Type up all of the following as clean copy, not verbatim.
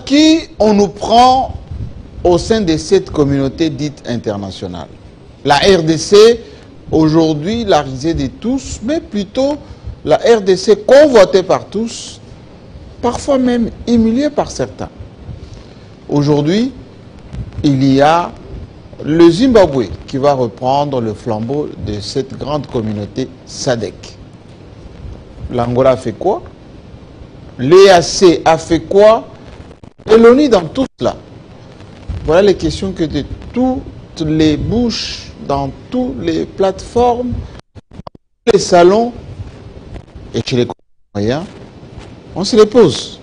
par qui on nous prend au sein de cette communauté dite internationale? La RDC, aujourd'hui, la risée de tous, mais plutôt la RDC convoitée par tous, parfois même humiliée par certains. Aujourd'hui, il y a le Zimbabwe qui va reprendre le flambeau de cette grande communauté SADC. L'Angola a fait quoi? L'EAC a fait quoi? Et l'ONU dans tout cela. Voilà les questions que de toutes les bouches, dans toutes les plateformes, les salons et chez les citoyens, on se les pose.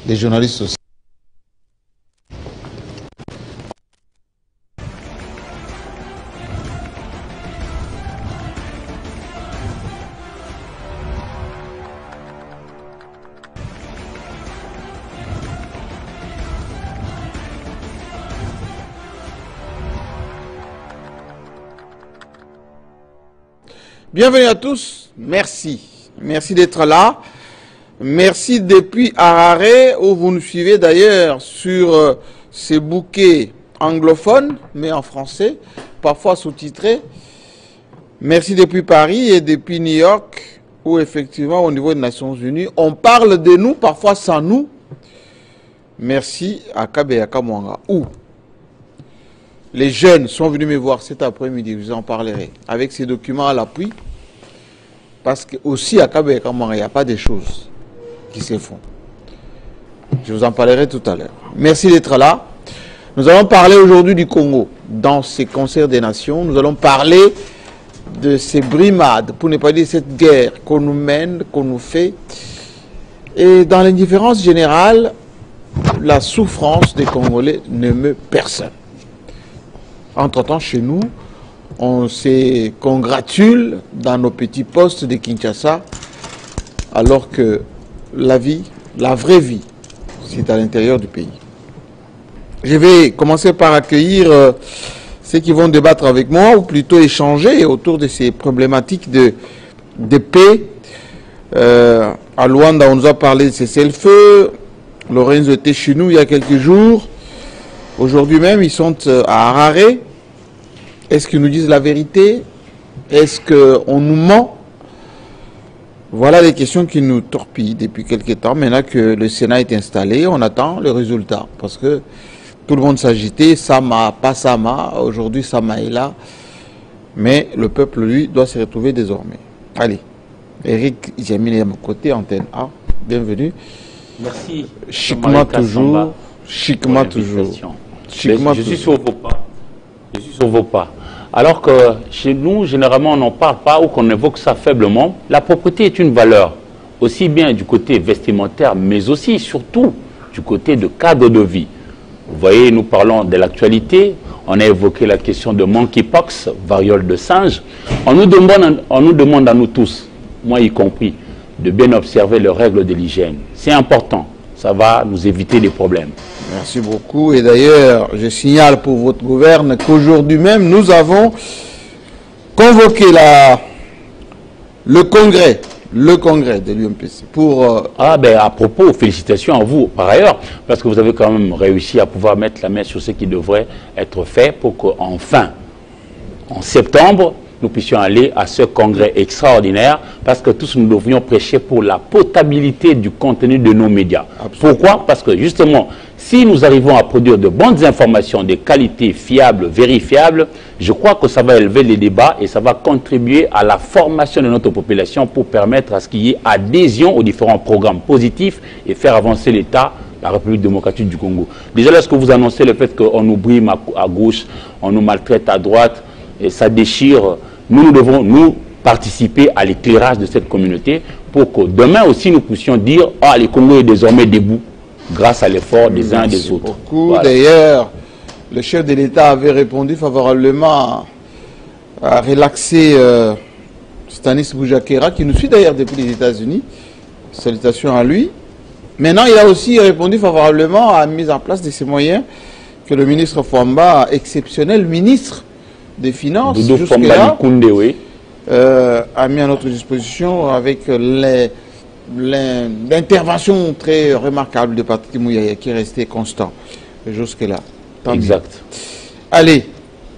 Les journalistes aussi. Bienvenue à tous, merci. Merci d'être là. Merci depuis Harare, où vous nous suivez d'ailleurs sur ces bouquets anglophones, mais en français, parfois sous-titrés. Merci depuis Paris et depuis New York, où effectivement au niveau des Nations Unies, on parle de nous, parfois sans nous. Merci à Kabeyaka Mwanga, où les jeunes sont venus me voir cet après-midi, je vous en parlerai, avec ces documents à l'appui, parce que aussi à Kabeyaka Mwanga, il n'y a pas de choses qui se font. Je vous en parlerai tout à l'heure. Merci d'être là. Nous allons parler aujourd'hui du Congo, dans ces concerts des nations. Nous allons parler de ces brimades, pour ne pas dire cette guerre qu'on nous mène, qu'on nous fait. Et dans l'indifférence générale, la souffrance des Congolais ne meut personne. Entre-temps, chez nous, on se congratule dans nos petits postes de Kinshasa, alors que la vie, la vraie vie, c'est à l'intérieur du pays. Je vais commencer par accueillir ceux qui vont débattre avec moi, ou plutôt échanger autour de ces problématiques de paix. À Luanda, on nous a parlé de cessez-le-feu. Lorenzo était chez nous il y a quelques jours. Aujourd'hui même, ils sont à Harare. Est-ce qu'ils nous disent la vérité? Est-ce qu'on nous ment? Voilà les questions qui nous torpillent depuis quelques temps. Maintenant que le Sénat est installé, on attend le résultat. Parce que tout le monde s'agitait, Sama, pas Sama. Aujourd'hui, Sama est là. Mais le peuple, lui, doit se retrouver désormais. Allez, Eric Djamil est à mon côté, Antenne A. Bienvenue. Merci. Chiquement toujours. Chiquement toujours. Chiquement je suis sur vos pas. Je suis sur vos pas. Alors que chez nous, généralement, on n'en parle pas ou qu'on évoque ça faiblement. La propreté est une valeur, aussi bien du côté vestimentaire, mais aussi, surtout, du côté de cadre de vie. Vous voyez, nous parlons de l'actualité. On a évoqué la question de monkeypox, variole de singe. On nous demande à nous tous, moi y compris, de bien observer les règles de l'hygiène. C'est important. Ça va nous éviter des problèmes. Merci beaucoup. Et d'ailleurs, je signale pour votre gouverne qu'aujourd'hui même, nous avons convoqué le congrès de l'UMPC pour... à propos, félicitations à vous par ailleurs, parce que vous avez quand même réussi à pouvoir mettre la main sur ce qui devrait être fait pour qu'enfin, en septembre, nous puissions aller à ce congrès extraordinaire, parce que tous nous devrions prêcher pour la potabilité du contenu de nos médias. Absolument. Pourquoi? Parce que justement, si nous arrivons à produire de bonnes informations, de qualité fiable, vérifiable, je crois que ça va élever les débats et ça va contribuer à la formation de notre population pour permettre à ce qu'il y ait adhésion aux différents programmes positifs et faire avancer l'État, la République démocratique du Congo. Déjà, lorsque vous annoncez le fait qu'on nous brime à gauche, on nous maltraite à droite, et ça déchire, nous devons nous participer à l'éclairage de cette communauté pour que demain aussi nous puissions dire « Ah, le Congo est désormais debout » grâce à l'effort des uns et des autres. Voilà. D'ailleurs, le chef de l'État avait répondu favorablement à relaxer Stanis Boujakera, qui nous suit d'ailleurs depuis les États-Unis. Salutations à lui. Maintenant, il a aussi répondu favorablement à la mise en place de ces moyens que le ministre Fwamba, exceptionnel ministre des Finances, jusque-là, a mis à notre disposition avec l'intervention très remarquable de Patrick Mouyaya qui est resté constant jusque-là. Exact. Allez,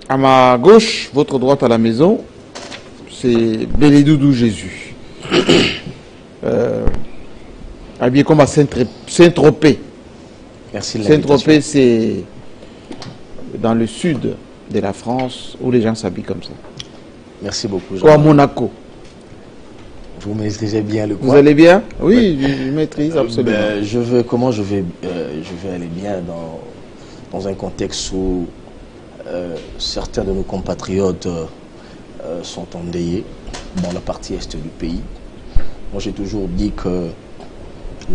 à ma gauche, votre droite à la maison, c'est Bélédoudou Jésus. Habillé comme à Saint-Tropez. Merci de l'invitation. Saint-Tropez, c'est dans le sud de la France où les gens s'habillent comme ça. Merci beaucoup. Ou à Monaco. Vous maîtrisez bien le coin. Vous allez bien? Oui, je maîtrise absolument. Comment je vais aller bien dans un contexte où certains de nos compatriotes sont endeuillés dans la partie est du pays. Moi, j'ai toujours dit que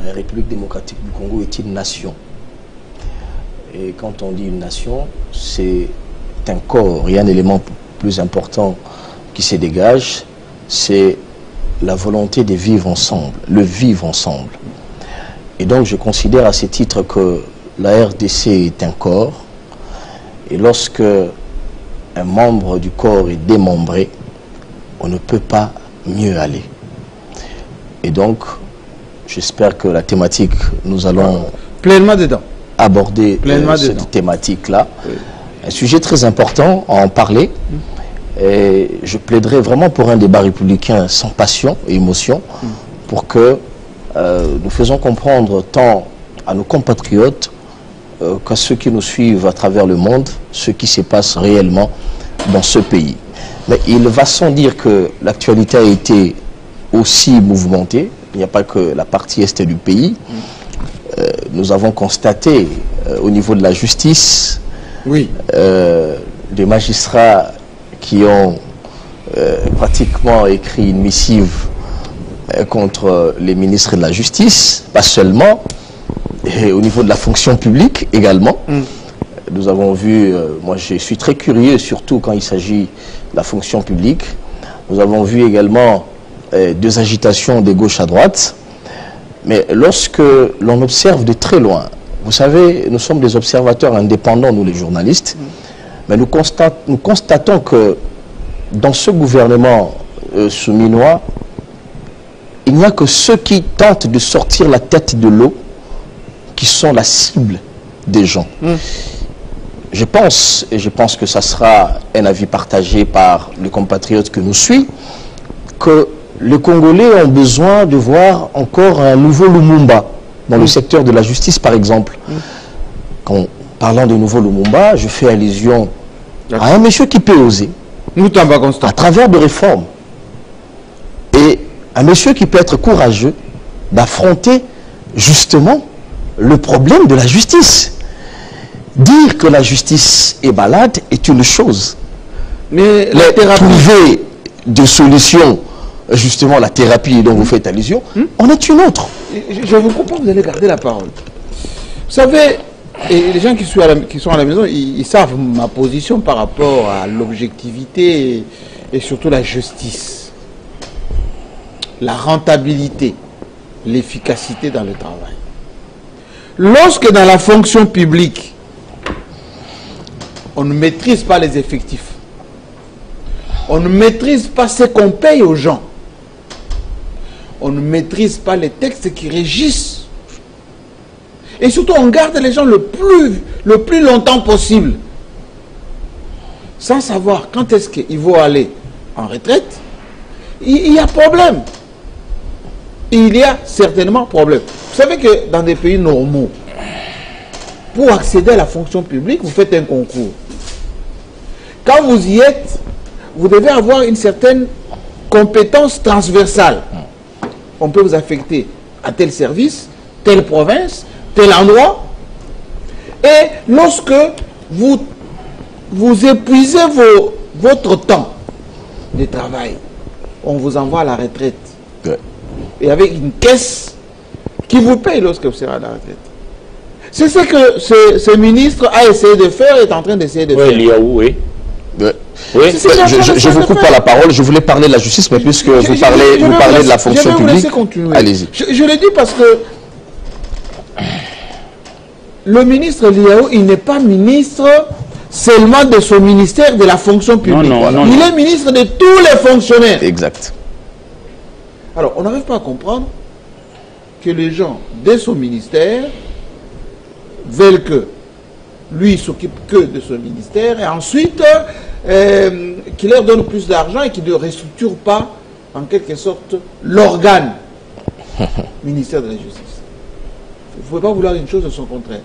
la République démocratique du Congo est une nation. Et quand on dit une nation, c'est un corps. Il y a un élément plus important qui se dégage, c'est la volonté de vivre ensemble, le vivre ensemble. Et donc je considère à ce titre que la RDC est un corps, et lorsque un membre du corps est démembré, on ne peut pas mieux aller. Et donc, j'espère que la thématique, nous allons pleinement dedans aborder cette thématique-là. Oui. Un sujet très important à en parler. Et je plaiderai vraiment pour un débat républicain sans passion et émotion, pour que nous faisons comprendre tant à nos compatriotes qu'à ceux qui nous suivent à travers le monde, ce qui se passe réellement dans ce pays. Mais il va sans dire que l'actualité a été aussi mouvementée. Il n'y a pas que la partie est du pays. Nous avons constaté au niveau de la justice, oui, des magistrats qui ont pratiquement écrit une missive contre les ministres de la Justice, pas seulement, et au niveau de la fonction publique également. Nous avons vu, moi je suis très curieux, surtout quand il s'agit de la fonction publique. Nous avons vu également deux agitations de gauche à droite. Mais lorsque l'on observe de très loin, vous savez, nous sommes des observateurs indépendants, nous les journalistes, mais nous constatons que dans ce gouvernement souminois, il n'y a que ceux qui tentent de sortir la tête de l'eau qui sont la cible des gens. Je pense, et je pense que ça sera un avis partagé par les compatriotes que nous suivent, que les Congolais ont besoin de voir encore un nouveau Lumumba dans le secteur de la justice, par exemple. Quand parlant de nouveau Lumumba, je fais allusion à un monsieur qui peut oser, à travers des réformes, et un monsieur qui peut être courageux d'affronter justement le problème de la justice. Dire que la justice est malade est une chose, mais trouver des solutions, justement la thérapie dont vous faites allusion, en est une autre. Je vous comprends, vous allez garder la parole. Vous savez, et les gens qui sont à la maison, ils savent ma position par rapport à l'objectivité et surtout la justice, la rentabilité, l'efficacité dans le travail. Lorsque dans la fonction publique, on ne maîtrise pas les effectifs, on ne maîtrise pas ce qu'on paye aux gens, on ne maîtrise pas les textes qui régissent, et surtout on garde les gens le plus longtemps possible, sans savoir quand est-ce qu'ils vont aller en retraite, il y a problème. Il y a certainement problème. Vous savez que dans des pays normaux, pour accéder à la fonction publique, vous faites un concours. Quand vous y êtes, vous devez avoir une certaine compétence transversale. On peut vous affecter à tel service, telle province, tel endroit. Et lorsque vous épuisez votre temps de travail, on vous envoie à la retraite. Et avec une caisse qui vous paye lorsque vous serez à la retraite. C'est ce que ce ministre a essayé de faire, est en train d'essayer de faire. Oui. Oui. Je vous coupe pas la parole, je voulais parler de la justice, mais puisque vous parlez de la fonction publique, allez-y. Je le dis parce que le ministre Liao, il n'est pas ministre seulement de son ministère de la fonction publique. Non, il est ministre de tous les fonctionnaires. Exact. Alors, on n'arrive pas à comprendre que les gens de son ministère veulent que lui s'occupe que de son ministère et ensuite qu'il leur donne plus d'argent et qu'il ne restructure pas en quelque sorte l'organe ministère de la Justice. Vous ne pouvez pas vouloir une chose de son contraire.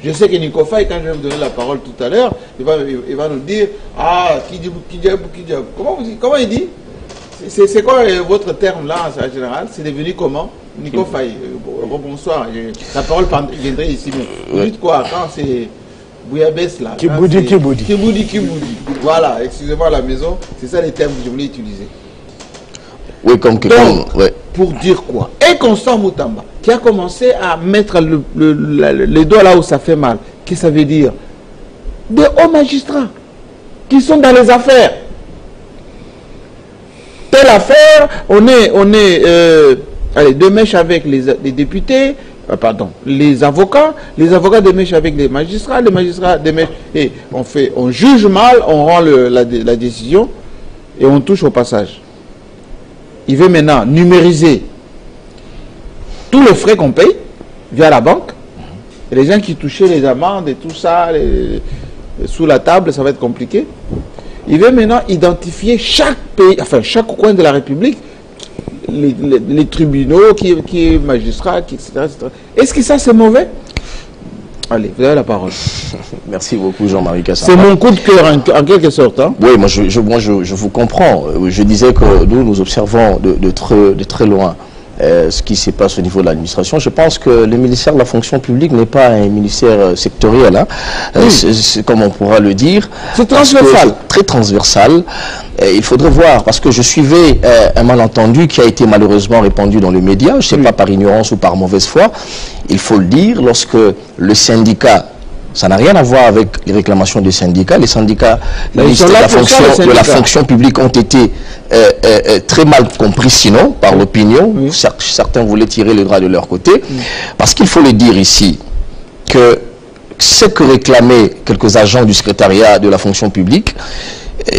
Je sais que Nico Faye, quand je vais vous donner la parole tout à l'heure, il va nous dire « Ah, qui dit. Comment il dit? C'est quoi votre terme là en général? C'est devenu comment? Nico Faye, bonsoir. La parole viendrait ici. Mais vous dites quoi quand c'est Bouillabaisse là? Kiboudi. Voilà, excusez-moi à la maison, c'est ça les termes que je voulais utiliser. Oui, comme quelqu'un. Donc, pour dire quoi? Et Constant Moutamba, qui a commencé à mettre les doigts là où ça fait mal, qu'est-ce que ça veut dire? Des hauts magistrats qui sont dans les affaires. Telle affaire, on est de mèche avec les députés, les avocats de mèche avec les magistrats de mèche, et on juge mal, on rend la décision et on touche au passage. Il veut maintenant numériser tous les frais qu'on paye via la banque. Et les gens qui touchaient les amendes et tout ça, sous la table, ça va être compliqué. Il veut maintenant identifier chaque pays, enfin chaque coin de la République, les tribunaux, qui est magistrat, etc. Est-ce que ça c'est mauvais? Allez, vous avez la parole. Merci beaucoup Jean-Marie Kassamba. C'est mon coup de cœur en quelque sorte. Hein? Oui, moi je vous comprends. Je disais que nous observons de très loin ce qui se passe au niveau de l'administration. Je pense que le ministère de la fonction publique n'est pas un ministère sectoriel, hein. C'est comme on pourra le dire. C'est transversal. Très transversal. Il faudrait voir, parce que je suivais un malentendu qui a été malheureusement répandu dans les médias, je ne sais pas par ignorance ou par mauvaise foi, il faut le dire, lorsque le syndicat, ça n'a rien à voir avec les réclamations des syndicats, les syndicats de la fonction publique ont été très mal compris sinon par l'opinion. Certains voulaient tirer le drap de leur côté, parce qu'il faut le dire ici, que ce que réclamaient quelques agents du secrétariat de la fonction publique,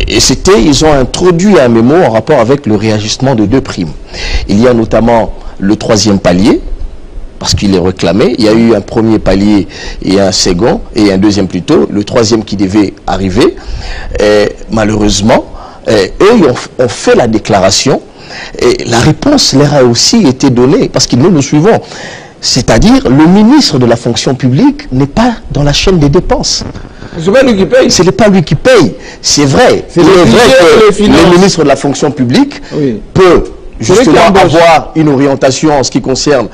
et ils ont introduit un mémo en rapport avec le réajustement de 2 primes. Il y a notamment le 3e palier, parce qu'il est réclamé. Il y a eu un premier palier et un second, et un deuxième plutôt, le 3e qui devait arriver. Et malheureusement, eux ont fait la déclaration, et la réponse leur a aussi été donnée, parce que nous suivons. C'est-à-dire, le ministre de la fonction publique n'est pas dans la chaîne des dépenses. C'est pas lui qui paye. Ce n'est pas lui qui paye. C'est vrai. Il est vrai que le ministre de la fonction publique peut justement avoir une orientation en ce qui concerne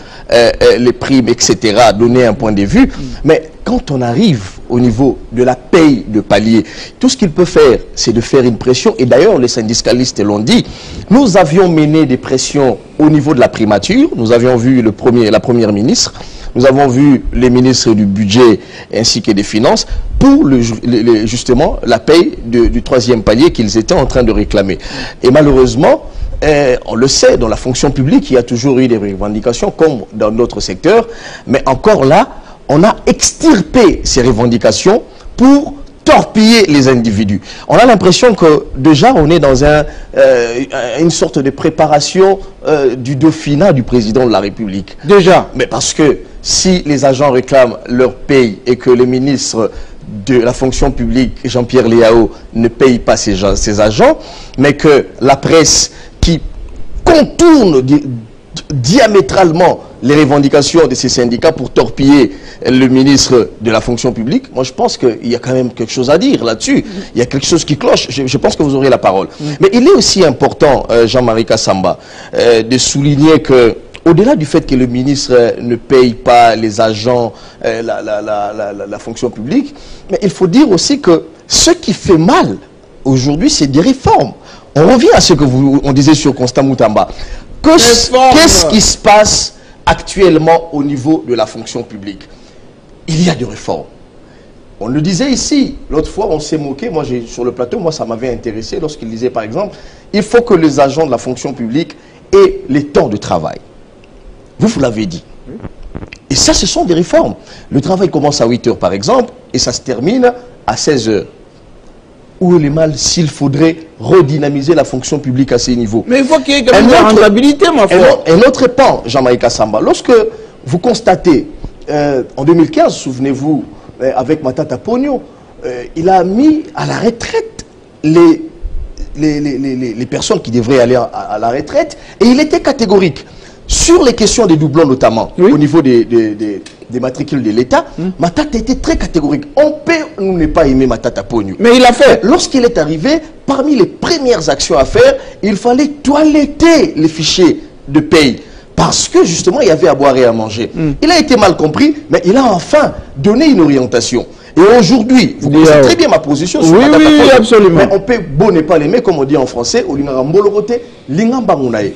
les primes, etc., donner un point de vue. Mais quand on arrive au niveau de la paye de palier, tout ce qu'il peut faire, c'est de faire une pression. Et d'ailleurs, les syndicalistes l'ont dit, nous avions mené des pressions au niveau de la primature. Nous avions vu la première ministre, nous avons vu les ministres du budget ainsi que des finances pour justement la paye du 3e palier qu'ils étaient en train de réclamer. Et malheureusement, on le sait, dans la fonction publique, il y a toujours eu des revendications comme dans d'autres secteurs, mais encore là, on a extirpé ces revendications pour torpiller les individus. On a l'impression que déjà on est dans une sorte de préparation du dauphinat du président de la République. Déjà. Mais parce que si les agents réclament leur paye et que le ministre de la fonction publique, Jean-Pierre Léao, ne paye pas ses agents, mais que la presse qui contourne diamétralement les revendications de ces syndicats pour torpiller le ministre de la fonction publique, moi je pense qu'il y a quand même quelque chose à dire là-dessus. Il y a quelque chose qui cloche. Je pense que vous aurez la parole. Mais il est aussi important, Jean-Marie Kassamba, de souligner que au-delà du fait que le ministre ne paye pas les agents, la fonction publique, mais il faut dire aussi que ce qui fait mal aujourd'hui, c'est des réformes. On revient à ce que on disait sur Constant Moutamba. Qu'est-ce qui se passe actuellement au niveau de la fonction publique? Il y a des réformes. On le disait ici, l'autre fois on s'est moqué, moi sur le plateau, moi ça m'avait intéressé lorsqu'il disait par exemple, il faut que les agents de la fonction publique aient les temps de travail. Vous l'avez dit. Et ça, ce sont des réformes. Le travail commence à 8 h par exemple, et ça se termine à 16 h. où est le mal s'il faudrait redynamiser la fonction publique à ces niveaux? Mais il faut qu'il y ait quand même de la rentabilité, ma foi. Un autre pan, Jean-Marie Kassamba, lorsque vous constatez, en 2015, souvenez-vous, avec Matata Pogno, il a mis à la retraite les personnes qui devraient aller à la retraite, et il était catégorique. Sur les questions des doublons notamment, au niveau des matricules de l'État, Matata était très catégorique. On peut ne pas aimer Matata Pogno. Mais il a fait. Lorsqu'il est arrivé, parmi les premières actions à faire, il fallait toiletter les fichiers de paye. Parce que justement, il y avait à boire et à manger. Il a été mal compris, mais il a enfin donné une orientation. Et aujourd'hui, vous connaissez très bien ma position sur Matata Pogno. Oui, absolument. Mais on peut beau ne pas l'aimer, comme on dit en français,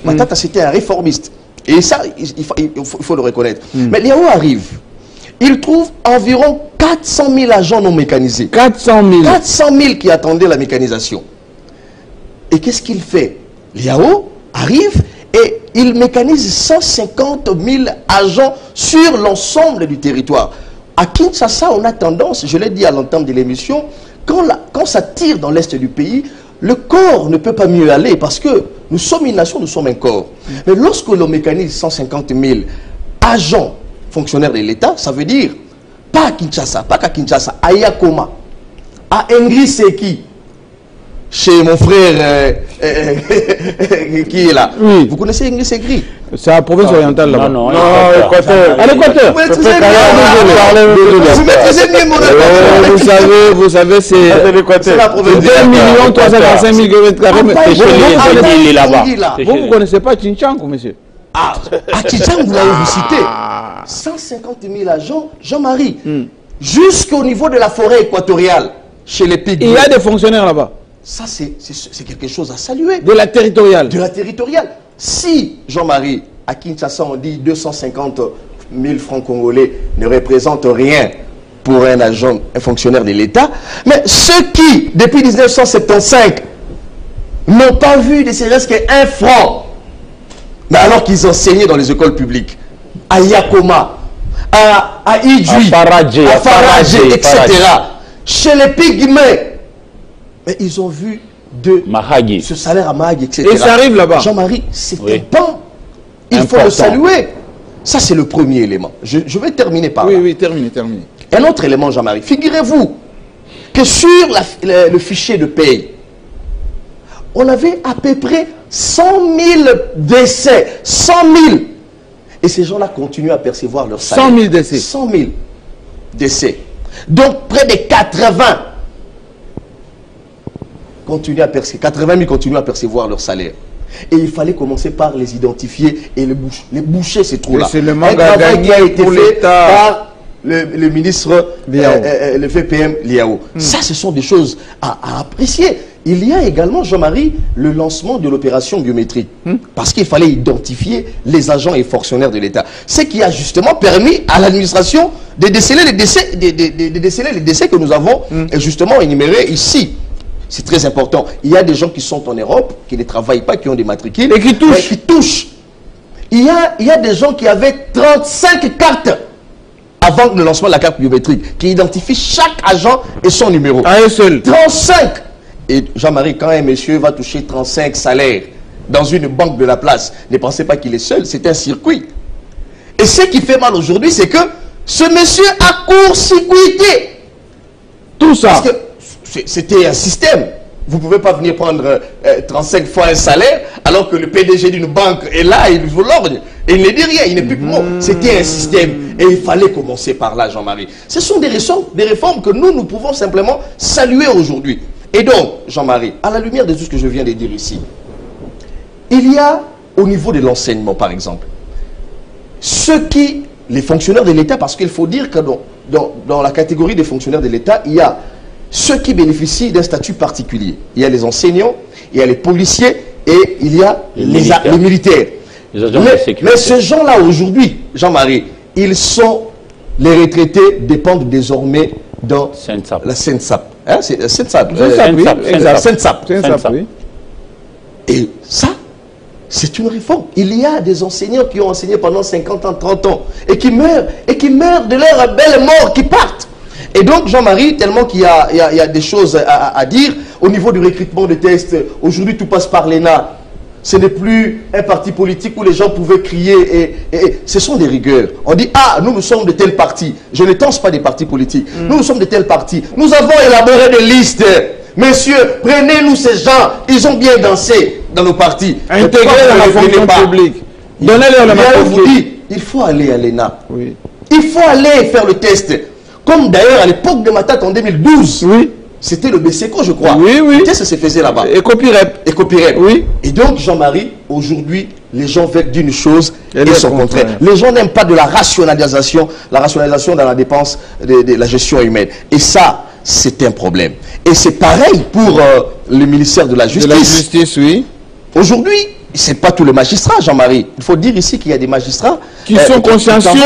Matata, c'était un réformiste. Et ça, il faut le reconnaître. Mais Liao arrive. Il trouve environ 400 000 agents non mécanisés. 400 000. 400 000 qui attendaient la mécanisation. Et qu'est-ce qu'il fait? Liao arrive et il mécanise 150 000 agents sur l'ensemble du territoire. À Kinshasa, on a tendance, je l'ai dit à l'entame de l'émission, quand ça tire dans l'est du pays, le corps ne peut pas mieux aller parce que nous sommes une nation, nous sommes un corps. Mais lorsque l'on mécanise 150 000 agents fonctionnaires de l'État, ça veut dire pas à Kinshasa, pas qu'à Kinshasa, à Yakoma, à Ngri Seki, chez mon frère qui est là. Oui. Vous connaissez Ngri Seki? C'est la province orientale là-bas. Non, Équateur. À l'Équateur. Vous maîtrisez mieux mon accent. Vous savez, c'est la province. 2 345 000 km². Vous ne connaissez pas Chinchankou, monsieur? Ah, à Chinchankou, vous l'avez cité. 150 000 agents, Jean-Marie, jusqu'au niveau de la forêt équatoriale, chez les Pygmées. Il y a des fonctionnaires là-bas. Ça, c'est quelque chose à saluer. De la territoriale. De la territoriale. Si, Jean-Marie, à Kinshasa, on dit 250 000 francs congolais ne représentent rien pour un agent, un fonctionnaire de l'État, mais ceux qui, depuis 1975, n'ont pas vu ne serait-ce qu'un franc, mais alors qu'ils enseignaient dans les écoles publiques, à Yakoma, à Idjui, à Faradje, etc., chez les Pygmées, mais ils ont vu ce salaire à Mahagi, etc. Et ça arrive là-bas. Jean-Marie, c'est un pan. Il faut le saluer. Ça, c'est le premier élément. Je vais terminer par là. Oui, terminez. Un autre élément, Jean-Marie. Figurez-vous que sur le fichier de paye, on avait à peu près 100 000 décès. 100 000. Et ces gens-là continuent à percevoir leur salaire. 100 000 décès. 100 000 décès. Donc, près de 80 000 continuent à percevoir leur salaire. Et il fallait commencer par les identifier et les boucher ces trous-là. C'est le un travail qui a été fait par le ministre, le VPM Liao. Ça, ce sont des choses à apprécier. Il y a également, Jean-Marie, le lancement de l'opération biométrique. Parce qu'il fallait identifier les agents et fonctionnaires de l'État. Ce qui a justement permis à l'administration de déceler les décès que nous avons justement énumérés ici. C'est très important. Il y a des gens qui sont en Europe, qui ne travaillent pas, qui ont des matricules. Et qui touchent. Il y a des gens qui avaient 35 cartes avant le lancement de la carte biométrique, qui identifient chaque agent et son numéro. À un seul. 35. Et Jean-Marie, quand un monsieur va toucher 35 salaires dans une banque de la place, ne pensez pas qu'il est seul, c'est un circuit. Et ce qui fait mal aujourd'hui, c'est que ce monsieur a court-circuité tout ça. Parce que c'était un système. Vous ne pouvez pas venir prendre 35 fois un salaire alors que le PDG d'une banque est là et il vous l'ordre. Et il ne dit rien, il n'est plus que mot. C'était un système. Et il fallait commencer par là, Jean-Marie. Ce sont des réformes que nous pouvons simplement saluer aujourd'hui. Et donc, Jean-Marie, à la lumière de tout ce que je viens de dire ici, il y a, au niveau de l'enseignement, par exemple, les fonctionnaires de l'État, parce qu'il faut dire que dans la catégorie des fonctionnaires de l'État, il y a ceux qui bénéficient d'un statut particulier. Il y a les enseignants, il y a les policiers et il y a les militaires. Mais ces gens-là aujourd'hui, Jean-Marie, les retraités dépendent désormais dans la SENSAP. Hein, c'est SENSAP. Oui. Et ça, c'est une réforme. Il y a des enseignants qui ont enseigné pendant 50 ans, 30 ans et qui meurent de leur belle mort, qui partent. Et donc, Jean-Marie, tellement qu'il y a des choses à dire, au niveau du recrutement de tests, aujourd'hui tout passe par l'ENA. Ce n'est plus un parti politique où les gens pouvaient crier et ce sont des rigueurs. On dit, ah, nous sommes de tel parti. Je ne tense pas des partis politiques. Nous sommes de tel parti. Nous avons élaboré des listes. Messieurs, prenez-nous ces gens. Ils ont bien dansé dans nos partis. Intégrés dans la fonction publique. Donnez-leur le marteau. Je vous dis, il faut aller à l'ENA. Oui. Il faut aller faire le test. Comme d'ailleurs à l'époque de Matata en 2012. Oui. C'était le BCECO, je crois. Oui, oui. Le test se faisait là-bas. Et Copirep. Et Copirep. Oui. Et donc, Jean-Marie, aujourd'hui, les gens veulent d'une chose et son contraire. Les gens n'aiment pas de la rationalisation dans la dépense de la gestion humaine. Et ça, c'est un problème. Et c'est pareil pour le ministère de la Justice. De la Justice, oui. Aujourd'hui, ce n'est pas tous les magistrats, Jean-Marie. Il faut dire ici qu'il y a des magistrats qui sont consciencieux,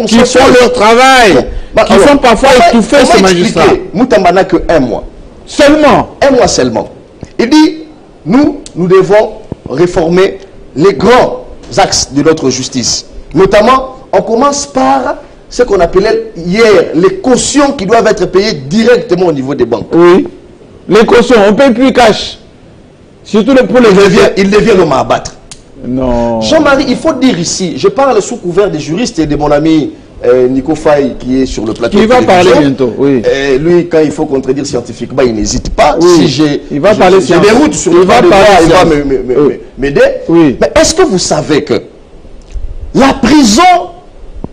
qui font leur travail, qui sont parfois étouffés, ces magistrats. Moutamba n'a que 1 mois. Seulement. 1 mois seulement. Il dit, nous devons réformer les grands axes de notre justice. Notamment, on commence par ce qu'on appelait hier les cautions qui doivent être payées directement au niveau des banques. Oui. Les cautions, on ne paye plus cash. Surtout pour les il devient l'homme à abattre. Non. Jean-Marie, il faut dire ici, je parle sous couvert des juristes et de mon ami Nico Faye qui est sur le plateau. Qui va parler bientôt, oui. Lui, quand il faut contredire scientifiquement, il n'hésite pas. Oui. Si il va parler scientifiquement. Des routes sur le droit, il va m'aider. Oui. Mais est-ce que vous savez que la prison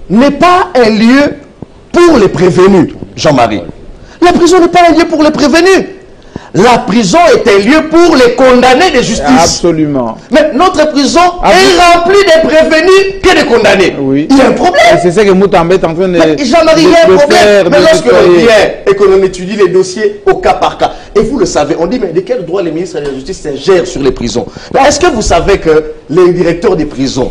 n'est pas un lieu pour les prévenus, Jean-Marie? La prison n'est pas un lieu pour les prévenus. La prison est un lieu pour les condamnés de justice. Absolument. Mais notre prison est remplie de prévenus que de condamnés. Oui. Il y a un problème. C'est ça que Moutamba est en train de Jean-Marie, il y a un problème. Mais lorsque l'on vient et que l'on étudie les dossiers au cas par cas, et vous le savez, on dit, mais de quel droit les ministres de la Justice gèrent sur les prisons? Est-ce que vous savez que les directeurs des prisons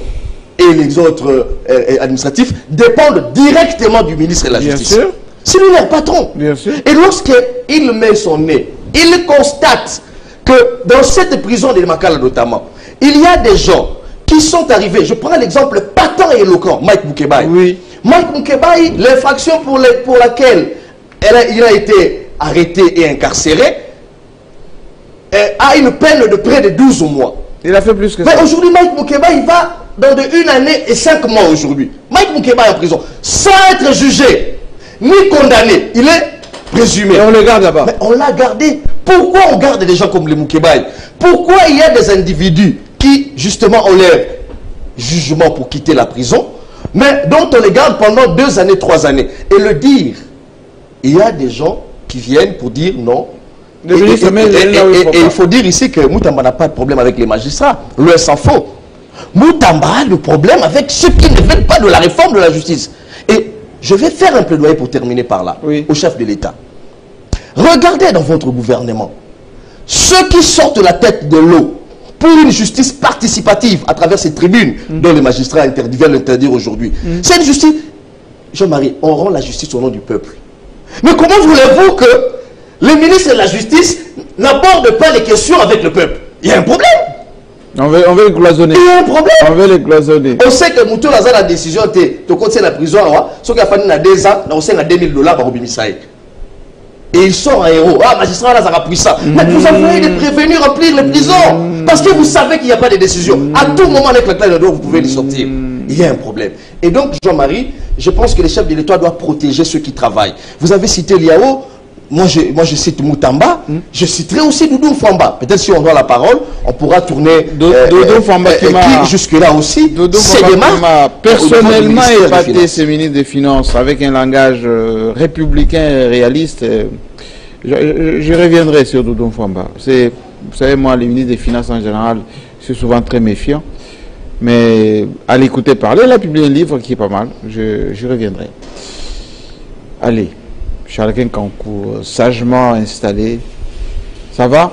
et les autres administratifs dépendent directement du ministre de la Justice? Bien sûr. C'est lui leur patron. Bien sûr. Et lorsqu'il met son nez, il constate que dans cette prison de Makala notamment, il y a des gens qui sont arrivés. Je prends l'exemple patent et éloquent, Mike Moukebaï. Oui. Mike Moukebaï, l'infraction pour laquelle il a été arrêté et incarcéré, a une peine de près de 12 mois. Il a fait plus que ça. Mais aujourd'hui, Mike Moukebaï va dans de 1 année et 5 mois aujourd'hui. Mike Moukebaï en prison, sans être jugé, ni condamné. Il est présumé. Et on le garde là-bas. Mais on l'a gardé. Pourquoi on garde des gens comme les Moukebaï? Pourquoi il y a des individus qui, justement, ont leur jugement pour quitter la prison, mais dont on les garde pendant 2 années, 3 années? Et le dire, il y a des gens qui viennent pour dire non. Et il faut dire ici que Moutamba n'a pas de problème avec les magistrats. Loin s'en faut. Moutamba a le problème avec ceux qui ne veulent pas de la réforme de la justice. Et je vais faire un plaidoyer pour terminer par là, au chef de l'État. Regardez dans votre gouvernement, ceux qui sortent la tête de l'eau pour une justice participative à travers ces tribunes dont les magistrats viennent l'interdire aujourd'hui. C'est une justice, Jean-Marie, on rend la justice au nom du peuple. Mais comment voulez-vous que les ministres de la justice n'abordent pas les questions avec le peuple? Il y a un problème. On veut les cloisonner. Il y a un problème. On veut les cloisonner. On sait que Moutou a la décision de continuer la prison, ce qui a fallu 2 ans, on sait $2000 par Obimisaï. Et ils sont un héros. Ah, magistrat, là, ça va puissant. Mais vous envoyez des prévenus remplir les prisons. Parce que vous savez qu'il n'y a pas de décision. À tout moment, avec la clé de dos, vous pouvez les sortir. Il y a un problème. Et donc, Jean-Marie, je pense que les chefs de l'État doivent protéger ceux qui travaillent. Vous avez cité Liao. Moi, je cite Moutamba. Je citerai aussi Doudou Famba. Peut-être si on doit la parole, on pourra tourner Doudou Famba qui jusque-là aussi. Doudou Famba qui m'a personnellement épaté ces ministres des Finances avec un langage républicain et réaliste. Je reviendrai sur Doudou Famba. Vous savez, moi, les ministres des Finances en général, je suis souvent très méfiant. Mais à l'écouter parler, il a publié un livre qui est pas mal. Je reviendrai. Allez. Charles Kankou, sagement installé. Ça va?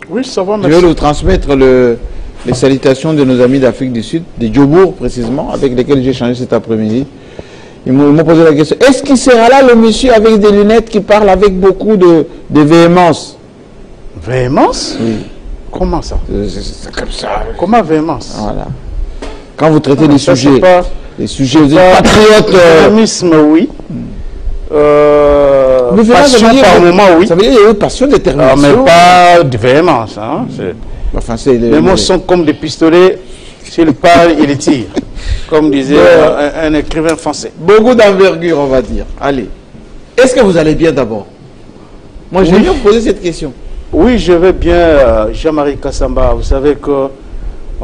Oui, ça va, merci. Je vais vous transmettre les salutations de nos amis d'Afrique du Sud, de Djobour précisément, avec lesquels j'ai échangé cet après-midi. Ils m'ont posé la question, est-ce qu'il sera là le monsieur avec des lunettes qui parle avec beaucoup de véhémence? Véhémence? Oui. Comment ça? C'est comme ça. Comment véhémence? Voilà. Quand vous traitez des sujets, vous êtes patriote. Véhémisme, oui. passion par moment, oui. Ça veut dire qu'il y a eu passion, détermination. Mais pas de véhémence. Hein. Enfin, les mots sont comme des pistolets, s'il parle, il tire. Comme disait un écrivain français. Beaucoup d'envergure, on va dire. Allez. Est-ce que vous allez bien d'abord? Moi, je vais bien vous poser cette question. Oui, je vais bien, Jean-Marie Kassamba. Vous savez qu'on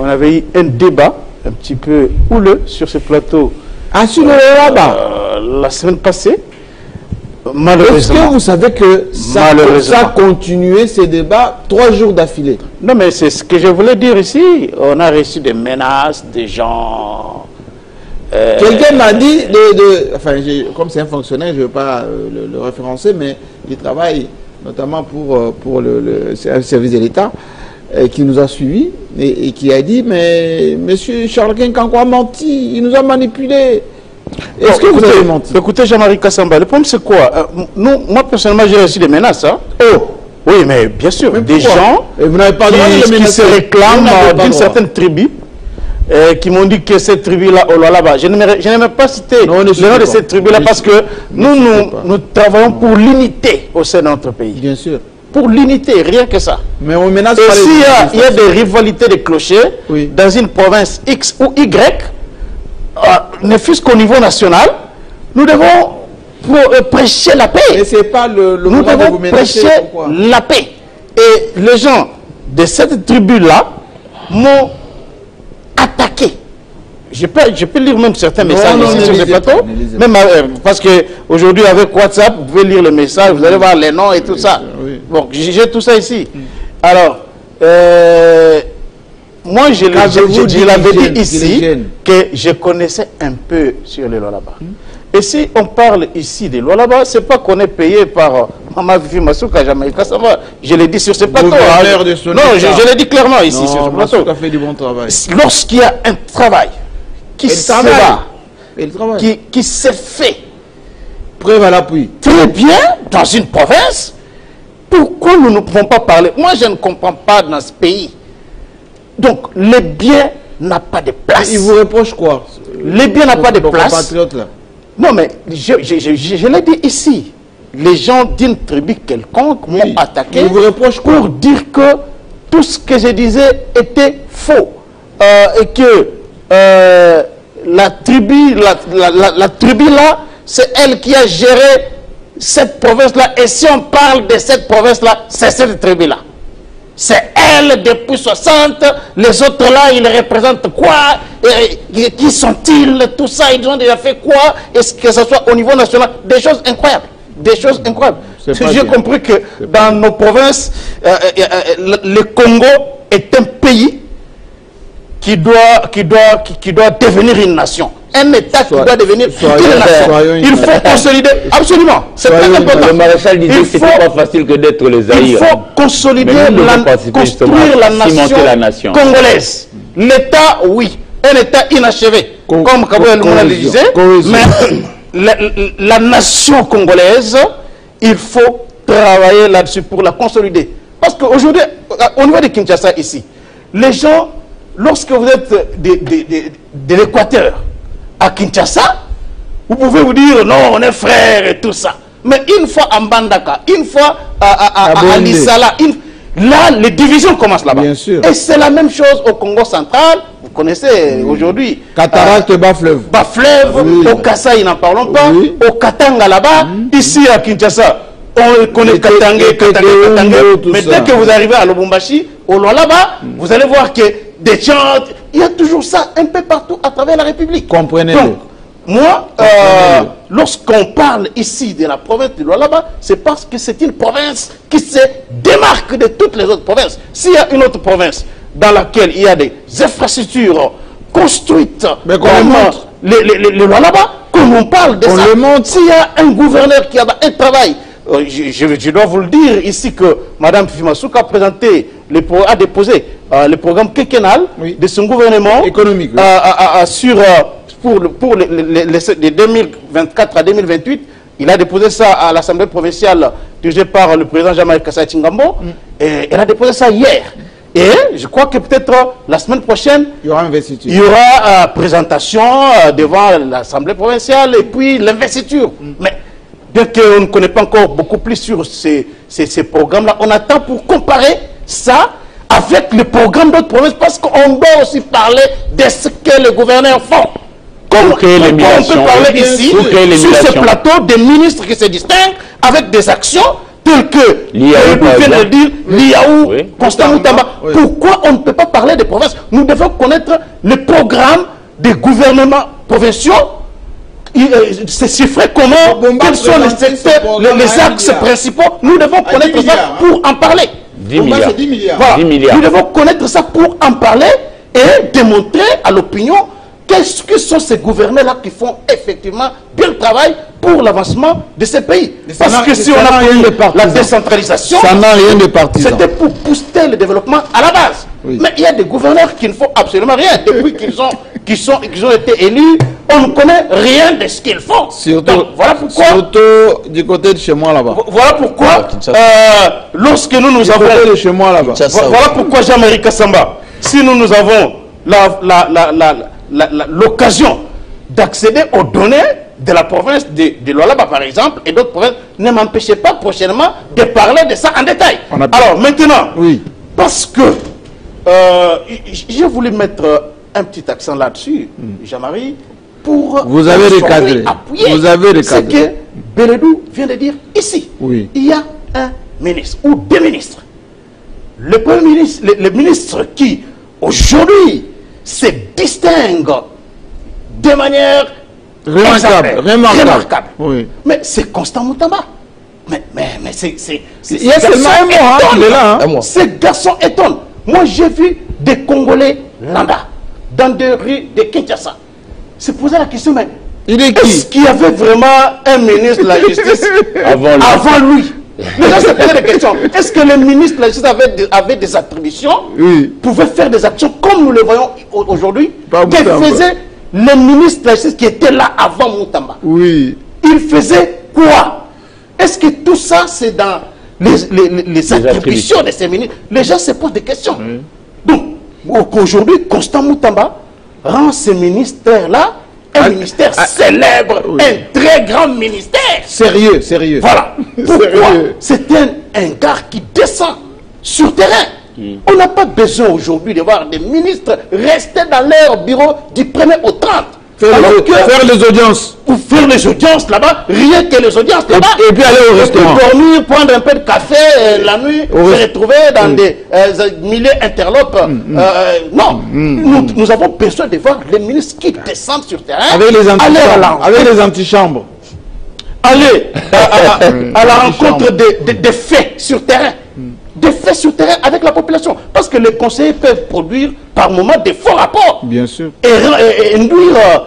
avait eu un débat un petit peu houleux sur ce plateau. Ah, sur le là-bas la semaine passée. Malheureusement. Est-ce que vous savez que ça a continué ces débats 3 jours d'affilée? Non, mais c'est ce que je voulais dire ici. On a reçu des menaces, des gens... Quelqu'un m'a dit, enfin, comme c'est un fonctionnaire, je ne veux pas le référencer, mais il travaille notamment pour le service de l'État, qui nous a suivis et qui a dit, mais M. Charles Kinkanko a menti, il nous a manipulés. Est-ce que vous avez menti? Écoutez, Jean-Marie Kassamba, le problème c'est quoi? Moi, personnellement, j'ai reçu des menaces. Hein. Oh, oui, mais bien sûr, mais des gens qui se réclament d'une certaine tribu, qui m'ont dit que cette tribu-là, oh là-bas, je n'aime pas citer le nom de cette tribu-là parce que nous travaillons pour l'unité au sein de notre pays. Bien sûr. Pour l'unité, rien que ça. Mais on menace et s'il y a des rivalités de clochers dans une province X ou Y, ne fût-ce qu'au niveau national, nous devons prêcher la paix. Et c'est pas le nous devons prêcher la paix. Et les gens de cette tribu-là m'ont attaqué. Je peux lire même certains messages ici sur ce plateau. Même parce qu'aujourd'hui, avec WhatsApp, vous pouvez lire les messages, vous allez voir les noms et tout ça. Oui. Bon, j'ai tout ça ici. Alors, moi, je l'avais dit ici que je connaissais un peu sur les Lualaba. Et si on parle ici des Lualaba, ce n'est pas qu'on est payé par Mama Fifi Masuka, Jean-Marie Kassamba. Je l'ai dit sur ce plateau. Non, je l'ai dit clairement ici sur ce plateau. Masuka fait du bon travail. Lorsqu'il y a un travail qui s'est fait, preuve à l'appui, très bien dans une province, pourquoi nous ne pouvons pas parler? Moi, je ne comprends pas dans ce pays. Donc, le bien n'a pas de place. Il vous reproche quoi? Le bien n'a pas de place. Non, mais je l'ai dit ici. Les gens d'une tribu quelconque m'ont attaqué pour dire que tout ce que je disais était faux. Et que la tribu là, c'est elle qui a géré cette province-là. Et si on parle de cette province-là, c'est cette tribu-là. C'est elle depuis 60, les autres là, ils représentent quoi? Qui sont-ils? Tout ça, ils ont déjà fait quoi? Est-ce que ce soit au niveau national? Des choses incroyables. Des choses incroyables. J'ai compris que dans nos provinces, le Congo est un pays qui doit devenir une nation. Un État qui doit devenir une nation. Il faut consolider. Absolument. C'est très important. Le maréchal disait que ce n'est pas facile que d'être les Zaïre. Il faut consolider, construire la nation congolaise. L'État, oui. Un État inachevé. Comme Kabouel Mouna le disait. Mais la nation congolaise, il faut travailler là-dessus pour la consolider. Parce qu'aujourd'hui, au niveau de Kinshasa ici, les gens, lorsque vous êtes de l'Équateur à Kinshasa, vous pouvez vous dire non, on est frères et tout ça. Mais une fois à Mbandaka, une fois à Lissala, là, les divisions commencent là-bas. Et c'est la même chose au Congo central. Vous connaissez aujourd'hui. Cataracte, Bas-Fleuve. Bas-Fleuve, au Kasaï, n'en parlons pas. Au Katanga là-bas, ici à Kinshasa, on connaît Katanga. Mais dès que vous arrivez à Lubumbashi, au Lualaba, vous allez voir que des gens, il y a toujours ça un peu partout à travers la République. Comprenez-le. Donc, moi, lorsqu'on parle ici de la province de Lualaba, c'est parce que c'est une province qui se démarque de toutes les autres provinces. S'il y a une autre province dans laquelle il y a des infrastructures construites, mais les Lualaba, comme on parle de ça, s'il y a un gouverneur qui a un travail, je dois vous le dire ici que Mme Fimasuka a déposé le programme quinquennal de son gouvernement économique pour les 2024 à 2028. Il a déposé ça à l'Assemblée provinciale dirigée par le président Jean-Marie Kassai Tchingambo. Et elle a déposé ça hier. Et je crois que peut-être la semaine prochaine, il y aura investiture. Il y aura présentation devant l'Assemblée provinciale et puis l'investiture. Mais bien qu'on ne connaît pas encore beaucoup plus sur ces programmes-là, on attend pour comparer ça avec le programme d'autres provinces, parce qu'on doit aussi parler de ce que les gouverneurs font. Comme on peut parler ici, sur ce plateau, des ministres qui se distinguent avec des actions telles que l'IAO, Constant Moutamba. Pourquoi on ne peut pas parler des provinces? Nous devons connaître le programme des gouvernements provinciaux. C'est chiffré comment, quels sont les axes principaux. Nous devons connaître ça pour en parler. 10 milliards. 10 milliards. Voilà. 10 milliards. Nous devons connaître ça pour en parler et démontrer à l'opinion qu'est-ce que sont ces gouverneurs-là qui font effectivement bien le travail pour l'avancement de ces pays. Parce que si on a pris la décentralisation, ça n'a rien de partisan. C'était pour booster le développement à la base. Oui. Mais il y a des gouverneurs qui ne font absolument rien. Depuis qu'ils ont été élus, on ne connaît rien de ce qu'ils font. Surtout, donc, voilà pourquoi, surtout du côté de chez moi là-bas. Voilà pourquoi, lorsque nous avons... de chez moi là-bas. Voilà pourquoi Jean-Marie Kassamba, si nous avons l'occasion d'accéder aux données de la province de Lualaba par exemple et d'autres provinces, ne m'empêchez pas prochainement de parler de ça en détail. Alors maintenant, parce que j'ai voulu mettre un petit accent là-dessus, Jean-Marie, pour vous avez recadré. Vous avez recadré. Ce que Beledou vient de dire ici. Il y a un ministre ou des ministres. Le premier ministre, le ministre qui aujourd'hui se distingue de manière remarquable. Oui. Mais c'est Constant Moutamba. Mais c'est... Il y a seulement un mois, il est là. Ces garçons étonnent. Moi, j'ai vu des Congolais lambda dans des rues de Kinshasa se poser la question, mais est-ce qu'il y avait vraiment un ministre de la Justice avant lui? Les gens se posaient des questions. Est-ce que le ministre de la Justice avait des attributions, pouvait faire des actions comme nous le voyons aujourd'hui? Que faisait le ministre de la Justice qui était là avant Moutamba? Oui. Il faisait quoi? Est-ce que tout ça, c'est dans les attributions de ces ministres? Les gens se posent des questions. Donc, aujourd'hui, Constant Moutamba rend ce ministère-là un ministère célèbre, un très grand ministère. Sérieux, sérieux. Voilà. Pourquoi? C'est un gars qui descend sur terrain. On n'a pas besoin aujourd'hui de voir des ministres rester dans leur bureau du 1er au 30. Faire les audiences. Ou faire les audiences là-bas, rien que les audiences là-bas. Et puis aller au restaurant. Dormir, prendre un peu de café la nuit, se retrouver dans des milliers d'interlopes. Non, nous avons besoin de voir les ministres qui descendent sur terrain. Avec les antichambres. Aller à la rencontre des faits sur terrain. Des faits sur terrain avec la population. Parce que les conseillers peuvent produire par moment des faux rapports. Bien sûr. Et induire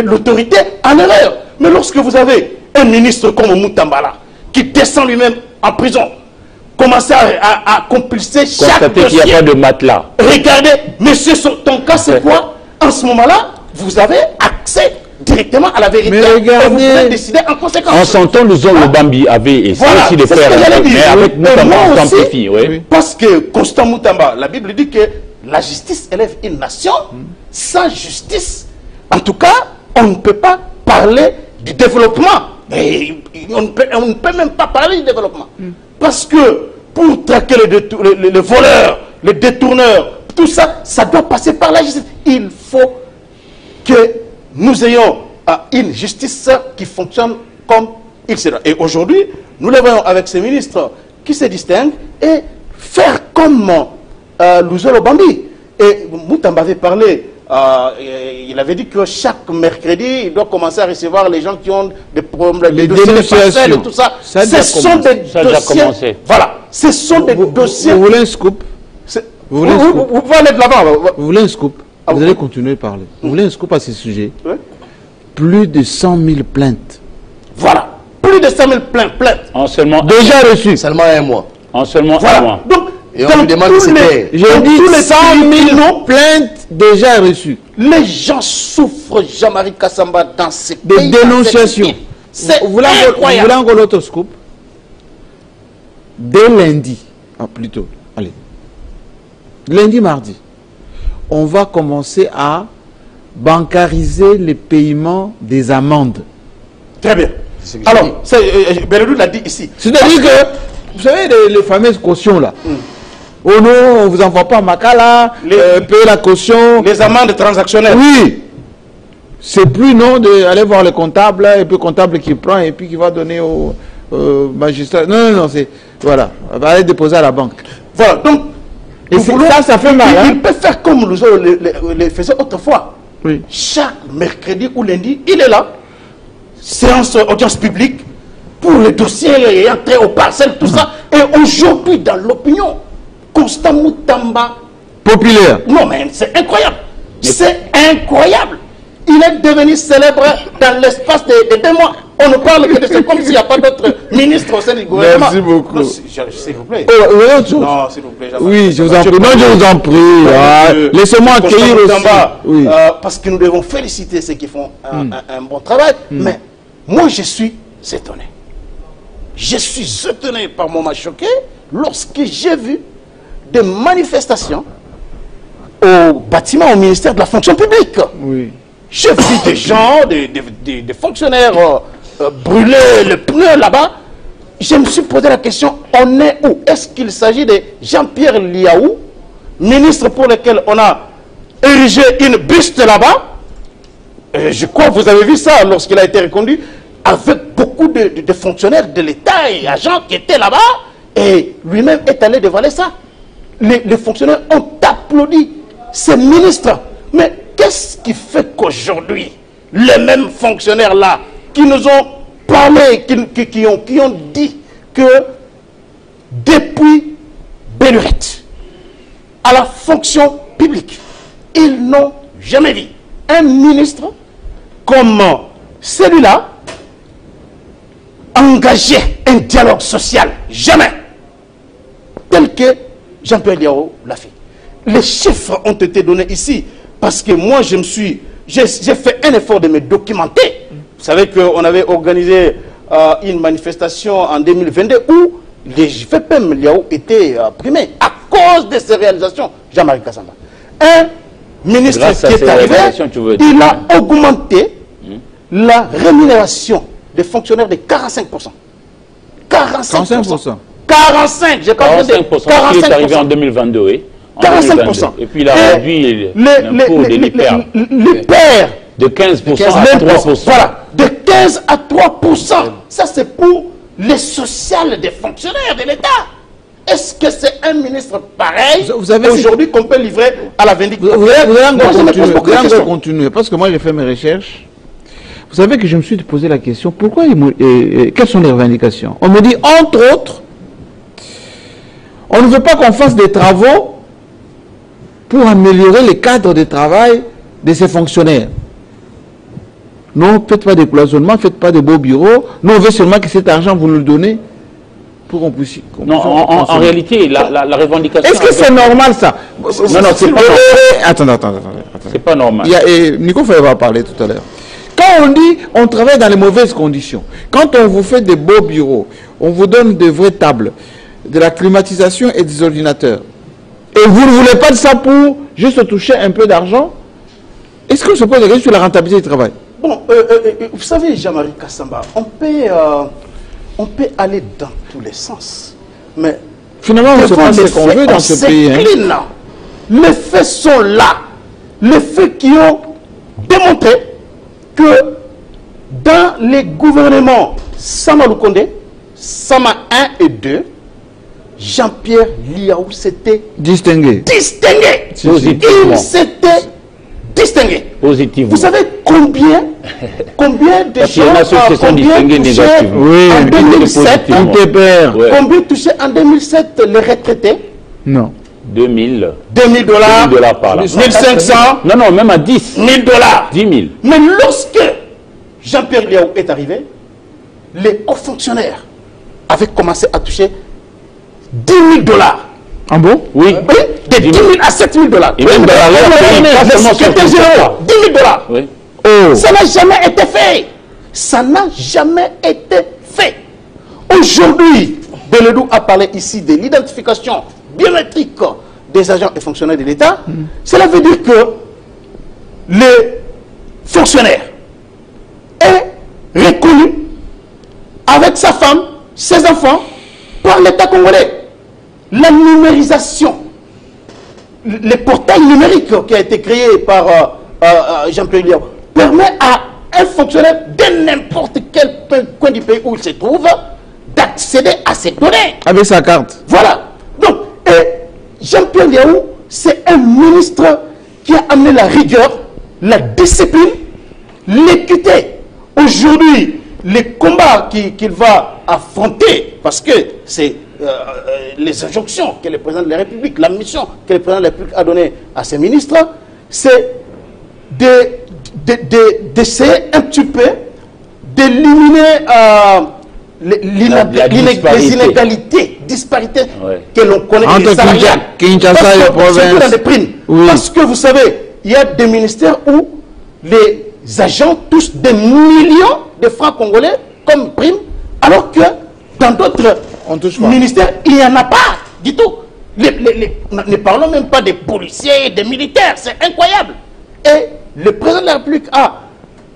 l'autorité en erreur. Mais lorsque vous avez un ministre comme Moutambala qui descend lui-même en prison, commencer à compulser chaque dossier. Qu'il n'y a pas de matelas. Regardez, monsieur, ton cas c'est quoi? En ce moment-là, vous avez accès directement à la vérité. Mais regardez, et vous pouvez décider en conséquence. En son temps, nous avons le Bambi avait essayé aussi de faire, mais avec Moutamba, on s'amplifie. Parce que Constant Moutamba, la Bible dit que la justice élève une nation. Sans justice, en tout cas, on ne peut pas parler du développement. Et on ne peut même pas parler du développement. Parce que pour traquer les voleurs, les détourneurs, tout ça, ça doit passer par la justice. Il faut que nous ayons une justice qui fonctionne comme il se doit. Et aujourd'hui, nous le voyons avec ces ministres qui se distinguent et faire comme Luzolo Bambi. Et Moutamba avait parlé, il avait dit que chaque mercredi, il doit commencer à recevoir les gens qui ont des problèmes, les dénonciations et tout ça. Ce sont des dossiers. Voilà. Ce sont des dossiers. Vous voulez un scoop? Vous pouvez aller de l'avant. Vous voulez un scoop? Vous allez continuer de parler. Vous voulez un scoop à ce sujet? Plus de 100 000 plaintes. Voilà. Plus de 100 000 plaintes. En seulement déjà reçues. Seulement un mois. En seulement un mois. Donc, et on lui demande de j'ai dit 100 000 plaintes déjà reçues. Les gens souffrent, Jean-Marie Kassamba, dans ces pays. Des dénonciations. Vous voulez encore l'autre scoop? Dès lundi, plutôt, allez. Lundi, mardi, on va commencer à bancariser les paiements des amendes. Très bien. Alors, Beledou l'a dit ici. C'est-à-dire que, vous savez, les fameuses cautions là. Oh non, on ne vous envoie pas à Makala, payer la caution. Les amendes transactionnelles. Oui. C'est plus non d'aller voir le comptable, et puis le comptable qui prend et puis qui va donner au magistrat. Non, non, non, c'est. Voilà. On va aller déposer à la banque. Voilà, donc. Et ça fait mal. Il peut faire comme nous le faisions autrefois. Oui. Chaque mercredi ou lundi, il est là. Séance audience publique pour les dossiers et entrer aux parcelles, tout ça. Et aujourd'hui, dans l'opinion, Constant Moutamba. Populaire. Non, mais c'est incroyable. C'est incroyable. Il est devenu célèbre dans l'espace de 2 mois. On ne parle que de ça comme s'il n'y a pas d'autres ministres au sein du gouvernement. Merci beaucoup. S'il vous plaît. Non, s'il vous plaît. Oui, je vous en prie. Non, je vous en prie. Laissez-moi accueillir aussi. Parce que nous devons féliciter ceux qui font un bon travail. Mais moi, je suis étonné. Je suis étonné par mon match choqué lorsque j'ai vu des manifestations au bâtiment, au ministère de la fonction publique. Oui. J'ai vu des gens, des fonctionnaires brûler le pneu là-bas. Je me suis posé la question, on est où? Est-ce qu'il s'agit de Jean-Pierre Liaou, ministre pour lequel on a érigé une buste là-bas? Je crois que vous avez vu ça lorsqu'il a été reconduit, avec beaucoup de fonctionnaires de l'État et agents qui étaient là-bas, et lui-même est allé dévoiler ça. Les fonctionnaires ont applaudi ces ministres. Mais qu'est-ce qui fait qu'aujourd'hui, les mêmes fonctionnaires-là, qui nous ont parlé, qui ont dit que depuis Bellurette, à la fonction publique, ils n'ont jamais vu un ministre comme celui-là engager un dialogue social. Jamais. Tel que Jean-Pierre Liaou l'a fait. Les chiffres ont été donnés ici parce que moi, j'ai fait un effort de me documenter. Vous savez qu'on avait organisé une manifestation en 2022 où les FPM Liaou étaient primés à cause de ces réalisations. Jean-Marie Kassamba. Un ministre qui est arrivé, il a augmenté la rémunération des fonctionnaires de 45%. 45%. 45%, j'ai pas dit 45%. Qui est arrivé en 2022, oui. 45%. Et puis il a réduit l'impôt de l'IPER. L'IPER. De 15% à 3%. Voilà, de 15 à 3%. Ça, c'est pour les sociales des fonctionnaires de l'État. Est-ce que c'est un ministre pareil aujourd'hui qu'on peut livrer à la vindictive? Vous allez encore continuer, parce que moi j'ai fait mes recherches. Vous savez que je me suis posé la question, pourquoi quelles sont les revendications? On me dit, entre autres, on ne veut pas qu'on fasse des travaux pour améliorer les cadres de travail de ces fonctionnaires. Non, faites pas des cloisonnements, faites pas de beaux bureaux. Nous, on veut seulement que cet argent, vous nous le donnez pour qu'on puisse... Non, en réalité, la revendication... Est-ce que c'est normal, ça? Non, non, c'est pas normal. Attends. C'est pas normal. Nico Faye va parler tout à l'heure. Quand on dit on travaille dans les mauvaises conditions, quand on vous fait des beaux bureaux, on vous donne de vraies tables, de la climatisation et des ordinateurs, et vous ne voulez pas de ça pour juste toucher un peu d'argent, est-ce qu'on se pose des questions sur la rentabilité du travail? Bon, vous savez, Jean-Marie Kassamba, on peut aller dans tous les sens, mais finalement, on se passe ce qu'on veut dans ce pays. Hein. Les faits sont là. Les faits qui ont démontré que dans les gouvernements Sama Lukonde, Sama 1 et 2, Jean-Pierre Liaou s'était distingué. Il s'était distingué. Positivement. Vous savez combien de gens se sont distingués négativement. Oui, en 2007, combien touchaient en 2007 les retraités? Non. 2000 $2000 par là. 1500. Non, même à 10. 1000 $. 10 000. Mais lorsque Jean-Pierre Liaou est arrivé, les hauts fonctionnaires avaient commencé à toucher 10 000 $. Ah bon? Oui. De 10 000 à 7 000 $. Et même dans la secrétaire général, 10 000 $. Oui. Oh. Ça n'a jamais été fait. Ça n'a jamais été fait. Aujourd'hui, Beledou a parlé ici de l'identification biométrique des agents et fonctionnaires de l'État. Cela veut dire que les fonctionnaires est reconnu l'État congolais. La numérisation, le portail numérique qui a été créé par Jean-Pierre Liao permet à un fonctionnaire de n'importe quel coin du pays où il se trouve d'accéder à ces données. Avec sa carte. Voilà. Donc, Jean-Pierre Liao, c'est un ministre qui a amené la rigueur, la discipline, l'équité. Aujourd'hui, les combats qu'il va affronter, parce que c'est les injonctions que le président de la République, la mission que le président de la République a donnée à ses ministres, c'est d'essayer un petit peu d'éliminer les inégalités, disparités que l'on connaît entre Kinshasa et la province. Dans les primes. Oui. Parce que vous savez, il y a des ministères où les agents touchent des millions de francs congolais comme prime, alors que dans d'autres ministères, il n'y en a pas du tout. Ne parlons même pas des policiers et des militaires, c'est incroyable. Et le président de la République a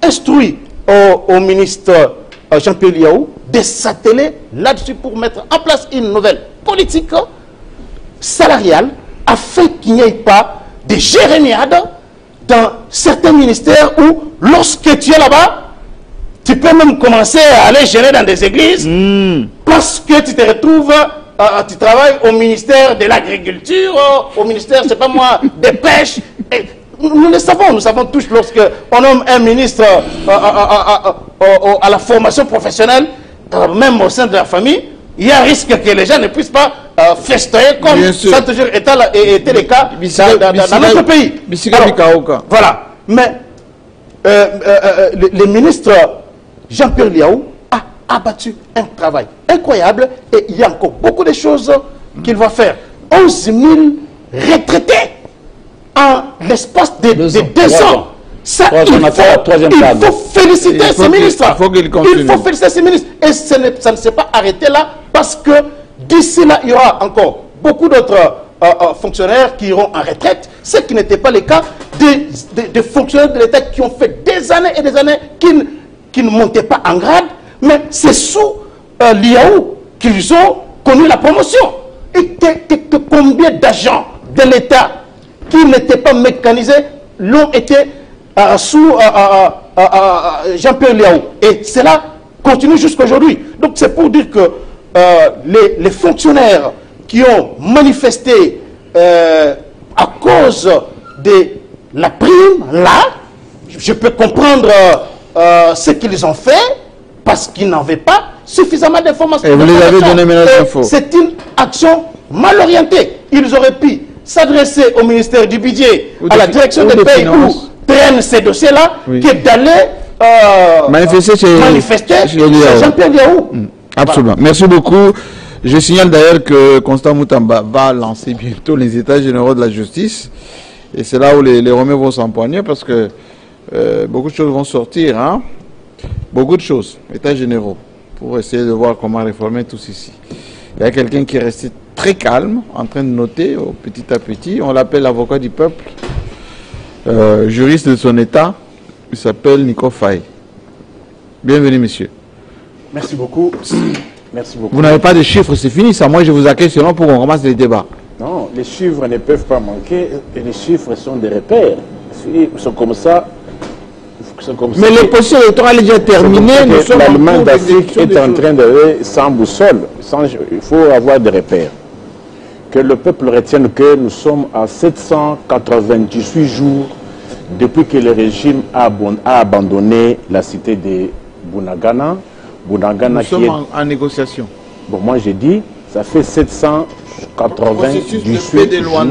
instruit au ministre Jean-Pierre Liao de s'atteler là-dessus pour mettre en place une nouvelle politique salariale afin qu'il n'y ait pas de jérémiades dans certains ministères où, lorsque tu es là-bas, tu peux même commencer à aller gérer dans des églises parce que tu te retrouves, tu travailles au ministère de l'Agriculture, au ministère, je sais pas moi, des pêches. Et nous le savons, nous savons tous, lorsque on nomme un ministre à la formation professionnelle, même au sein de la famille, il y a un risque que les gens ne puissent pas festoyer comme ça a toujours été le cas dans notre pays. Alors, voilà. Mais le ministre Jean-Pierre Liao a abattu un travail incroyable et il y a encore beaucoup de choses qu'il va faire. 11 000 retraités en l'espace de 2 ans. Ça, il faut féliciter ces ministres. Il faut féliciter ces ministres. Et ça ne s'est pas arrêté là parce que d'ici là, il y aura encore beaucoup d'autres fonctionnaires qui iront en retraite, ce qui n'était pas le cas des fonctionnaires de l'État qui ont fait des années et des années qui ne montaient pas en grade, mais c'est sous Liao qu'ils ont connu la promotion. Et combien d'agents de l'État qui n'étaient pas mécanisés l'ont été sous Jean-Pierre Liao. Et cela continue jusqu'à aujourd'hui. Donc c'est pour dire que les fonctionnaires qui ont manifesté à cause de la prime, là, je peux comprendre ce qu'ils ont fait parce qu'ils n'avaient pas suffisamment d'informations. Et vous les avez donné maintenant l'info. C'est une action mal orientée. Ils auraient pu s'adresser au ministère du budget, à la direction des pays où traînent ces dossiers-là, que d'aller manifester chez Jean-Pierre Liao. Absolument. Voilà. Merci beaucoup. Je signale d'ailleurs que Constant Moutamba va lancer bientôt les états généraux de la justice. Et c'est là où les Romains vont s'empoigner parce que beaucoup de choses vont sortir. Hein? Beaucoup de choses, états généraux, pour essayer de voir comment réformer tout ceci. Il y a quelqu'un qui est resté très calme, en train de noter petit à petit. On l'appelle l'avocat du peuple, juriste de son état. Il s'appelle Nico Faye. Bienvenue, monsieur. Merci beaucoup. Merci beaucoup. Vous n'avez pas de chiffres, c'est fini ça. Moi, je vous accueille seulement pour qu'on commence les débats. Non, les chiffres ne peuvent pas manquer. Et les chiffres sont des repères. Ils sont comme ça. Mais les processus électoraux sont déjà terminés. L'Allemagne d'Afrique est en train d'aller sans boussole. Il faut avoir des repères. Que le peuple retienne que nous sommes à 798 jours depuis que le régime a abandonné la cité de Bunagana. Nous sommes en négociation. Bon, moi j'ai dit, ça fait 798 jours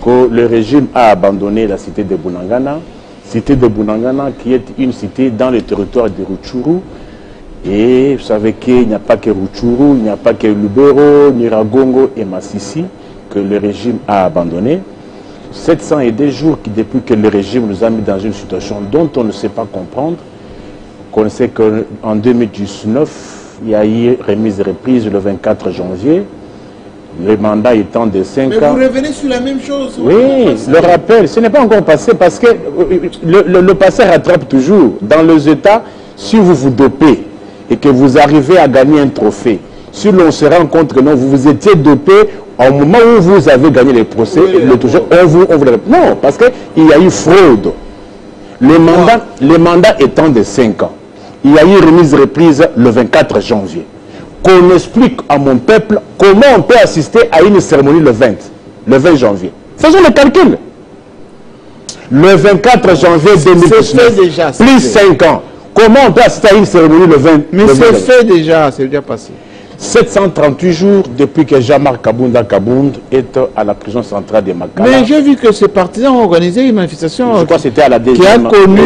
que le régime a abandonné la cité de Bunagana. Cité de Bunagana qui est une cité dans le territoire de Rutshuru. Et vous savez qu'il n'y a pas que Rutshuru, il n'y a pas que Lubero, Nyiragongo et Massissi que le régime a abandonné. 702 jours depuis que le régime nous a mis dans une situation dont on ne sait pas comprendre. On sait qu'en 2019, il y a eu remise et reprise le 24 janvier. Le mandat étant de 5 ans. Mais vous revenez sur la même chose. Oui, le rappel, ce n'est pas encore passé parce que le passé rattrape toujours. Dans les États, si vous vous dopez et que vous arrivez à gagner un trophée, Si l'on se rend compte que non, vous vous étiez dopé au moment où vous avez gagné les procès, on vous non, parce qu'il y a eu fraude. Les mandats étant de 5 ans, il y a eu remise reprise le 24 janvier. Qu'on explique à mon peuple comment on peut assister à une cérémonie le 20 janvier. Faisons le calcul. Le 24 janvier 2019, plus 5 ans. Comment on peut assister à une cérémonie le 20 Mais c'est fait déjà, c'est déjà passé. 738 jours depuis que Jean-Marc Kabunda est à la prison centrale de Makala. Mais j'ai vu que ces partisans ont organisé une manifestation je crois que c'était à la qui a connu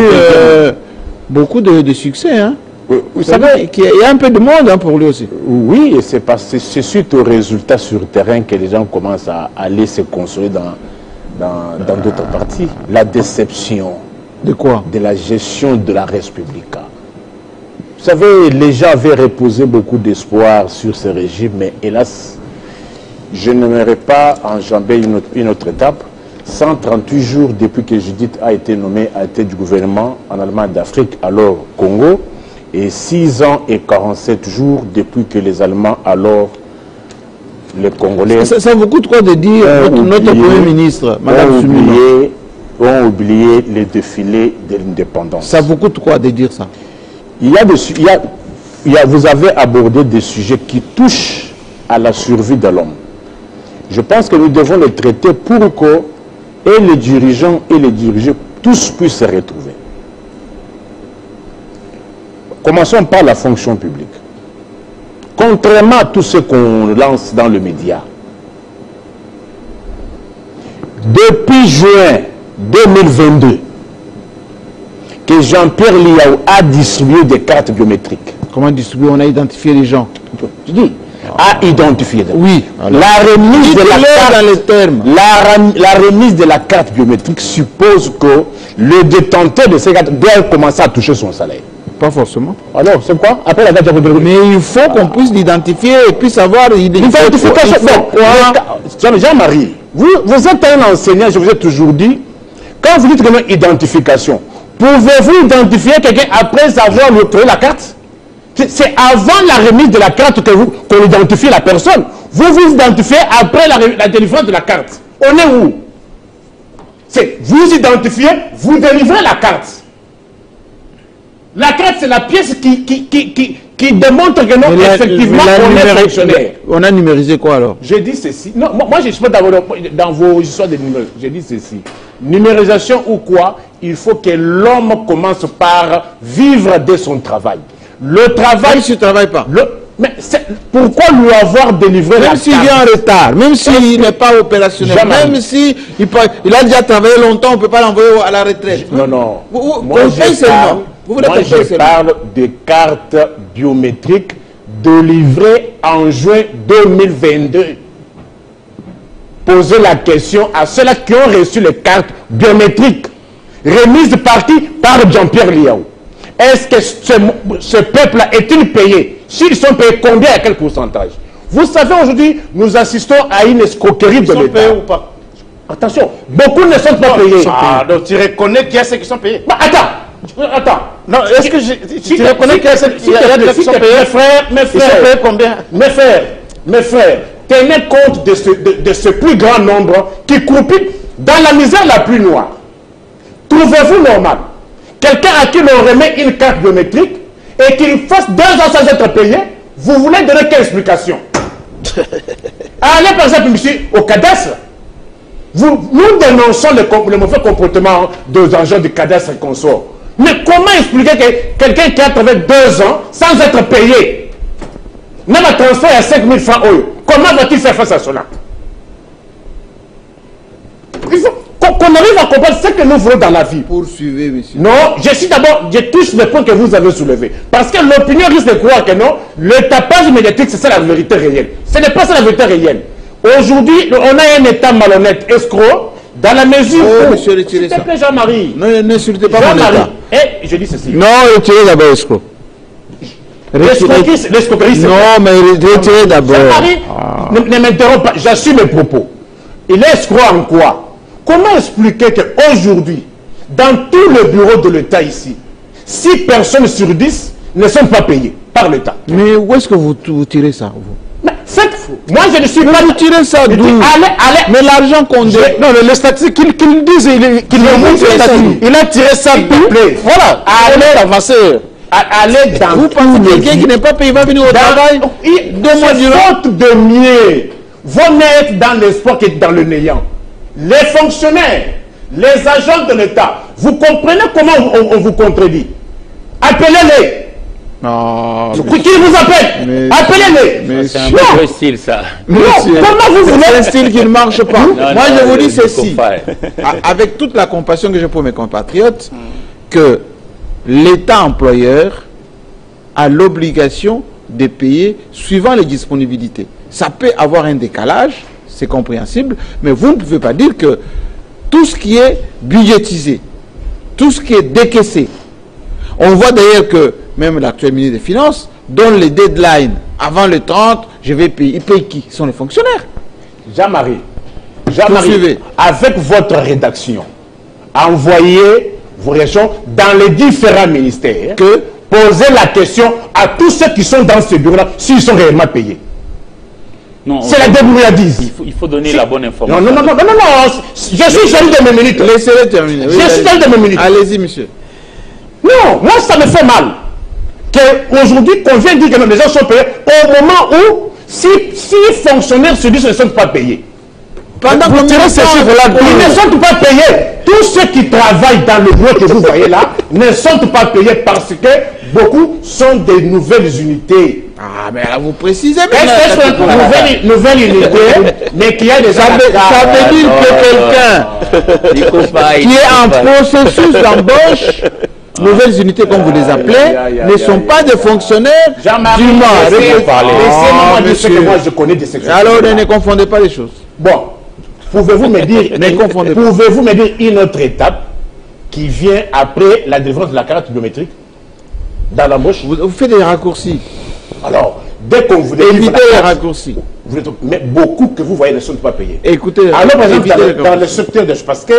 beaucoup de succès. Hein. Vous savez qu'il y a un peu de monde hein, pour lui aussi. Oui, c'est suite aux résultats sur le terrain que les gens commencent à aller se consoler dans d'autres parties. La déception. De quoi? De la gestion de la Respublica. Vous savez, les gens avaient reposé beaucoup d'espoir sur ce régime, mais hélas, je n'aimerais pas enjamber une autre étape. 138 jours depuis que Judith a été nommée à la tête du gouvernement en Allemagne d'Afrique, alors Congo, et 6 ans et 47 jours depuis que les Allemands, alors les Congolais... Ça vous coûte quoi de dire notre Premier ministre, Mme Soumima, ont oublié les défilés de l'indépendance. Ça vous coûte quoi de dire ça? Vous avez abordé des sujets qui touchent à la survie de l'homme. Je pense que nous devons les traiter pour que les dirigeants et les dirigés tous puissent se retrouver. Commençons par la fonction publique. Contrairement à tout ce qu'on lance dans le média, depuis juin 2022, que Jean-Pierre Liaou a distribué des cartes biométriques. Comment distribuer? On a identifié les gens. Tu dis a identifié. Oui. Alors, la remise de la carte, dans les termes. La remise de la carte biométrique suppose que le détenteur de ces cartes doit commencer à toucher son salaire. Pas forcément. Alors, c'est quoi? Après la carte biométrique. Mais il faut qu'on puisse l'identifier et puis savoir... L'identification. Jean-Marie, vous êtes un enseignant, je vous ai toujours dit, quand vous dites que non, identification, pouvez-vous identifier quelqu'un après avoir trouvé la carte? C'est avant la remise de la carte qu'on identifie la personne. Vous vous identifiez après la délivrance de la carte. On est où? C'est vous identifiez, vous délivrez la carte. La carte, c'est la pièce qui démontre que non, effectivement, on est fonctionnaire. On a numérisé quoi alors? Je dis ceci. Non, moi je ne suis pas dans vos histoires de numéros. Je dis ceci. Numérisation ou quoi? Il faut que l'homme commence par vivre de son travail. Le travail... Même s'il ne travaille pas. Mais pourquoi lui avoir délivré la carte? Même s'il vient en retard, même s'il n'est pas opérationnel, même s'il a déjà travaillé longtemps, on ne peut pas l'envoyer à la retraite. Non. Moi, je parle de cartes biométriques délivrées en juin 2022. Posez la question à ceux-là qui ont reçu les cartes biométriques remises par qui? Par Jean-Pierre Liaou. Est-ce que ce peuple-là est-il payé? S'ils sont payés, combien, à quel pourcentage? Vous savez, aujourd'hui, nous assistons à une escroquerie de l'État. Ils sont payés ou pas? Attention, beaucoup ne sont pas payés. Donc tu reconnais qu'il y a ceux qui sont payés. Bah, attends. Non, est-ce que tu reconnais qu'il y a ceux qui sont payés? Mes frères, combien? Mes frères, tenez compte de ce plus grand nombre qui croupit dans la misère la plus noire. Trouvez-vous normal quelqu'un à qui l'on remet une carte biométrique et qu'il fasse 2 ans sans être payé? Vous voulez donner quelle explication? Allez par exemple ici au cadastre. Nous dénonçons le mauvais comportement des agents du cadastre et consorts. Mais comment expliquer que quelqu'un qui a travaillé 2 ans sans être payé, même à transfert à 5 000 francs, comment va-t-il faire face à cela? Il faut qu'on arrive à comprendre ce que nous voulons dans la vie. Poursuivez, monsieur. Non, je touche les points que vous avez soulevés. Parce que l'opinion risque de croire que non, le tapage médiatique, c'est ça la vérité réelle. Ce n'est pas ça la vérité réelle. Aujourd'hui, on a un État malhonnête, escroc, dans la mesure où... Monsieur, retirez ça. S'il te plaît, Jean-Marie. Non, n'insultez pas mon État. Et je dis ceci. Non, retirez d'abord escroc. L'escroquerie, c'est... Non, mais retirez d'abord. Jean-Marie, ne m'interromps pas, j'assume mes propos. Il est escroc en quoi? Comment expliquer qu'aujourd'hui, dans tous les bureaux de l'État ici, 6 personnes sur 10 ne sont pas payées par l'État? Mais où est-ce que vous tirez ça, vous? Moi, je ne suis pas... Vous tirez ça d'où? Mais l'argent qu'on donne... Non, les statistiques qu'ils disent, il a tiré ça d'où? Voilà, allez avancer. Allez dans... Vous pensez que quelqu'un qui n'est pas payé va venir au travail? C'est faute de mieux. Vous n'êtes dans l'espoir qu'être dans le néant. Les fonctionnaires, les agents de l'État, vous comprenez comment on vous contredit? Appelez-les. Non. Qui vous appelle? Appelez-les. C'est un mauvais style, ça. Non, comment vous voulez? C'est un style qui ne marche pas. Non, Moi, non, je vous dis ceci, avec toute la compassion que j'ai pour mes compatriotes, que l'État employeur a l'obligation de payer suivant les disponibilités. Ça peut avoir un décalage, c'est compréhensible, mais vous ne pouvez pas dire que tout ce qui est budgétisé, tout ce qui est décaissé, on voit d'ailleurs que même l'actuel ministre des Finances donne les deadlines avant le 30, je vais payer. Il paye qui? Ce sont les fonctionnaires. Jean-Marie, avec votre rédaction, envoyez vos réactions dans les différents ministères, posez la question à tous ceux qui sont dans ce bureau-là, s'ils sont réellement payés. C'est la débrouillardise. Il faut donner la bonne information. Non, je suis jaloux de mes minutes. Laissez-le terminer. Je suis jaloux de mes minutes. Allez-y, monsieur. Non, moi ça me fait mal qu'aujourd'hui qu'on vient dire que les gens sont payés au moment où si les fonctionnaires se disent qu'ils ne sont pas payés. Pendant que ces chiffres-là, ils ne sont pas payés. Tous ceux qui travaillent dans le bureau que vous voyez là ne sont pas payés parce que beaucoup sont des nouvelles unités. Ah, mais là, vous précisez. Est-ce que c'est une nouvelle unité, mais qui a des... Ça veut dire que quelqu'un qui est en processus d'embauche, nouvelles unités comme vous les appelez, ne sont pas des fonctionnaires du mois. Laissez-moi dire ce que moi je connais de ces... Alors ne confondez pas les choses. Bon, pouvez-vous me dire une autre étape qui vient après la délivrance de la carte biométrique dans l'embauche? Vous faites des raccourcis. Alors, dès qu'on vous évitez les raccourcis. Mais beaucoup que vous voyez ne sont pas payés. Écoutez, alors par exemple, dans le secteur de... Parce que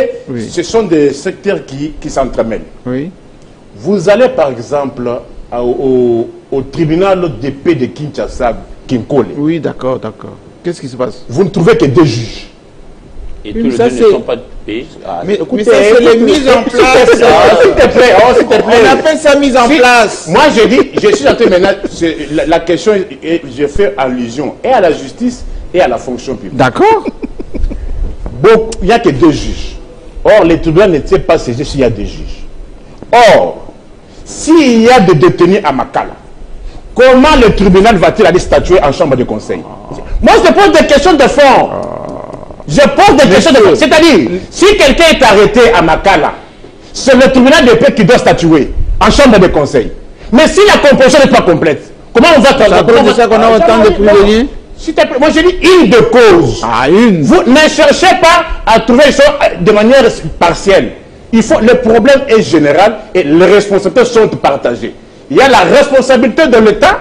ce sont des secteurs qui s'entremêlent. Oui. Vous allez par exemple au tribunal de paix de Kinshasa, Kinkole. Oui, d'accord. Qu'est-ce qui se passe? Vous ne trouvez que des juges. Et tous les deux ne sont pas payés. Mais ça, c'est les mises en place. S'il te plaît. On appelle ça mise en place. Moi, je suis en train maintenant, la question, je fais allusion et à la justice et à la fonction publique. D'accord. Il n'y a que deux juges. Or, les tribunaux n'étaient pas saisis s'il y a des juges. Or, s'il y a des détenus à Makala, comment le tribunal va-t-il aller statuer en chambre de conseil? Moi, je pose des questions de fond. Je pose des questions de fond. C'est-à-dire, si quelqu'un est arrêté à Makala, c'est le tribunal de paix qui doit statuer en chambre de conseil. Mais si la composition n'est pas complète, comment on va traiter? C'est ça qu'on a autant de prisonniers? Moi, je dis une de cause. Une. Vous ne cherchez pas à trouver ça de manière partielle. Le problème est général et les responsabilités sont partagées. Il y a la responsabilité de l'État,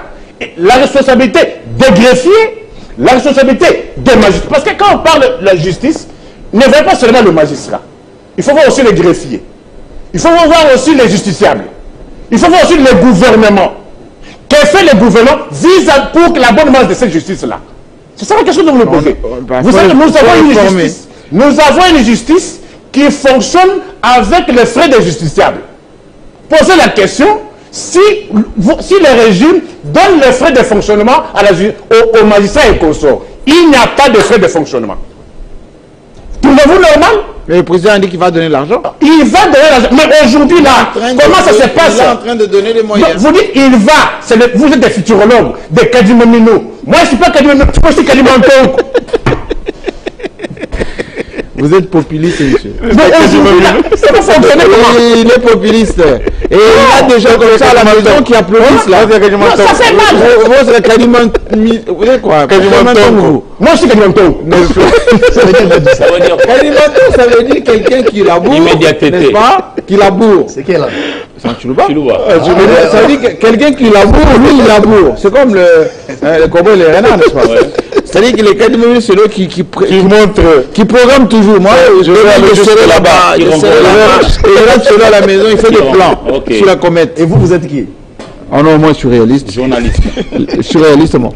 la responsabilité des greffiers, la responsabilité des magistrats. Parce que quand on parle de la justice, ne voyez pas seulement le magistrat. Il faut voir aussi les greffiers. Il faut voir aussi les justiciables. Il faut voir aussi le gouvernement. Que fait le gouvernement pour que la bonne marche de cette justice-là? C'est ça la question que vous me posez. Vous savez, nous avons une justice. Nous avons une justice qui fonctionne avec les frais des justiciables. Posez la question, si le régime donne les frais de fonctionnement aux magistrats et consorts, il n'y a pas de frais de fonctionnement. Trouvez-vous normal? Mais le président a dit qu'il va donner l'argent. Il va donner l'argent. Mais aujourd'hui, là, comment ça se passe? Il est en train de donner les moyens. Vous dites, il va. Vous êtes des futurologues, des Kadimomino. Moi, je ne suis pas Kadimomino, je suis Kadimanto. Vous êtes populiste, monsieur. Ça va fonctionner comment? Il est populiste. Et il y a des gens comme ça à la maison qui applaudissent là. Ça fait mal. Vous êtes Kadimanto. Vous êtes quoi? Kadimanto. Moi, je suis Kadimanto. Ça veut dire Kadimanto, ça veut dire quelqu'un qui laboure. N'est-ce pas? Qui laboure. C'est quel là? C'est un Chiluba. Ça veut dire quelqu'un qui laboure, lui il laboure. C'est comme le cowboy et les renards, n'est-ce pas? C'est-à-dire que les Kadimomino, c'est eux qui programment toujours. Moi, je serai là-bas. Il rentre à la maison, il fait des plans sur la comète. Et vous êtes qui? Oh non, moi je suis réaliste. Journaliste. Je suis réaliste, moi.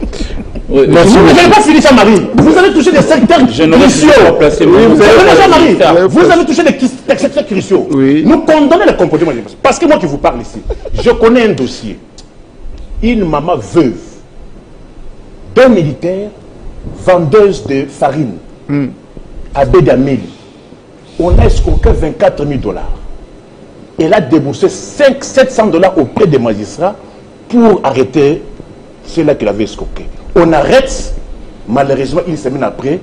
Oui, vous n'avez pas fini ça, Marie. Vous avez touché des secteurs cruciaux. Vous avez touché des secteurs cruciaux. Oui. Nous condamnons le comportement. Parce que moi qui vous parle ici, je connais un dossier. Une maman veuve d'un militaire vendeuse de farine à Bédamil. On a escroqué 24 000 $. Elle a déboursé 700 $ auprès des magistrats pour arrêter ceux-là qu'il avait escroqué. On arrête, malheureusement, une semaine après,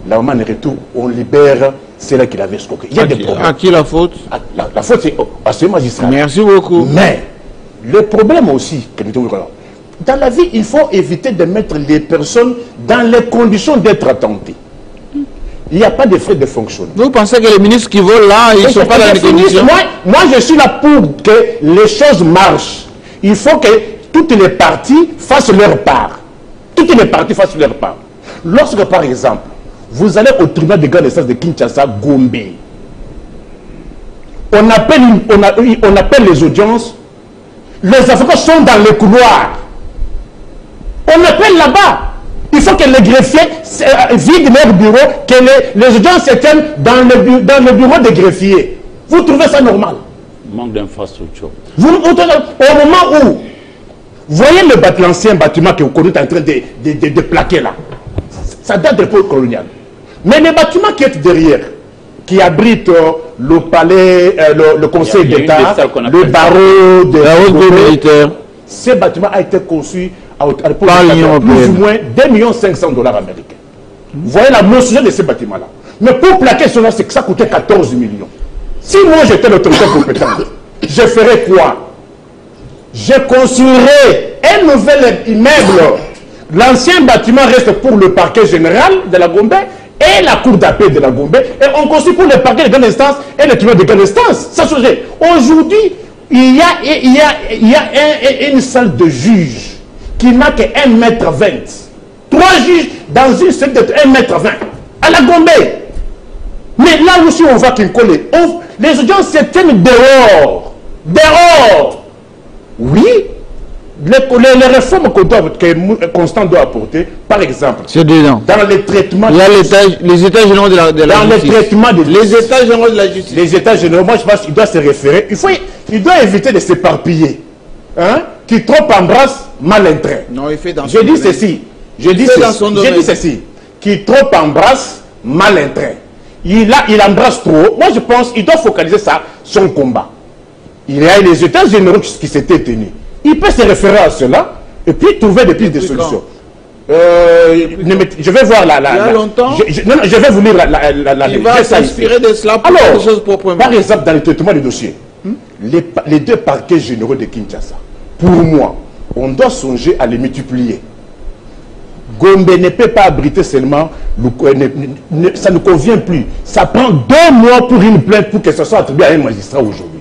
la maman est retour, on libère ceux-là qu'il avait escroqué. Il y a des problèmes. À qui la faute? La faute, c'est à ce magistrat. Merci beaucoup. Mais, le problème aussi, dans la vie, il faut éviter de mettre les personnes dans les conditions d'être attentées. Il n'y a pas de frais de fonctionnement. Vous pensez que les ministres qui volent là, ils ne sont pas dans les conditions? Moi, je suis là pour que les choses marchent. Il faut que toutes les parties fassent leur part. Toutes les parties fassent leur part. Lorsque, par exemple, vous allez au tribunal de grande instance de Kinshasa, Gombe, on appelle les audiences, les avocats sont dans les couloirs. On appelle là-bas. Il faut que les greffiers vident leur bureau, que les audiences se tiennent dans le bureau des greffiers. Vous trouvez ça normal? Manque d'infrastructure. Au moment où, voyez l'ancien bâtiment que vous connaissez en train de plaquer là, ça date de l'époque coloniale. Mais le bâtiment qui est derrière, qui abrite le palais, le conseil d'État, le barreau des militaires, ce bâtiment a été conçu à l'époque plus ou moins 2 500 000 $ américains. Vous voyez la monstruosité de ces bâtiments-là. Mais pour plaquer cela, c'est que ça coûtait 14 millions. Si moi j'étais l'autorité compétente, je ferais quoi? Je construirais un nouvel immeuble. L'ancien bâtiment reste pour le parquet général de la Gombe et la cour d'appel de la Gombe. Et on construit pour le parquet de grande instance et le tribunal de grande instance. Ça change. Aujourd'hui, il y a une salle de juge qui n'a que 1,20 m. 3 juges dans une salle de 1,20 m. À la Gombe. Mais là aussi, on voit qu'il colle. Les audiences se tiennent dehors. Dehors. Oui. Les réformes que Constant doit apporter, par exemple, dans les traitements... Il y a les états généraux de la justice. Dans les traitements de les états généraux de la justice. Les états généraux, moi je pense qu'il doit se référer. Il doit éviter de s'éparpiller. Hein? Qui trop embrasse, mal entraîne. Non, il fait dans je dis ceci. Je dis ceci. Qui trop embrasse, mal entraîne. Il embrasse trop. Moi je pense qu'il doit focaliser son combat. Il y a les états généraux qui s'étaient tenus. Il peut se référer à cela et puis trouver des pistes de solutions. Je vais voir je vais vous lire la il va s'inspirer de cela pour faire des choses proprement. Par exemple, dans le traitement du dossier, les deux parquets généraux de Kinshasa, pour moi, on doit songer à les multiplier. Gombe ne peut pas abriter seulement, ça ne convient plus. Ça prend 2 mois pour une plainte pour que ce soit attribué à un magistrat aujourd'hui.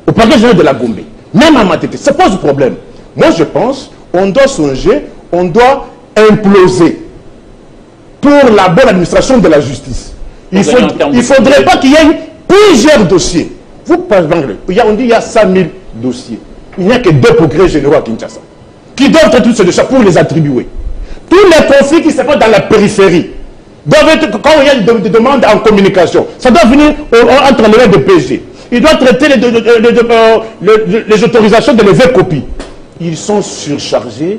Au parquet général de la Gombe. Même à Matete, ça pose problème. Moi, je pense, on doit songer, on doit imploser pour la bonne administration de la justice. Il ne faudrait pas qu'il y ait plusieurs dossiers. Vous parlez anglais. On dit qu'il y a 100 000 dossiers. Il n'y a que 2 procureurs généraux à Kinshasa qui doivent traiter tous ces dossiers pour les attribuer. Tous les conflits qui se passent dans la périphérie doivent être, quand il y a des demandes en communication, ça doit venir entre les mains de PG. Il doit traiter les autorisations de lever copie. Ils sont surchargés.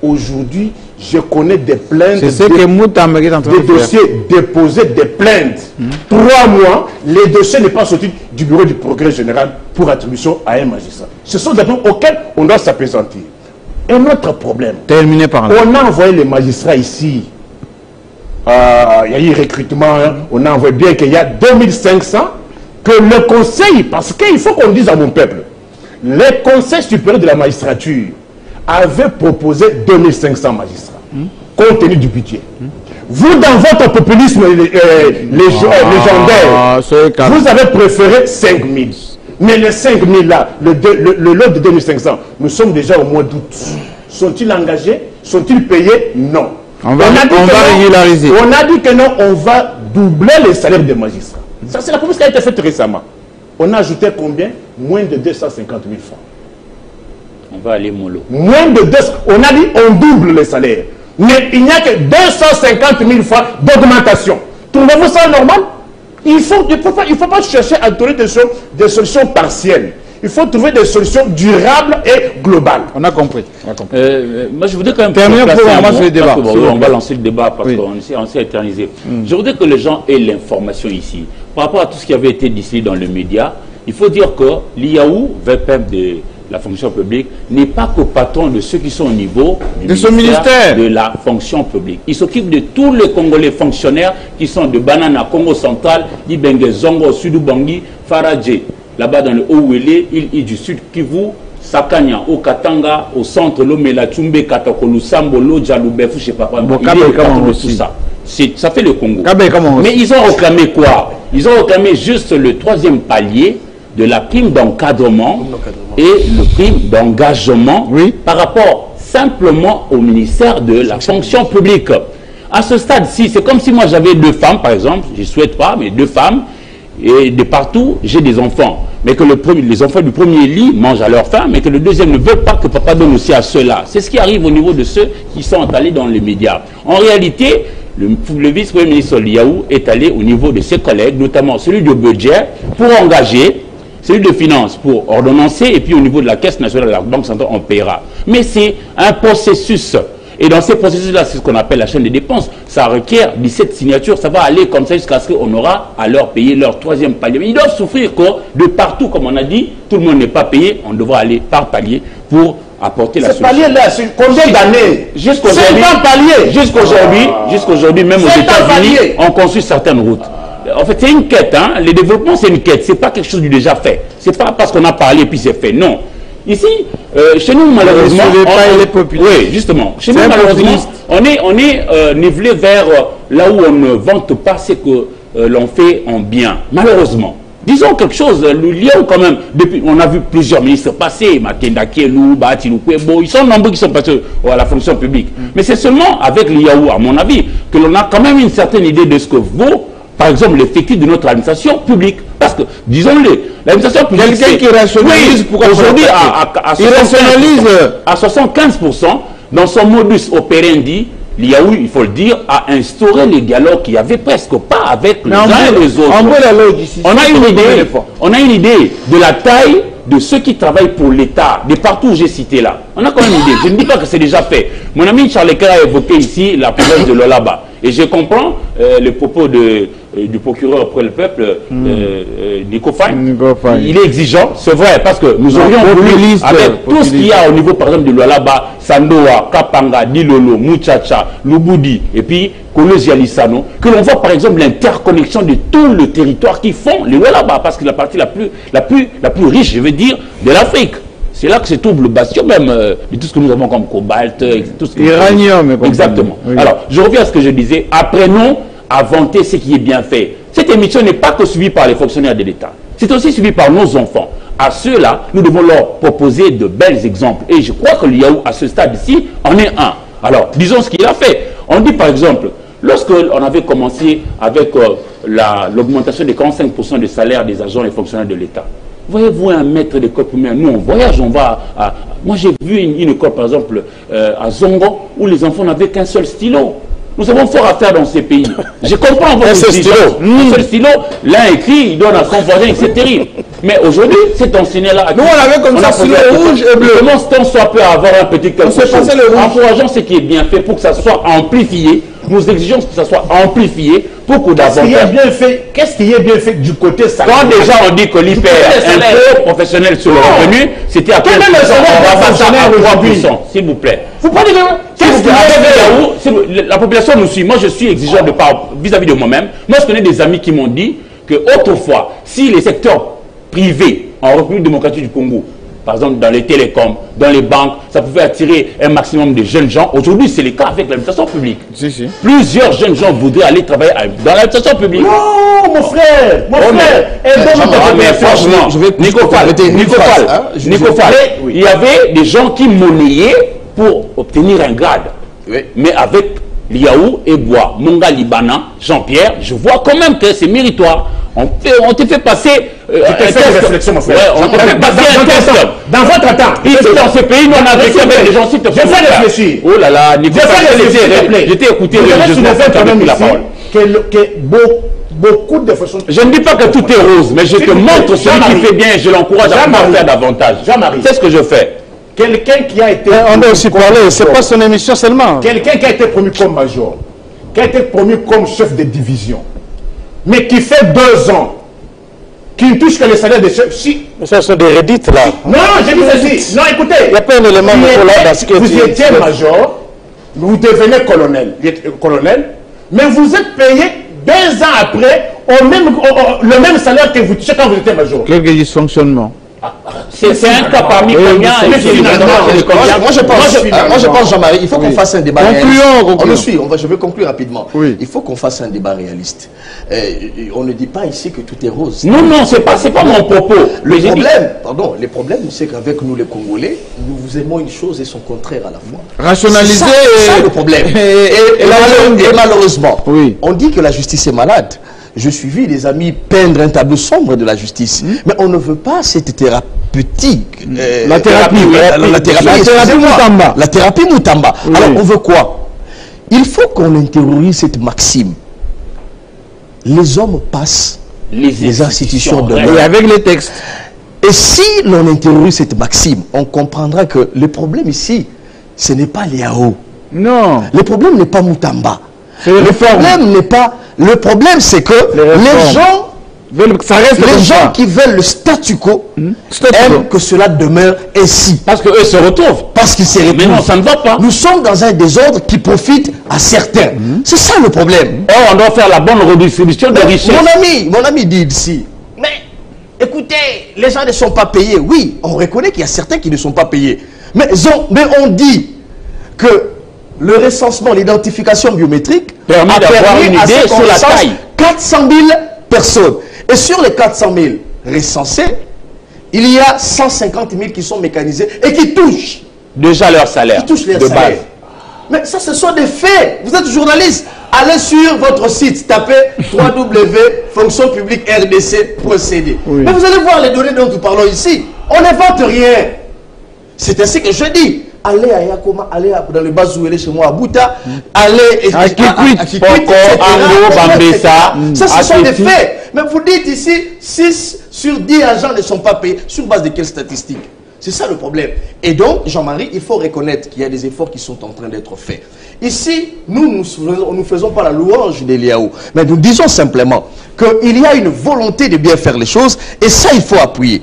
Aujourd'hui, je connais des plaintes, des dossiers déposés, des plaintes. 3 mois, les dossiers ne sont pas sortis du bureau du procureur général pour attribution à un magistrat. Ce sont des problèmes auxquels on doit s'appesantir. Un autre problème. Terminé par là. On a envoyé les magistrats ici. Il y a eu recrutement. On a envoyé bien qu'il y a 2500. Que le conseil, parce qu'il faut qu'on dise à mon peuple, le conseil supérieur de la magistrature avait proposé 2500 magistrats, compte tenu du budget. Vous, dans votre populisme légendaire, vous avez préféré 5000. Mais les 5000 là, le lot de 2500, nous sommes déjà au mois d'août. Sont-ils engagés? Sont-ils payés? Non. On va régulariser. On a dit que non, on va doubler les salaires des magistrats. Ça, c'est la promesse qui a été faite récemment. On a ajouté combien? Moins de 250 000 francs. On va aller mollo. Moins de 200. On a dit on double les salaires. Mais il n'y a que 250 000 fois d'augmentation. Trouvez-vous ça normal? Il ne faut pas chercher à trouver des solutions partielles. Il faut trouver des solutions durables et globales. On a compris. Moi, je voudrais quand même... Terminer pour lancer le débat. On va lancer le débat parce qu'on s'est éternisé. Je voudrais que les gens aient l'information ici. Par rapport à tout ce qui avait été dit dans les médias, il faut dire que l'IAU, VPM de la fonction publique, n'est pas qu'au patron de ceux qui sont au niveau de ce ministère de la fonction publique. Il s'occupe de tous les Congolais fonctionnaires qui sont de Banana, Congo central, d'Ibenge, Zongo, Sudoubangi, Faradje. Là-bas dans le Haut-Ouélé, île du Sud Kivu, Sakanya, au Katanga, au centre, Lomela, Tchumbe, Katakolu, Sambolo, Djaloubé, je ne sais pas quoi. Tout ça. Ça fait le Congo. Mais ils ont réclamé quoi? Ils ont réclamé juste le 3e palier de la prime d'encadrement et le prime d'engagement par rapport simplement au ministère de la fonction publique. À ce stade-ci, c'est comme si moi j'avais 2 femmes, par exemple, je ne souhaite pas, mais 2 femmes, et de partout, j'ai des enfants. Mais que les enfants du premier lit mangent à leur faim, mais que le deuxième ne veut pas que papa donne aussi à ceux-là. C'est ce qui arrive au niveau de ceux qui sont allés dans les médias. En réalité, le vice-premier ministre Liaou est allé au niveau de ses collègues, notamment celui de budget, pour engager, celui de finances pour ordonnancer, et puis au niveau de la Caisse nationale de la Banque centrale, on paiera. Mais c'est un processus. Et dans ces processus-là, c'est ce qu'on appelle la chaîne des dépenses. Ça requiert 17 signatures. Ça va aller comme ça jusqu'à ce qu'on aura à leur payer leur 3e palier. Mais ils doivent souffrir que de partout, comme on a dit, tout le monde n'est pas payé. On devra aller par palier pour apporter la solution. Ce palier-là, c'est combien d'années? Jusqu'aujourd'hui, même aux États-Unis, on construit certaines routes. En fait, c'est une quête. Hein. Le développement, c'est une quête. C'est pas quelque chose du déjà fait. C'est pas parce qu'on a parlé puis c'est fait. Non. Ici, chez nous, malheureusement... Oui, justement. Chez nous, malheureusement, on est nivelé vers là où on ne vante pas ce que l'on fait en bien. Malheureusement. Disons quelque chose, l'Iaou quand même, depuis, on a vu plusieurs ministres passer, Makenda Kielou, Batilou Kwebo, ils sont nombreux qui sont passés à la fonction publique. Mais c'est seulement avec l'Iaou, à mon avis, que l'on a quand même une certaine idée de ce que vaut, par exemple, l'effectif de notre administration publique. Parce que, disons-le, l'administration publique... Quelqu'un qui rationalise, pourquoi aujourd'hui, à 75%, dans son modus operandi, l'IAU, il faut le dire, a instauré les dialogues qu'il n'y avait presque pas avec les uns et les autres. On a une idée de la taille de ceux qui travaillent pour l'État, de partout où j'ai cité là. On a quand même une idée. Je ne dis pas que c'est déjà fait. Mon ami Charles Kera a évoqué ici la province de Lolaba. Et je comprends les propos du procureur auprès le peuple, Nico Faye. Il est exigeant, c'est vrai, parce que nous aurions voulu, avec tout ce qu'il y a au niveau, par exemple, de Lolaba, Sandoa, Kapanga, Dilolo, Muchacha, Lubudi, et puis Kolezi Alisano, que l'on voit par exemple l'interconnexion de tout le territoire qui font les Lolaba, parce que la partie la plus riche, je veux dire, de l'Afrique. C'est là que se trouve le bastion même de tout ce que nous avons comme cobalt, tout ce que uranium. Exactement. Oui. Alors, je reviens à ce que je disais. Apprenons à vanter ce qui est bien fait. Cette émission n'est pas que suivie par les fonctionnaires de l'État. C'est aussi suivi par nos enfants. À ceux-là, nous devons leur proposer de bels exemples. Et je crois que l'IAU, à ce stade-ci, en est un. Alors, disons ce qu'il a fait. On dit par exemple, lorsqu'on avait commencé avec l'augmentation de 45% des salaires des agents et fonctionnaires de l'État, voyez-vous un maître d'école primaire, nous on voyage, on va à... Moi j'ai vu une école par exemple à Zongo où les enfants n'avaient qu'un seul stylo. Nous avons fort à faire dans ces pays. Je comprends votre stylo. Un seul stylo, l'un écrit, il donne à son voisin, c'est terrible. Mais aujourd'hui, cet enseignant-là... Nous on avait comme ça stylo rouge et bleu. Comment tant soit peut avoir un petit quelque chose. Encourageons ce qui est bien fait pour que ça soit amplifié. Nous exigeons que ça soit amplifié pour que davantage... Qu'est-ce qui est bien fait du côté salarié? Quand déjà on dit que l'IPR, impôt professionnel sur le revenu, c'était à 15%, on va passer à 3%, s'il vous plaît. Vous parlez de... La population nous suit. Moi, je suis exigeant vis-à-vis de moi-même. Moi, je connais des amis qui m'ont dit que autrefois, si les secteurs privés en République démocratique du Congo, par exemple dans les télécoms, dans les banques, ça pouvait attirer un maximum de jeunes gens. Aujourd'hui, c'est le cas avec l'administration publique. Si. Plusieurs jeunes gens voudraient aller travailler dans l'administration publique. Non, mon frère, mais franchement, Nico Fall, il y avait des gens qui monnayaient pour obtenir un grade. Oui. Mais avec Liaou et Bois, Monga Libana, Jean-Pierre, je vois quand même que c'est méritoire. On te fait passer un test. Réflexion, mon frère. Ouais, on te fait passer un test. Dans votre temps. Ici, dans ce pays, nous, on a vécu avec les gens. Si tu je vais réfléchir. Oh là là, je t'ai écouté. Je ne la parole. Beaucoup de façons. Je ne dis pas que tout est rose, mais je te montre celui qui fait bien et je l'encourage à faire davantage. C'est ce que je fais. Quelqu'un qui a été... On doit aussi parler, c'est pas son émission seulement. Quelqu'un qui a été promu comme major, qui a été promu comme chef de division, mais qui fait 2 ans, qui ne touche que le salaire de chef... Si. Mais ça sont des redites là. Non, j'ai dit ceci. Non, écoutez. Il n'y a pas un élément dans ce que vous étiez major, vous devenez colonel, mais vous êtes payé 2 ans après le même salaire que vous touchez quand vous étiez major. Quel dysfonctionnement? C'est un cas parmi combien? Moi je pense, Jean-Marie, il faut qu'on fasse un débat réaliste. On le suit, je vais conclure rapidement. Oui. Il faut qu'on fasse un débat réaliste. On ne dit pas ici que tout est rose. Non, c'est pas mon propos. Le problème, c'est qu'avec nous les Congolais, nous aimons une chose et son contraire à la fois. Rationaliser. C'est ça le problème. Et malheureusement, oui. On dit que la justice est malade. Je suis vu des amis peindre un tableau sombre de la justice. Mais on ne veut pas cette thérapeutique. La thérapie Moutamba. La thérapie Moutamba. Oui. Alors, on veut quoi? Il faut qu'on intériorise cette maxime. Les hommes passent, les institutions demeurent. Et avec les textes. Et si l'on intériorise cette maxime, on comprendra que le problème ici, ce n'est pas Liao. Non. Le problème n'est pas Moutamba. Le problème, c'est que les gens qui veulent le statu quo aiment que cela demeure ainsi. Parce qu'eux se retrouvent. Parce qu'ils se retrouvent. Mais non, ça ne va pas. Nous sommes dans un désordre qui profite à certains. C'est ça le problème. Or, on doit faire la bonne redistribution des richesses. Mon ami dit ici, mais écoutez, les gens ne sont pas payés. Oui, on reconnaît qu'il y a certains qui ne sont pas payés. Mais on dit que le recensement, l'identification biométrique a permis une idée sur la taille. 400 000 personnes. Et sur les 400 000 recensés, il y a 150 000 qui sont mécanisés et qui touchent déjà leur salaire. Qui touchent leur salaire. Mais ça, ce sont des faits. Vous êtes journaliste. Allez sur votre site, tapez www.fonction publique rdc.cd. Oui. Mais vous allez voir les données dont nous parlons ici. On n'invente rien. C'est ainsi que je dis. Allez à Yakoma, allez dans le Bazouélé chez moi à Bouta, allez à Kikwit, ça ce sont des faits. Mais vous dites ici, 6 sur 10 agents ne sont pas payés. Sur base de quelles statistiques? C'est ça le problème. Et donc, Jean-Marie, il faut reconnaître qu'il y a des efforts qui sont en train d'être faits. Ici, nous ne faisons pas la louange des Liao, mais nous disons simplement qu'il y a une volonté de bien faire les choses, et ça, il faut appuyer.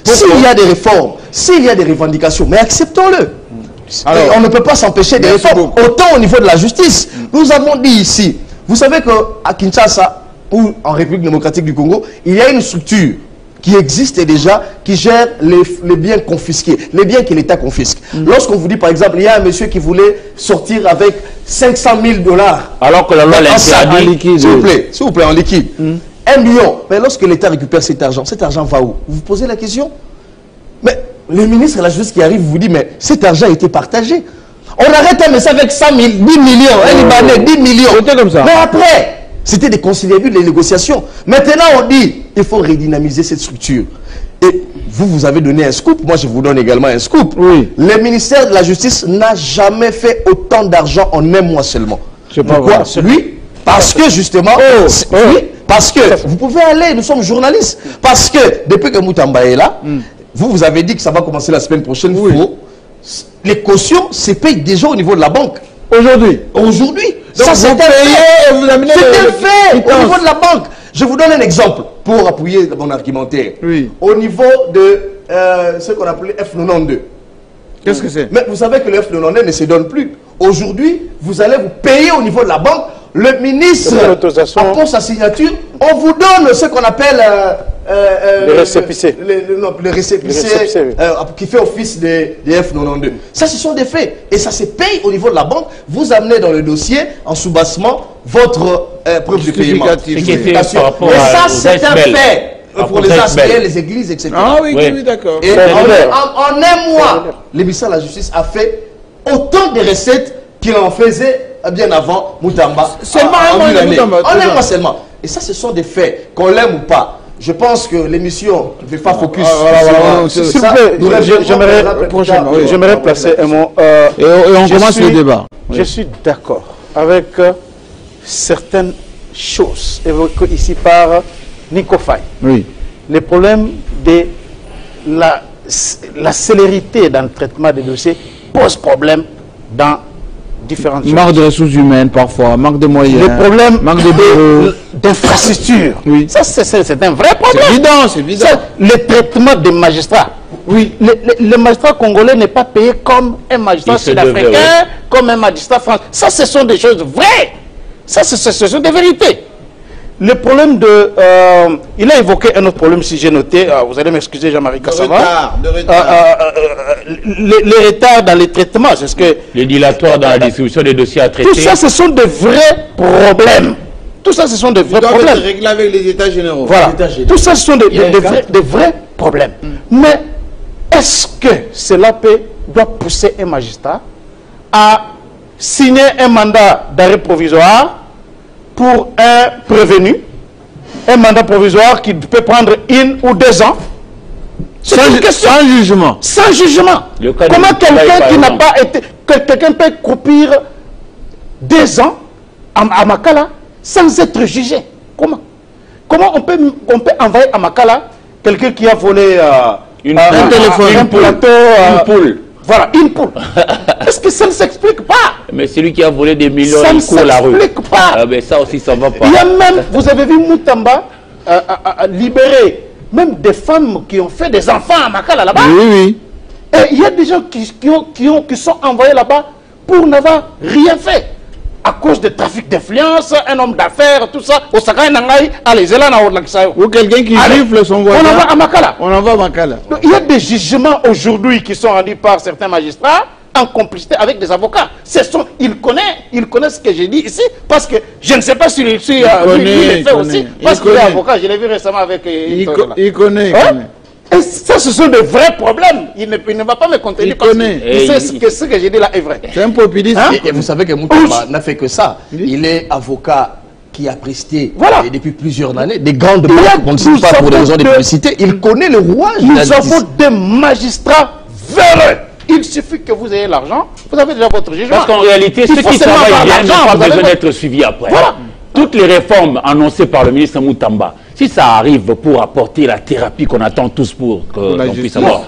S'il y a des réformes, s'il y a des revendications, mais acceptons-le. On ne peut pas s'empêcher des réformes. Autant au niveau de la justice. Nous avons dit ici, vous savez qu'à Kinshasa, ou en République démocratique du Congo, il y a une structure qui existe déjà, qui gère les biens confisqués, les biens que l'État confisque. Lorsqu'on vous dit, par exemple, il y a un monsieur qui voulait sortir avec 500 000 $. Alors que la loi l'interdit. S'il vous plaît, en liquide. 1 million. Mais lorsque l'État récupère cet argent va où? Vous vous posez la question? Mais le ministre de la Justice qui arrive vous dit, mais cet argent a été partagé. On arrête un message avec 100 000, 10 millions, un Libanais, 10 millions. Comme ça. Mais après, c'était des conciliabules, des négociations. Maintenant, on dit, il faut redynamiser cette structure. Et vous avez donné un scoop, moi je vous donne également un scoop. Oui. Le ministère de la Justice n'a jamais fait autant d'argent en un mois seulement. Pourquoi? Lui, parce que justement, parce que vous pouvez aller, nous sommes journalistes. Parce que depuis que Moutamba est là, vous avez dit que ça va commencer la semaine prochaine. Les cautions se payent déjà au niveau de la banque. Aujourd'hui. Ça, c'est un fait. Au niveau de la banque. Je vous donne un exemple pour appuyer mon argumentaire. Au niveau de ce qu'on appelait F92. Qu'est-ce que c'est? Mais vous savez que le F92 ne se donne plus. Aujourd'hui, vous allez vous payer au niveau de la banque. Le ministre apprend sa signature. On vous donne ce qu'on appelle le récépissé. Le récépissé qui fait office des F92. Ça, ce sont des faits. Et ça se paye au niveau de la banque. Vous amenez dans le dossier, en sous-bassement, votre preuve de paiement. Et ça, c'est un fait. Pour les aspects, les églises, etc. Ah oui, d'accord. Et en un mois, le ministère de la Justice a fait autant de recettes qu'il en faisait bien avant Moutamba. Seulement un mois de Moutamba. En un mois seulement. Et ça, ce sont des faits, qu'on l'aime ou pas. Je pense que l'émission ne fait pas focus sur ça. J'aimerais placer un mot. Et on commence le débat. Je suis d'accord avec certaines choses évoquées ici par Nico Faye. Oui. Le problème de la célérité dans le traitement des dossiers pose problème dans différentes choses. Manque de ressources humaines parfois, manque de moyens. Le problème d'infrastructure. Oui. Ça, c'est un vrai problème. C'est évident, c'est évident. Le traitement des magistrats. Oui. Le magistrat congolais n'est pas payé comme un magistrat sud-africain, comme un magistrat français. Ça, ce sont des choses vraies. Ça, ce sont des vérités. Le problème de... il a évoqué un autre problème, si j'ai noté. Vous allez m'excuser, Jean-Marie Kassava. De retard. Les retards dans les traitements, c'est ce que... Les dilatoires dans la distribution des dossiers à traiter. Tout ça, ce sont de vrais problèmes. Tout ça, ce sont de vrais problèmes. Être réglé avec les États généraux. Voilà. Tout ça, ce sont de vrais problèmes. Mais est-ce que cela doit pousser un magistrat à signer un mandat d'arrêt provisoire pour un prévenu, un mandat provisoire qui peut prendre 1 ou 2 ans, sans jugement. Sans jugement. Comment quelqu'un qui n'a pas été... Quelqu'un peut croupir 2 ans à Makala sans être jugé? Comment on peut envoyer à Makala quelqu'un qui a volé un téléphone, un plateau, une poule? Voilà, une poule. Est-ce que ça ne s'explique pas? Mais celui qui a volé des millions, il court la rue. Ça ne s'explique pas. Ah, mais ça aussi, ça va pas. Il y a même, vous avez vu Moutamba libérer même des femmes qui ont fait des enfants à Makala là-bas. Oui, oui. Et il y a des gens qui sont envoyés là-bas pour n'avoir rien fait. À cause de trafic d'influence, un homme d'affaires, tout ça, au Sakai Nangai, allez, c'est là, ou quelqu'un qui gifle son voisin. On envoie à Makala. On envoie à Makala. Donc, il y a des jugements aujourd'hui qui sont rendus par certains magistrats en complicité avec des avocats. Il connaît ce que j'ai dit ici, parce que je ne sais pas si lui le fait aussi, parce qu'il est avocat, je l'ai vu récemment avec... Il connaît. Et ça, ce sont de vrais problèmes. Il ne va pas me contredire parce qu'il sait que ce que j'ai dit là est vrai. C'est un populiste. Et vous savez que Moutamba n'a fait que ça. Il est avocat qui a presté depuis plusieurs années des grandes banques, on ne sait pas pour des raisons de publicité. Il connaît le rouage. Nous avons des magistrats véreux. Il suffit que vous ayez l'argent, vous avez déjà votre jugement. Parce qu'en réalité, ceux qui travaillent bien n'ont pas besoin d'être suivis après. Voilà. Toutes les réformes annoncées par le ministre Moutamba, si ça arrive pour apporter la thérapie qu'on attend tous pour qu'on puisse avoir.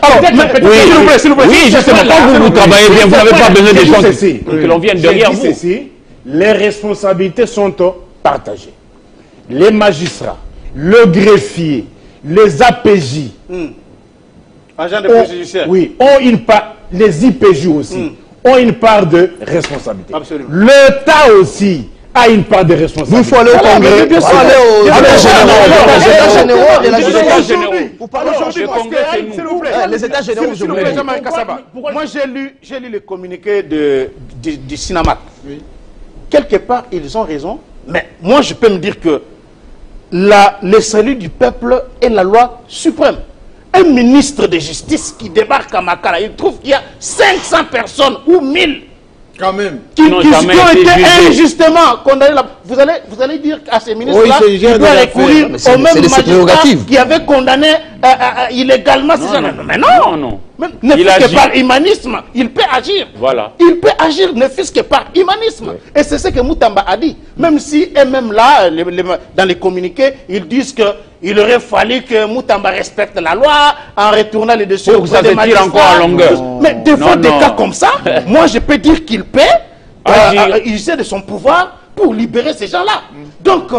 S'il vous plaît. Oui, justement, quand vous travaillez bien, vous n'avez pas besoin des gens que l'on vienne derrière vous. Les responsabilités sont partagées. Les magistrats, le greffier, les APJ, agents de police judiciaire, ont une part, les IPJ aussi, ont une part de responsabilité. Absolument. L'État aussi a une part de responsabilité. Il faut aller au Congrès, il faut aller aux États généraux. Vous parlez aujourd'hui parce que, s'il vous plaît, les États généraux aujourd'hui. Moi, j'ai lu le communiqué du Sinamat. Quelque part, ils ont raison, mais moi, je peux me dire que le salut du peuple est la loi suprême. Un ministre de justice qui débarque à Makala, il trouve qu'il y a 500 personnes ou 1000 quand même qui ont été injustement condamnés. Vous allez dire à ces ministres-là qu'ils doivent recourir au même magistrat qui avait condamné illégalement ces gens. Mais non. Ne fût que par humanisme, il peut agir. Voilà. Il peut agir ne fût que par humanisme. Oui. Et c'est ce que Moutamba a dit. Même si, et même là, dans les communiqués, ils disent qu'il aurait fallu que Moutamba respecte la loi en retournant les dossiers auprès des magistrats. Encore à longueur. Mais des fois, des cas comme ça, moi je peux dire qu'il peut user de son pouvoir pour libérer ces gens-là. Donc,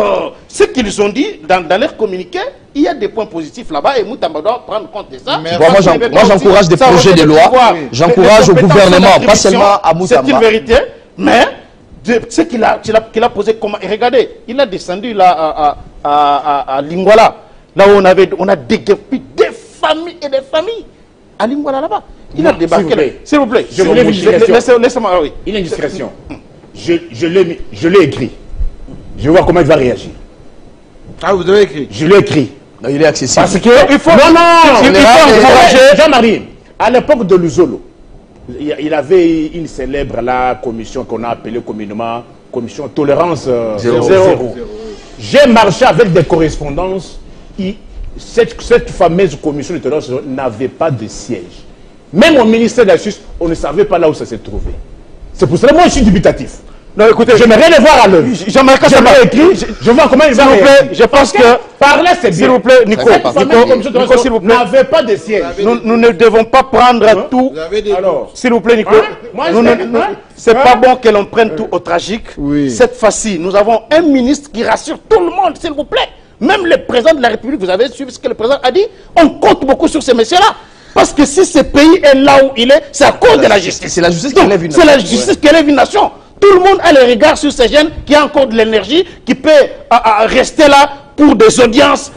ce qu'ils ont dit dans leur communiqué, il y a des points positifs là-bas et Moutamba doit prendre compte de ça. Moi, j'encourage des projets de loi. J'encourage au gouvernement, pas seulement à Moutamba. C'est une vérité, mais ce qu'il a posé comment... Et regardez, il a descendu là à Lingwala, là où on a déguerpi des familles et des familles. À Lingwala là-bas. Il a débarqué. S'il vous plaît. Laissez-moi, oui. Une indiscrétion. Je l'ai écrit. Je vais voir comment il va réagir. Ah, vous avez écrit? Je l'ai écrit. Non, il est accessible. Parce que il faut encourager. Jean-Marie, à l'époque de Luzolo, il avait une célèbre commission qu'on a appelée communément commission tolérance zéro. J'ai marché avec des correspondances. Cette fameuse commission de terrorisme n'avait pas de siège. Même au ministère de la Justice, on ne savait pas là où ça s'est trouvé. C'est pour cela que moi je suis dubitatif. Non, écoutez, j'aimerais les voir à l'œuvre. J'aimerais écrit, je vois comment ils vont écrire. Je pense que parler c'est bien. S'il vous plaît, Nico, s'il vous plaît, n'avait pas de siège. Nous ne devons pas prendre tout. Alors, s'il vous plaît, Nico, c'est pas bon que l'on prenne tout au tragique. Cette fois-ci, nous avons un ministre qui rassure tout le monde, s'il vous plaît. Même le président de la République, vous avez suivi ce que le président a dit. On compte beaucoup sur ces messieurs-là. Parce que si ce pays est là où il est, c'est à cause de la justice. C'est la justice qui élève une nation. C'est la justice qui élève une nation. Tout le monde a les regards sur ces jeunes qui a encore de l'énergie, qui peut rester là pour des audiences.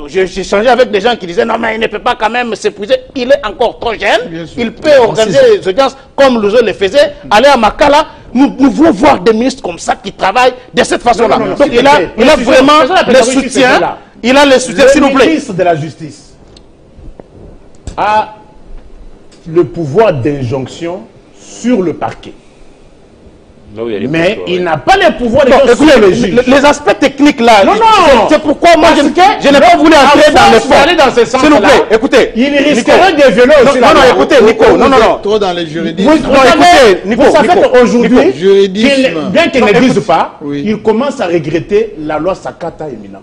J'ai changé avec des gens qui disaient non mais il ne peut pas quand même s'épuiser. Il est encore trop jeune. Il peut organiser des audiences comme Louzo le faisait. Aller à Makala. Nous voulons voir des ministres comme ça qui travaillent de cette façon-là. Donc il a vraiment le soutien. Il a le soutien, s'il vous plaît. Le ministre de la Justice a le pouvoir d'injonction sur le parquet. Mais il n'a pas le pouvoir de sur le juge. Les aspects techniques là, c'est pourquoi moi je n'ai pas voulu entrer dans les fonds. S'il vous plaît, écoutez. Il risquerait de violer aussi. Non, écoutez, Nico, non. Trop dans les juridismes. Vous savez qu'aujourd'hui, bien qu'il n'existe pas, il commence à regretter la loi Sakata Emina.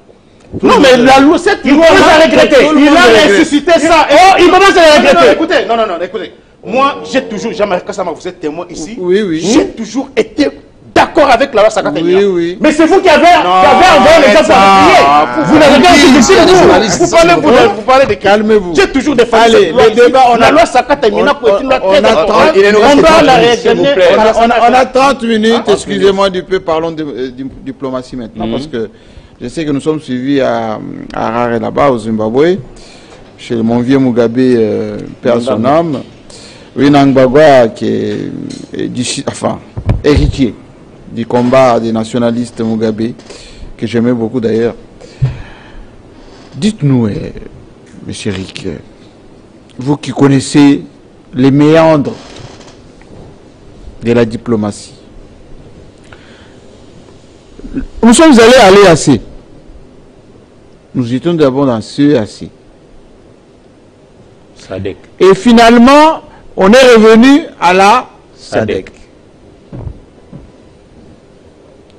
Non, mais la loi, il commence à regretter. Il a ressuscité ça. Oh, il commence à regretter. Écoutez, non, écoutez. Moi, j'ai toujours, Jean-Marie Kassama, vous êtes témoin ici. J'ai toujours été d'accord avec la loi Sakata. Mais c'est vous qui avez envoyé les gens pour appuyer. Vous n'avez pas dit vous parlez de calmez-vous. J'ai toujours défendu le débat. La loi Sakata pour être une loi très importante. On a 30 minutes, excusez-moi du peu, parlons de diplomatie maintenant, parce que je sais que nous sommes suivis à Harare là-bas, au Zimbabwe, chez mon vieux Mugabe, père son âme. Oui, Nangagwa, qui est héritier du combat des nationalistes Mugabe, que j'aimais beaucoup d'ailleurs. Dites-nous, monsieur Rick, vous qui connaissez les méandres de la diplomatie, nous sommes allés à l'EAC. Nous étions d'abord dans CEAC. SADC. Et finalement, on est revenu à la SADC.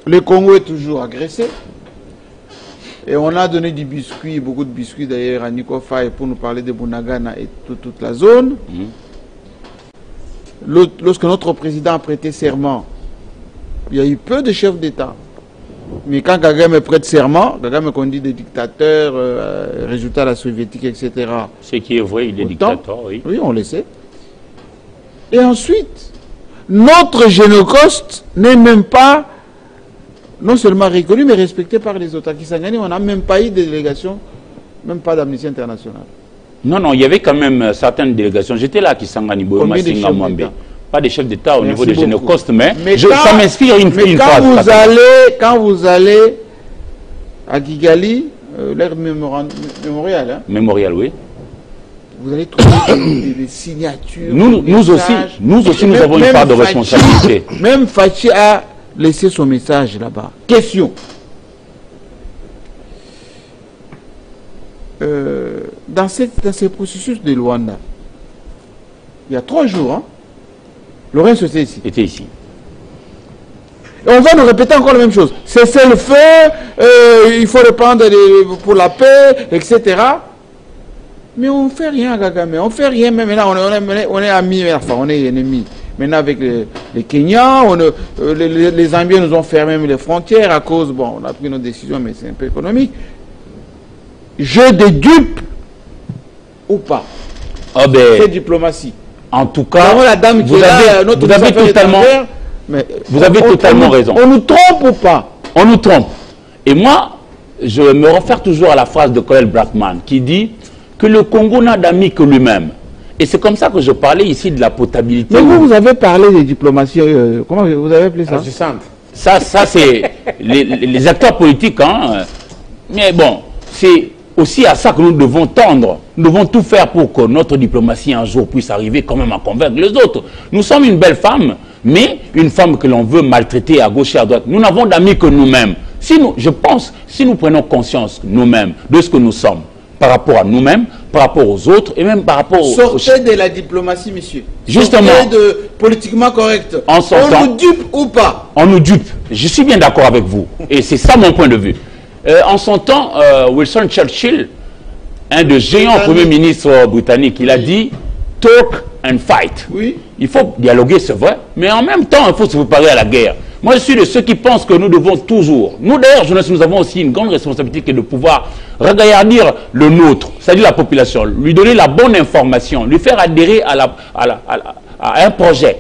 Le Congo est toujours agressé. Et on a donné du biscuit, beaucoup de biscuits d'ailleurs à Nico Faye pour nous parler de Bunagana et toute la zone. Lorsque notre président a prêté serment, il y a eu peu de chefs d'État. Mais quand Kagame prête serment, Kagame qu'on dit des dictateurs, résultat de la soviétique, etc. Ce qui est vrai, il est dictateur, oui. Oui, on le sait. Et ensuite, notre génocoste n'est même pas, non seulement reconnu, mais respecté par les autres. À Kisangani, on n'a même pas eu de délégation, même pas d'Amnesty International. Non, il y avait quand même certaines délégations. J'étais là à Kisangani, Boyomasinga Mwambe. Pas des chefs d'État au niveau des génocostes, mais ça m'inspire une phrase. Quand vous allez à Kigali, l'aire mémorial. Hein, mémorial, oui. Vous allez trouver des signatures. Nous aussi, nous avons une part de responsabilité. Même Fachi a laissé son message là-bas. Question. Dans ces processus de Luanda, il y a 3 jours, hein, Laurent était ici. Et on va nous répéter encore la même chose. Cessez le feu, il faut reprendre pour la paix, etc. Mais on ne fait rien, Kagame. On ne fait rien, mais maintenant on est amis, enfin on est ennemis. Maintenant avec les Kenyans, les Zambiens nous ont fermé les frontières à cause, bon, on a pris nos décisions, mais c'est un peu économique. Jeu de dupes ou pas? C'est diplomatie. En tout cas, la dame vous avez totalement raison. On nous trompe ou pas? On nous trompe. Et moi, je me réfère toujours à la phrase de Colonel Blackman qui dit que le Congo n'a d'amis que lui-même. Et c'est comme ça que je parlais ici de la potabilité. Mais vous avez parlé de diplomatie, comment vous avez appelé ça? Ça c'est les acteurs politiques. Hein. Mais bon, c'est aussi à ça que nous devons tendre. Nous devons tout faire pour que notre diplomatie un jour puisse arriver quand même à convaincre les autres. Nous sommes une belle femme, mais une femme que l'on veut maltraiter à gauche et à droite. Nous n'avons d'amis que nous-mêmes. je pense, si nous prenons conscience nous-mêmes de ce que nous sommes, par rapport à nous-mêmes, par rapport aux autres, et même par rapport aux... Sortez de la diplomatie, monsieur. Justement. Sortez de politiquement correct. On nous dupe ou pas? On nous dupe. Je suis bien d'accord avec vous. Et c'est ça mon point de vue. En son temps, Winston Churchill, un des géants premiers ministres britanniques, il a dit « talk and fight ». Oui. Il faut dialoguer, c'est vrai, mais en même temps, il faut se préparer à la guerre. Moi, je suis de ceux qui pensent que nous devons toujours, nous d'ailleurs, journalistes, nous avons aussi une grande responsabilité qui est de pouvoir regarder le nôtre, c'est-à-dire la population, lui donner la bonne information, lui faire adhérer à un projet.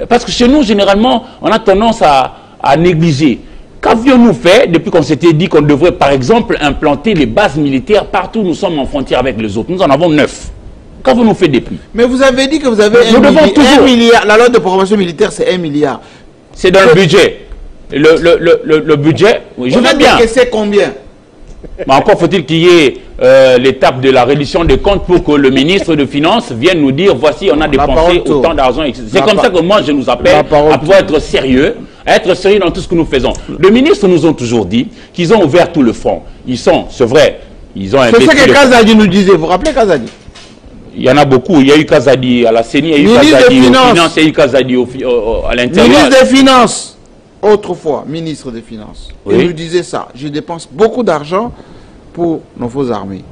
Parce que chez nous, généralement, on a tendance à négliger. Qu'avions-nous fait depuis qu'on s'était dit qu'on devrait, par exemple, implanter les bases militaires partout où nous sommes en frontière avec les autres? Nous en avons 9. Qu'avons-nous fait depuis? Mais vous avez dit que vous avez 1 milliard. La loi de programmation militaire, c'est 1 milliard. C'est dans le budget. Le budget, oui, je veux bien. C'est combien? Mais encore faut-il qu'il y ait l'étape de la reddition des comptes pour que le ministre de Finances vienne nous dire voici, on a dépensé autant d'argent. C'est comme ça que moi je nous appelle à pouvoir être sérieux, dans tout ce que nous faisons. Les ministres nous ont toujours dit qu'ils ont ouvert tout le front. Ils sont, c'est vrai, ils ont investi. C'est ce que Kazadi nous disait. Vous vous rappelez Kazadi? Il y en a beaucoup. Il y a eu Kazadi à la CENI, il y a eu Kazadi aux Finances, il y a eu Kazadi à l'intérieur. Ministre des Finances, autrefois, ministre des Finances. Oui. Il nous disait ça. Je dépense beaucoup d'argent pour nos forces armées.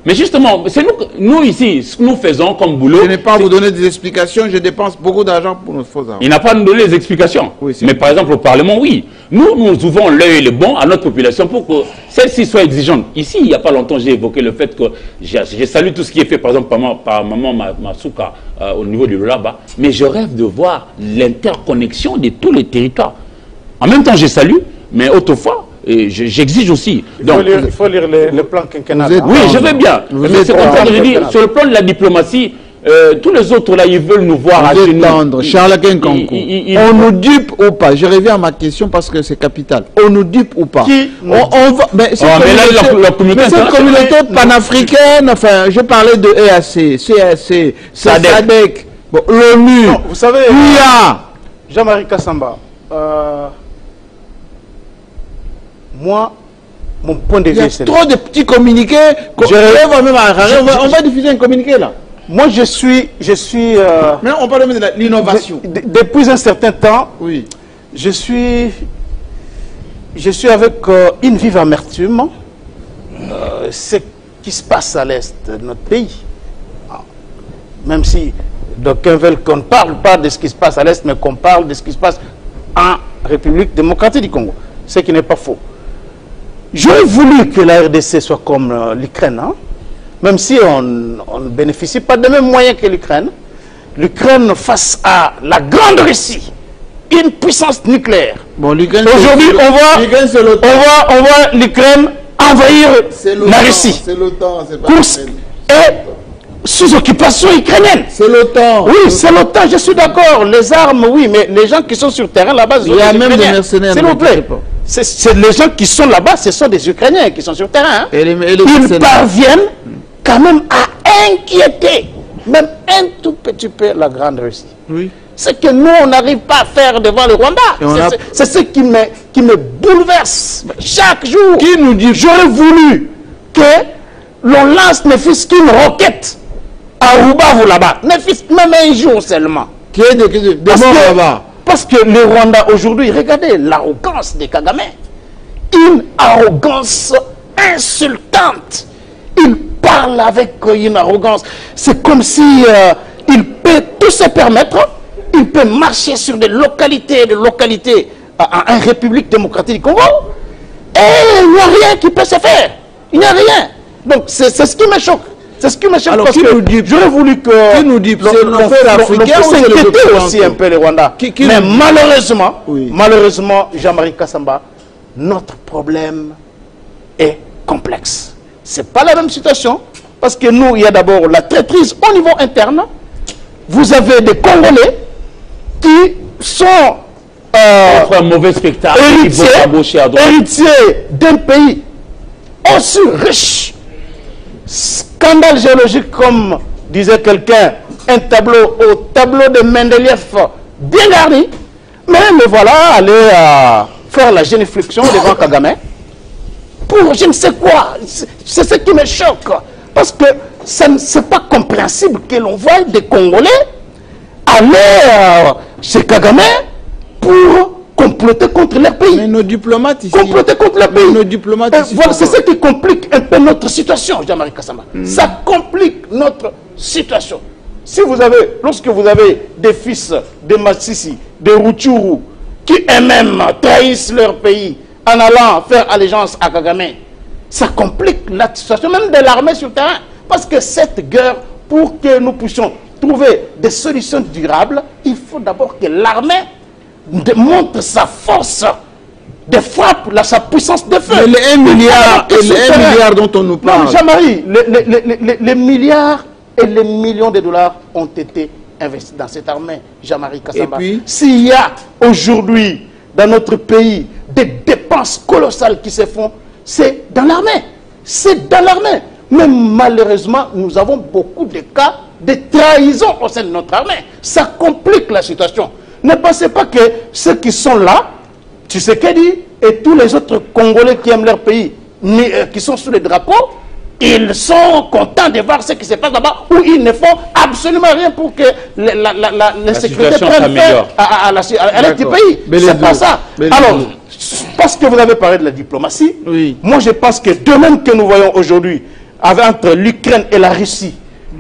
Mais justement, c'est nous ici, ce que nous faisons comme boulot... Je n'ai pas à vous donner des explications, je dépense beaucoup d'argent pour nos forces armées. Il n'a pas à nous donner des explications. Oui, mais par exemple, au Parlement, oui. Nous ouvrons l'œil le bon à notre population pour que celle-ci soit exigeante. Ici, il n'y a pas longtemps, j'ai évoqué le fait que j'ai salué tout ce qui est fait, par exemple, par maman Masuka au niveau du Lolaba. Mais je rêve de voir l'interconnexion de tous les territoires. En même temps, je salue, mais autrefois, j'exige aussi. Il faut lire le plan quinquennal. Oui, je vais bien. Mais c'est comme ça que je dis, sur le plan de la diplomatie, tous les autres là, ils veulent nous voir à genoux. Charles Kenkankou. On nous dupe ou pas? Je reviens à ma question parce que c'est capital. On nous dupe ou pas? Mais la communauté panafricaine, enfin, je parlais de EAC, CAC, SADC, l'ONU, vous savez, Jean-Marie Kassamba, moi, mon point de vue, c'est trop de petits communiqués. On va diffuser un communiqué là. Moi, je suis. Mais on parle même de l'innovation. Depuis un certain temps, oui. Je suis avec une vive amertume. Ce qui se passe à l'est de notre pays. Même si d'aucuns veulent qu'on ne parle pas de ce qui se passe à l'est, mais qu'on parle de ce qui se passe en République démocratique du Congo. Ce qui n'est pas faux. J'aurais voulu que la RDC soit comme l'Ukraine, hein? Même si on ne bénéficie pas des mêmes moyens que l'Ukraine. L'Ukraine face à la grande Russie, une puissance nucléaire. Bon, aujourd'hui, on voit l'Ukraine envahir la Russie. C'est l'OTAN, c'est pas et sous occupation ukrainienne. C'est l'OTAN. Oui, c'est l'OTAN, je suis d'accord. Les armes, oui, mais les gens qui sont sur le terrain là-bas, il y a même des mercenaires. S'il vous plaît. C'est les gens qui sont là-bas, ce sont des Ukrainiens qui sont sur le terrain. Hein. Ils parviennent quand même à inquiéter, même un tout petit peu, la grande Russie. Oui. C'est que nous, on n'arrive pas à faire devant le Rwanda. C'est ce qui me bouleverse chaque jour. Qui nous dit? J'aurais voulu que l'on lance ne fût-ce qu'une roquette à Rubavu là-bas. Ne fût-ce même un jour seulement. Qui est de mort là-bas? Parce que le Rwanda aujourd'hui, regardez l'arrogance de Kagame. Une arrogance insultante. Il parle avec une arrogance. C'est comme si il peut tout se permettre. Il peut marcher sur des localités en République démocratique du Congo. Et il n'y a rien qui peut se faire. Il n'y a rien. Donc c'est ce qui me choque. C'est ce qui me choque. Alors, parce que j'aurais voulu que... Qui nous dit? C'est l'affaire africaine ou c'est le aussi un peu le Rwanda. Mais malheureusement, Jean-Marie Kassamba, notre problème est complexe. Ce n'est pas la même situation. Parce que nous, il y a d'abord la traîtrise au niveau interne. Vous avez des Congolais qui sont un mauvais spectacle, héritiers d'un pays aussi riche. Scandale géologique, comme disait quelqu'un, un tableau au tableau de Mendeleïev bien garni. Mais voilà, aller faire la génuflexion devant Kagame pour je ne sais quoi. C'est ce qui me choque. Parce que ce n'est pas compréhensible que l'on voit des Congolais aller chez Kagame pour comploter contre leur pays. Mais nos diplomates ici... Comploter contre leur pays. Nos diplomates ici... Voilà, c'est ce qui complique un peu notre situation, Jean-Marie Kassama. Ça complique notre situation. Si vous avez, lorsque vous avez des fils de Massissi, de Rutshuru, qui eux-mêmes trahissent leur pays en allant faire allégeance à Kagame, ça complique la situation, même de l'armée sur le terrain. Parce que cette guerre, pour que nous puissions trouver des solutions durables, il faut d'abord que l'armée montre sa force de frappe, sa puissance de feu. Mais les 1 milliard, et les 1 milliard dont on nous parle. Jean-Marie, les milliards et les millions de dollars ont été investis dans cette armée, Jean-Marie Kassamba. Et puis, s'il y a aujourd'hui dans notre pays des dépenses colossales qui se font, c'est dans l'armée. C'est dans l'armée. Mais malheureusement, nous avons beaucoup de cas de trahison au sein de notre armée. Ça complique la situation. Ne pensez pas que ceux qui sont là, Tshisekedi et tous les autres Congolais qui aiment leur pays, qui sont sous les drapeaux, ils sont contents de voir ce qui se passe là-bas, où ils ne font absolument rien pour que la sécurité prenne fin à l'aide du pays. C'est pas ça. Alors, parce que vous avez parlé de la diplomatie, oui. Moi je pense que de même que nous voyons aujourd'hui, entre l'Ukraine et la Russie,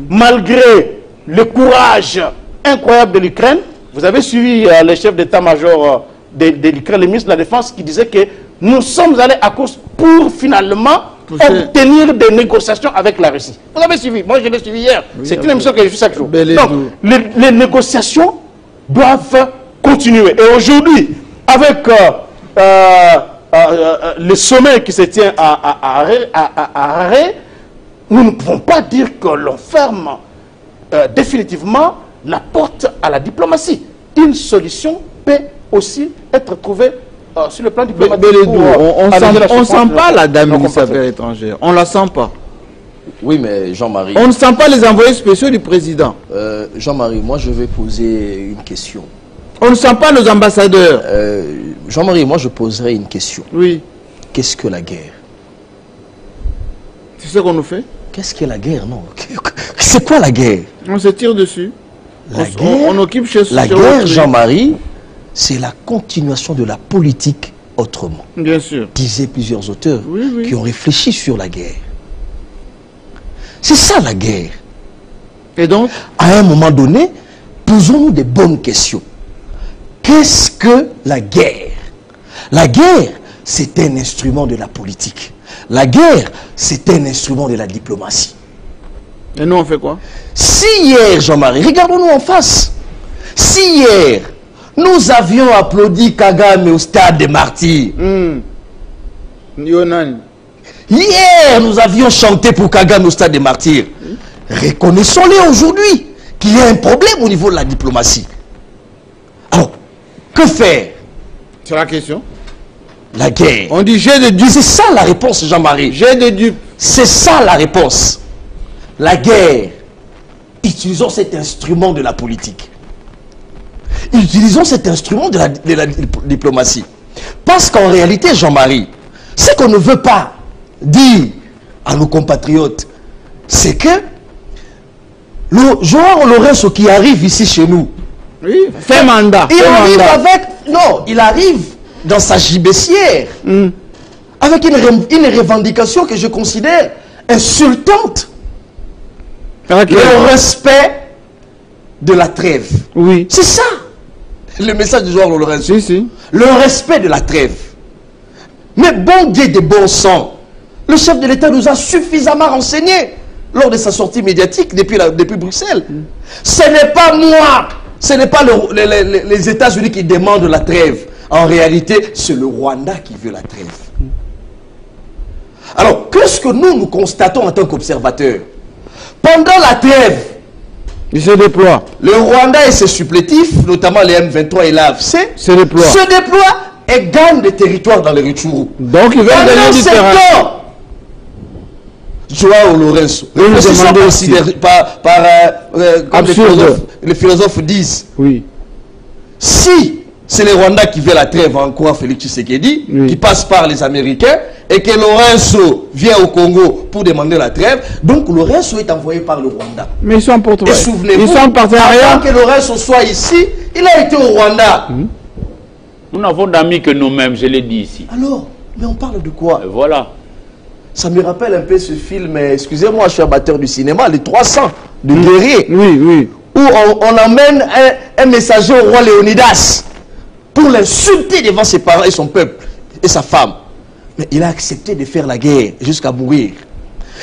malgré le courage incroyable de l'Ukraine, vous avez suivi le chef d'état-major de l'Ukraine, le ministre de la Défense, qui disait que nous sommes allés à cause pour finalement obtenir des négociations avec la Russie. Vous avez suivi, moi je l'ai suivi hier. Oui, c'est une émission que je suis chaque jour. Donc, les négociations doivent continuer. Et aujourd'hui, avec le sommet qui se tient à Harare, nous ne pouvons pas dire que l'on ferme définitivement la porte à la diplomatie. Une solution peut aussi être trouvée sur le plan diplomatique. On ne sent pas la dame ministre des Affaires étrangères. On ne la sent pas. Oui, mais Jean-Marie... On ne sent pas les envoyés spéciaux du président. Jean-Marie, moi je vais poser une question. On ne sent pas nos ambassadeurs. Jean-Marie, moi je poserai une question. Oui. Qu'est-ce que la guerre? C'est ce qu'on nous fait? Qu'est-ce que la guerre? Non. C'est quoi la guerre? On se tire dessus. On occupe chez la guerre, Jean-Marie, c'est la continuation de la politique autrement. Bien sûr. Disaient plusieurs auteurs qui ont réfléchi sur la guerre. C'est ça la guerre. Et donc, à un moment donné, posons-nous des bonnes questions. Qu'est-ce que la guerre? La guerre, c'est un instrument de la politique. La guerre, c'est un instrument de la diplomatie. Et nous, on fait quoi? Si hier, Jean-Marie, regardons-nous en face. Si hier, nous avions applaudi Kagame au stade des martyrs. Hier, nous avions chanté pour Kagame au stade des martyrs. Reconnaissons-le aujourd'hui qu'il y a un problème au niveau de la diplomatie. Alors, que faire? C'est la question. La guerre. On dit j'ai de dupes. C'est ça la réponse, Jean-Marie. J'ai de dupes. C'est ça la réponse. La guerre. Utilisons cet instrument de la politique. Utilisons cet instrument de la diplomatie. Parce qu'en réalité, Jean-Marie, ce qu'on ne veut pas dire à nos compatriotes, c'est que Joao Lourenço qui arrive ici chez nous, fait mandat. Il arrive avec... Non, il arrive dans sa gibecière avec une revendication que je considère insultante. Le respect de la trêve. Oui. C'est ça le message de Joao Lourenço. Le respect de la trêve. Mais bon Dieu de bon sang, le chef de l'État nous a suffisamment renseigné lors de sa sortie médiatique depuis Bruxelles. Ce n'est pas moi, ce n'est pas les États-Unis qui demandent la trêve. En réalité, c'est le Rwanda qui veut la trêve. Alors, qu'est-ce que nous constatons en tant qu'observateurs? Pendant la trêve, il se déploie. Le Rwanda et ses supplétifs, notamment les M23 et l'AFC, se déploient et gagnent des territoires dans les Rutshuru. Donc, ils veulent gagner du terrain. Joao Lourenço, par les philosophes disent, si c'est les Rwandais qui veulent la trêve en croix Félix Tshisekedi, qui passe par les Américains, et que Lorenzo vient au Congo pour demander la trêve. Donc Lorenzo est envoyé par le Rwanda. Mais ils sont en porte-voix. Et souvenez-vous, ils sont en partenariat. Avant que Lorenzo soit ici, il a été au Rwanda. Nous n'avons d'amis que nous-mêmes, je l'ai dit ici. Alors, mais on parle de quoi? Voilà. Ça me rappelle un peu ce film, excusez-moi, je suis amateur du cinéma, les 300 de guerrier. Oui, oui. Où on emmène un messager au roi Léonidas pour l'insulter devant ses parents et son peuple et sa femme. Mais il a accepté de faire la guerre jusqu'à mourir.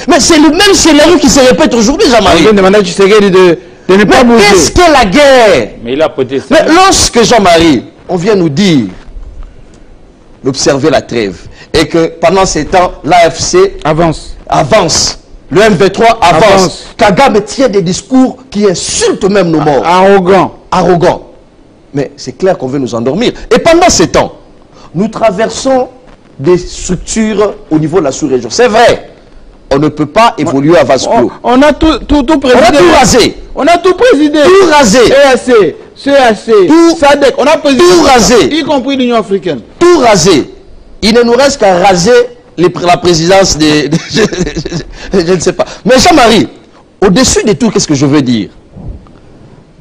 Mais c'est le même scénario qui se répète aujourd'hui, Jean-Marie. On demande à Tshisekedi de ne pas bouger. Qu'est-ce que la guerre? Mais il a prêté ça. Mais lorsque Jean-Marie, on vient nous dire d'observer la trêve et que pendant ces temps, l'AFC avance. Le M23 avance. Kagame tient des discours qui insultent même nos morts. Arrogant. Mais c'est clair qu'on veut nous endormir. Et pendant ces temps, nous traversons des structures au niveau de la sous-région. C'est vrai. On ne peut pas évoluer à vase clos. On a tout présidé. On a tout rasé. On a tout présidé. Tout rasé. EAC, CAC, SADC. On a présidé. Tout rasé. Y compris l'Union africaine. Tout rasé. Il ne nous reste qu'à raser la présidence des... je ne sais pas. Mais Jean-Marie, au-dessus de tout, qu'est-ce que je veux dire?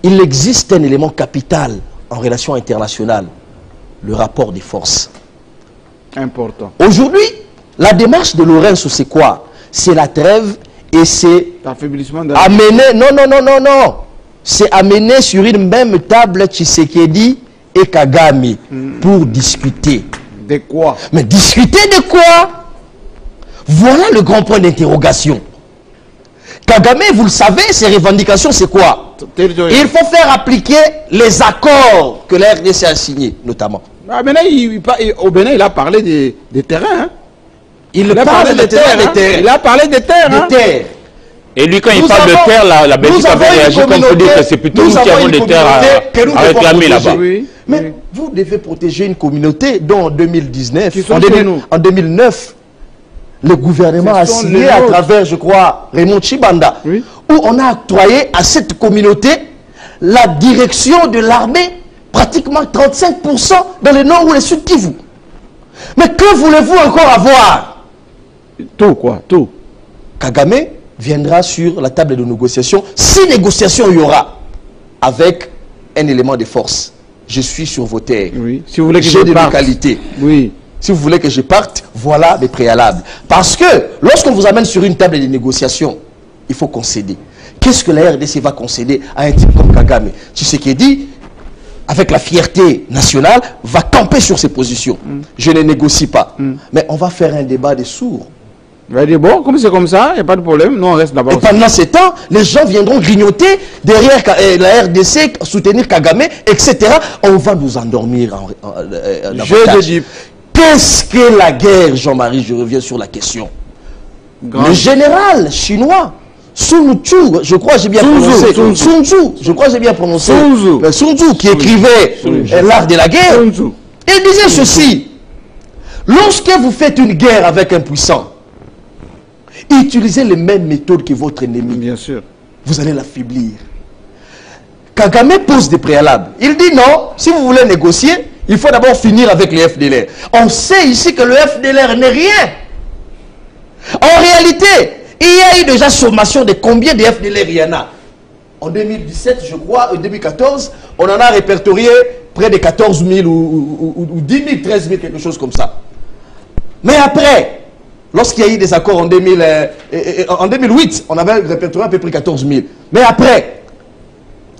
Il existe un élément capital en relation internationale. Le rapport des forces. Important. Aujourd'hui, la démarche de Lorenzo, c'est quoi? C'est la trêve et c'est amener... Non. C'est amener sur une même table Tshisekedi et Kagame pour discuter. De quoi? Mais discuter de quoi? Voilà le grand point d'interrogation. Kagame, vous le savez, ses revendications, c'est quoi? Il faut faire appliquer les accords que la RDC a signés, notamment. Ah, au Bénin, il a parlé des terrains. Hein? Il a parlé des terres. Il a parlé des terres. Des terres. Et lui, quand il parle de terre, la Belgique avait réagi comme pour dire que c'est plutôt nous qui avons des terres à réclamer là-bas. Mais vous devez protéger une communauté dont en 2019, en 2009, le gouvernement a signé à travers, je crois, Raymond Chibanda, où on a octroyé à cette communauté la direction de l'armée, pratiquement 35% dans le nord ou le sud Kivu. Mais que voulez-vous encore avoir? Tout quoi, tout. Kagame viendra sur la table de négociation, si négociation il y aura, avec un élément de force. Je suis sur vos terres. Oui. Si vous voulez que j'ai des localités. Oui. Si vous voulez que je parte, voilà les préalables. Parce que lorsqu'on vous amène sur une table de négociation, il faut concéder. Qu'est-ce que la RDC va concéder à un type comme Kagame? Tshisekedi, avec la fierté nationale, va camper sur ses positions. Je ne négocie pas. Mais on va faire un débat des sourds. Il va dire, bon, comme c'est comme ça, il n'y a pas de problème, nous on reste là-bas. Et pendant ce temps, les gens viendront grignoter derrière la RDC, soutenir Kagame, etc. On va nous endormir je dis. Qu'est-ce que la guerre, Jean-Marie? Je reviens sur la question. Le général chinois, Sun Tzu, je crois que j'ai bien prononcé. Sun Tzu, je crois que j'ai bien prononcé. Sun Tzu, qui écrivait l'art de la guerre. Il disait ceci: lorsque vous faites une guerre avec un puissant, utilisez les mêmes méthodes que votre ennemi. Bien sûr. Vous allez l'affaiblir. Kagame pose des préalables. Il dit non, si vous voulez négocier, il faut d'abord finir avec les FDLR. On sait ici que le FDLR n'est rien. En réalité, il y a eu déjà sommation de combien de FDLR il y en a. En 2017, je crois, en 2014, on en a répertorié près de 14 000 ou 10 000, 13 000, quelque chose comme ça. Mais après, lorsqu'il y a eu des accords en 2008, on avait répertorié à peu près 14 000. Mais après,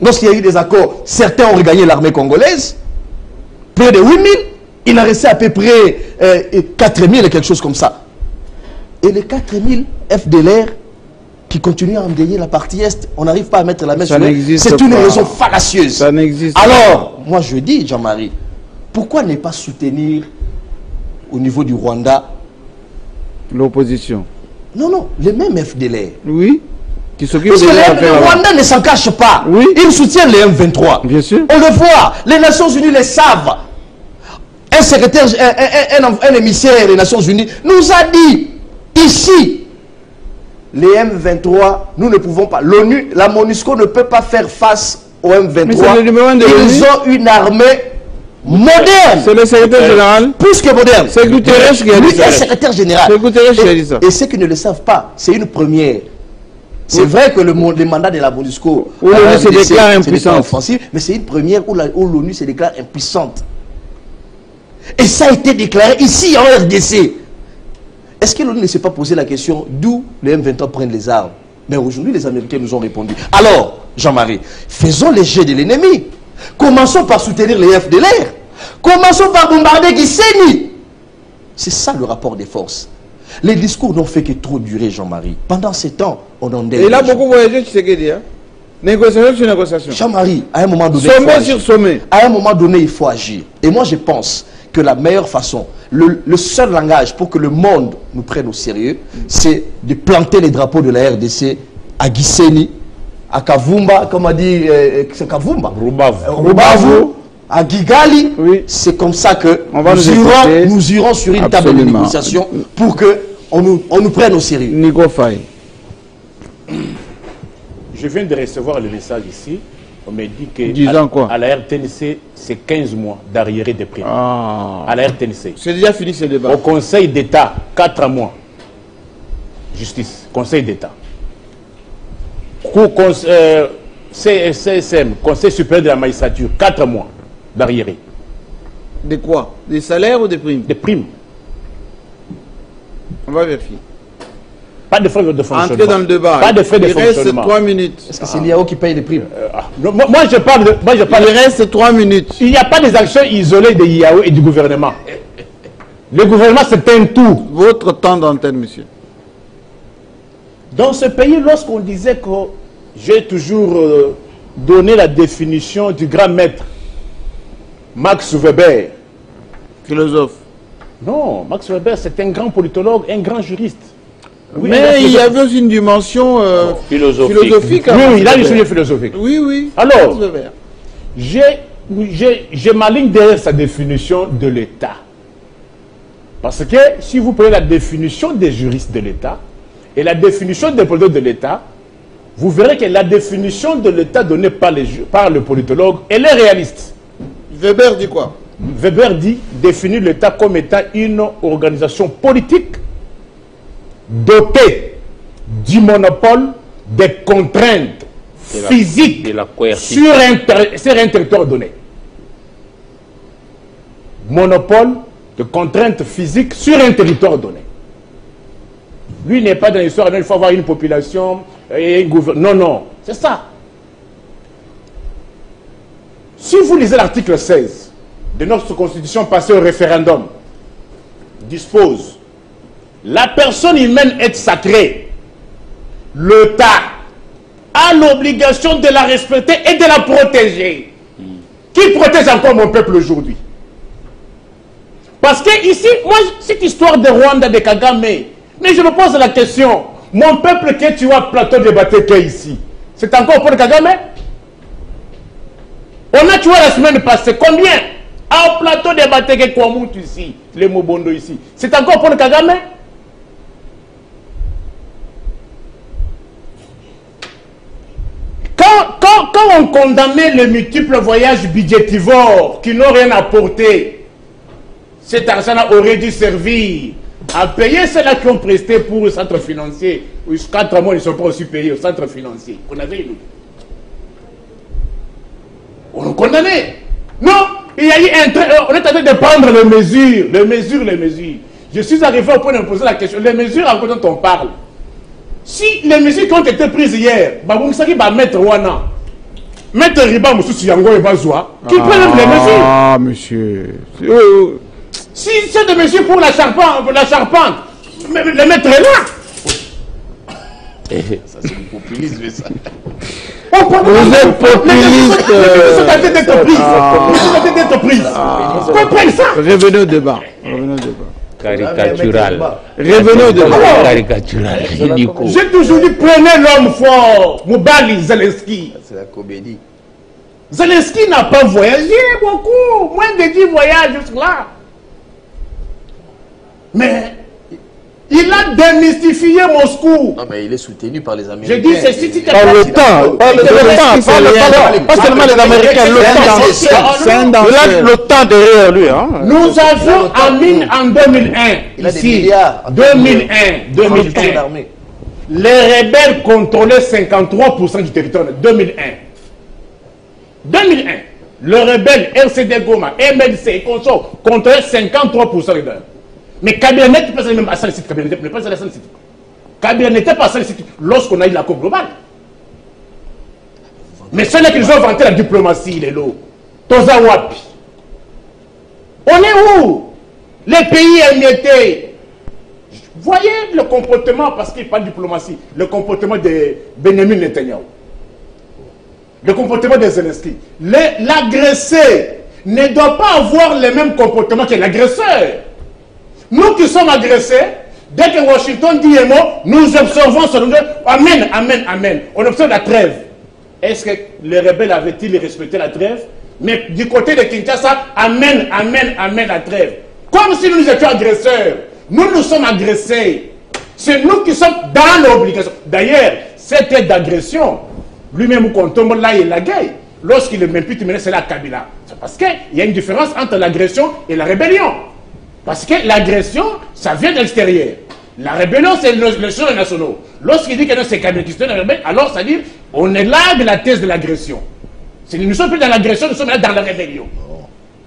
lorsqu'il y a eu des accords, certains ont regagné l'armée congolaise, près de 8 000, il en restait à peu près 4 000 et quelque chose comme ça. Et les 4 000 FDLR qui continuent à endayer la partie Est, on n'arrive pas à mettre la main sur eux. C'est une raison fallacieuse. Ça n'existe pas. Alors, moi je dis, Jean-Marie, pourquoi ne pas soutenir au niveau du Rwanda l'opposition? Non, les mêmes FDLR. Oui. Parce que le Rwanda ne s'en cache pas. Oui. Ils soutiennent les M23. Bien sûr. On le voit. Les Nations Unies le savent. Un secrétaire, un émissaire des Nations Unies nous a dit, ici, les M23, nous ne pouvons pas. L'ONU, la MONUSCO ne peut pas faire face aux M23. Ils ont une armée moderne. C'est le secrétaire général. Plus que moderne. C'est Guterres qui a dit ça. C'est le secrétaire général. C'est Guterres qui a dit ça. Et ceux qui ne le savent pas, c'est une première. C'est vrai que le mandat de la MONUSCO l'ONU se déclare impuissante, mais c'est une première où l'ONU se déclare impuissante. Et ça a été déclaré ici en RDC. Est-ce que l'ONU ne s'est pas posé la question d'où les M23 prennent les armes? Mais aujourd'hui, les Américains nous ont répondu. Alors, Jean-Marie, faisons les jets de l'ennemi. Commençons par soutenir les FDLR. Commençons par bombarder Gisenyi. C'est ça le rapport des forces. Les discours n'ont fait que trop durer, Jean-Marie. Pendant ces temps, on en est. Il a beaucoup voyagé, tu sais ce qu'il dit. Hein? Négociation sur négociation. Jean-Marie, à un moment donné, sommet sur sommet. À un moment donné, il faut agir. Et moi, je pense que la meilleure façon, le seul langage pour que le monde nous prenne au sérieux, c'est de planter les drapeaux de la RDC à Gisenyi, à Kavumba, comme a dit, c'est Kavumba, Rubavu, à Kigali. Oui. C'est comme ça que nous irons sur une table de négociation pour qu'on nous prenne au sérieux. Nico Faye. Je viens de recevoir le message ici. On m'a dit que à la RTNC, c'est 15 mois d'arriéré des primes. À la RTNC. C'est déjà fini ce débat. Au Conseil d'État, 4 mois. Justice, Conseil d'État. CSM, Conseil supérieur de la magistrature, 4 mois d'arriéré. De quoi? Des salaires ou des primes? Des primes. On va vérifier. Pas de frais de fonctionnement. Entrez dans le débat. Pas de frais de fonctionnement. Il reste 3 minutes. Est-ce que c'est l'IAO qui paye les primes? Moi, je parle de... Il reste 3 minutes. Il n'y a pas des actions isolées de l'IAO et du gouvernement. Le gouvernement, c'est un tout. Votre temps d'antenne, monsieur. Dans ce pays, lorsqu'on disait que j'ai toujours donné la définition du grand maître Max Weber. Philosophe. Non, Max Weber, c'est un grand politologue, un grand juriste. Oui, mais il y avait aussi une dimension philosophique. Oui, il a une dimension philosophique. Oui, oui. Alors, j'ai ma ligne derrière sa définition de l'État. Parce que si vous prenez la définition des juristes de l'État et la définition des politologues de l'État, vous verrez que la définition de l'État donnée par le politologue, elle est réaliste. Weber dit quoi? Weber définit l'État comme étant une organisation politique dotée du monopole des contraintes physiques sur un territoire donné. Monopole de contraintes physiques sur un territoire donné. Lui n'est pas dans l'histoire, il faut avoir une population et un gouvernement. Non, non, c'est ça. Si vous lisez l'article 16 de notre constitution passée au référendum, dispose: la personne humaine est sacrée. L'État a l'obligation de la respecter et de la protéger. Qui protège encore mon peuple aujourd'hui? Parce que ici, moi, cette histoire de Rwanda, de Kagame, mais je me pose la question, mon peuple que tu as plateau de Bateke ici, c'est encore pour Kagame? On a tué la semaine passée, combien? Au plateau de Bateke Kwamut ici, les Mobondo ici, c'est encore pour Kagame? Quand on condamnait les multiples voyages budgétivores qui n'ont rien apporté, cet argent aurait dû servir à payer ceux-là qui ont presté pour le centre financier. 4 mois, ils ne sont pas aussi payés au centre financier. On avait nous. On nous condamnait. Non, il y a eu on est en train de prendre les mesures. Je suis arrivé au point de me poser la question. Les mesures en quoi dont on parle. Si les mesures qui ont été prises hier, Babounsaki va mettre Wana, mettre Riba Moussou Yango et Bazoua, qui prennent les mesures. Ah, monsieur. Si c'est des mesures pour la charpente, les mettre là. Ça, c'est du populisme, ça. Vous êtes populiste. C'est à d'être prise. Comprenez ça. Revenez au débat. Caricatural. Revenez au débat. Caricatural. J'ai toujours dit, prenez l'homme fort. Moubali Zelensky. C'est la comédie. Zelensky n'a pas voyagé beaucoup. Moins de 10 voyages jusque là. Mais Il a démystifié Moscou. Non, mais il est soutenu par les Américains. Je dis, c'est si tu Par l'OTAN. Pas seulement les Américains. L'OTAN derrière lui. Nous avions Amin en 2001. Il a des ici, milliards. 2001. Les rebelles contrôlaient 53% du territoire. 2001. 2001. Le rebelle RCD Goma, MLC et consorts contrôlaient 53% des dons. Mais Kabila n'était pas même à ça le site. Kabila n'était pas à ça le site. Kabila n'était pas à ça le site lorsqu'on a eu la COP globale. Mais ceux-là qui nous ont vanté la diplomatie, les lots. Toza Wapi. On est où? Les pays émiettés. Voyez le comportement, parce qu'il parle de diplomatie, le comportement de Benjamin Netanyahu. Le comportement de Zelensky. L'agressé ne doit pas avoir le même comportement que l'agresseur. Nous qui sommes agressés, dès que Washington dit un mot, nous observons ce nom. Amen, amen, amen. On observe la trêve. Est-ce que les rebelles avaient-ils respecté la trêve? Mais du côté de Kinshasa, amen, amen, amen la trêve. Comme si nous étions agresseurs. Nous sommes agressés. C'est nous qui sommes dans l'obligation. D'ailleurs, cette aide d'agression, lui-même, quand on tombe là, il la gueule. Lorsqu'il est même plus terminé, c'est la Kabila. C'est parce qu'il y a une différence entre l'agression et la rébellion. Parce que l'agression, ça vient de l'extérieur. La rébellion, c'est les choses nationaux. Lorsqu'il dit que c'est Kabila qui se donne la rébellion, alors ça dit on est là de la thèse de l'agression. Nous ne sommes plus dans l'agression, nous sommes là dans la rébellion.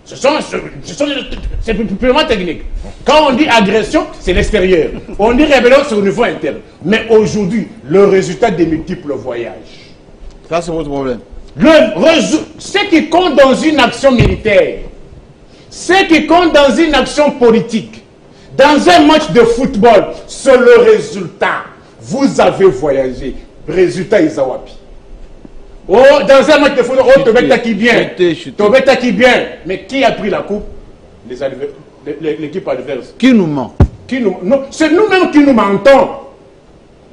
C'est purement technique. Quand on dit agression, c'est l'extérieur. On dit rébellion, c'est au niveau interne. Mais aujourd'hui, le résultat des multiples voyages. Ça, c'est votre problème. Ce qui compte dans une action militaire, ce qui compte dans une action politique, dans un match de football, c'est le résultat. Vous avez voyagé. Résultat Izawapi. Oh, dans un match de football, oh, Tobeta qui bien. Tobeta qui bien. Mais qui a pris la coupe? L'équipe adverse. Qui nous ment? C'est nous-mêmes qui nous mentons.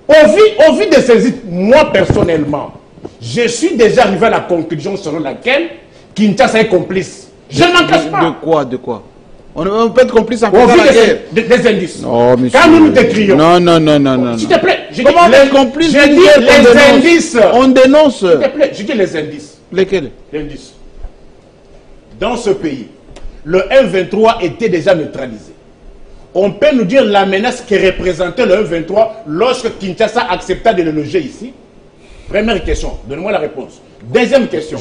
Au vu de ces histoires, moi personnellement, je suis déjà arrivé à la conclusion selon laquelle Kinshasa est complice. Je n'en cache pas. De quoi? On peut être complice en faisant la guerre. Des indices. Non, monsieur. Quand nous nous décrions. Non. S'il te plaît. Comment les complices? Je dis les indices. On dénonce. S'il te plaît, je dis les indices. Lesquels? Les indices. Dans ce pays, le M23 était déjà neutralisé. On peut nous dire la menace que représentait le M23 lorsque Kinshasa accepta de le loger ici? Première question, donnez-moi la réponse. Deuxième question,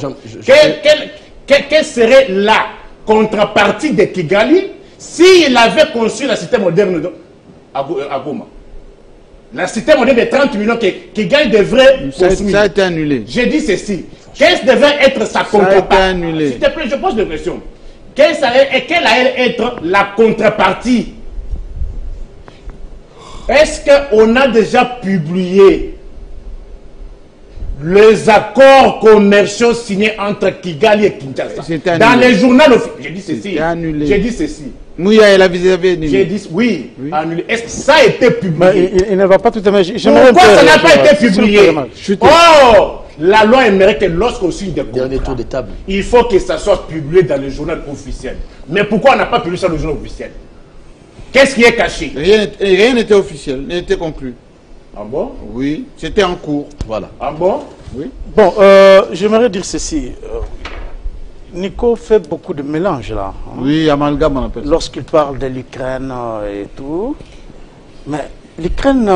quelle serait la contrepartie de Kigali s'il avait construit la cité moderne à Goma? La cité moderne de 30 millions que Kigali devrait construire. Ça a été annulé. J'ai dit ceci. Qu'est-ce devait être sa contrepartie? Ça a été annulé. S'il te plaît, je pose des questions. Quelle allait être la contrepartie? Est-ce qu'on a déjà publié les accords commerciaux signés entre Kigali et Kinshasa dans les journaux officiels? J'ai dit ceci. Annulé. J'ai dit ceci. Mouya et la vis-à-vis annulé. J'ai dit oui. Annulé. Est-ce que ça a été publié? Il ne va pas tout à fait. Pourquoi ça n'a pas été publié? Oh, la loi aimerait que lorsqu'on signe des contrats, dernier tour de table, il faut que ça soit publié dans le journal officiel. Mais pourquoi on n'a pas publié ça dans le journal officiel? Qu'est-ce qui est caché? Rien n'était officiel, n'était conclu. Ah bon? Oui, c'était en cours. voilà. Ah bon? Oui. Bon, j'aimerais dire ceci. Nico fait beaucoup de mélange là. Oui, amalgame on appelle ça. Lorsqu'il parle de l'Ukraine et tout. Mais l'Ukraine,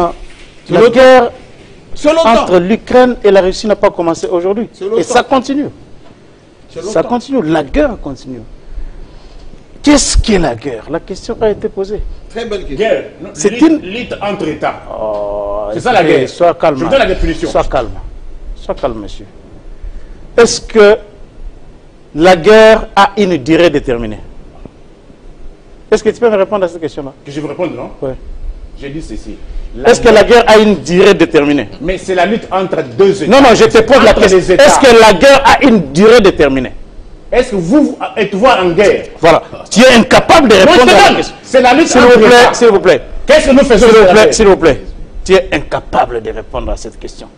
la guerre entre l'Ukraine et la Russie n'a pas commencé aujourd'hui. Et ça continue. Ça continue. La guerre continue. Qu'est-ce qu'est la guerre? La question a été posée. Très belle question. Guerre. C'est une lutte entre États. C'est ça la guerre. Sois calme. Je vous donne la définition. Sois calme. Sois calme, monsieur. Est-ce que la guerre a une durée déterminée? Est-ce que tu peux me répondre à cette question-là? Que je vous réponde, non? Oui. J'ai dit ceci. Est-ce que la guerre a une durée déterminée? Mais c'est la lutte entre deux États. Non, je te pose la question. Est-ce que la guerre a une durée déterminée? Est-ce que vous êtes-vous en guerre? Voilà. Tu es incapable de répondre à la question. C'est la lutte entre États. S'il vous plaît. Qu'est-ce que nous faisons? S'il vous plaît. Tu es incapable de répondre à cette question.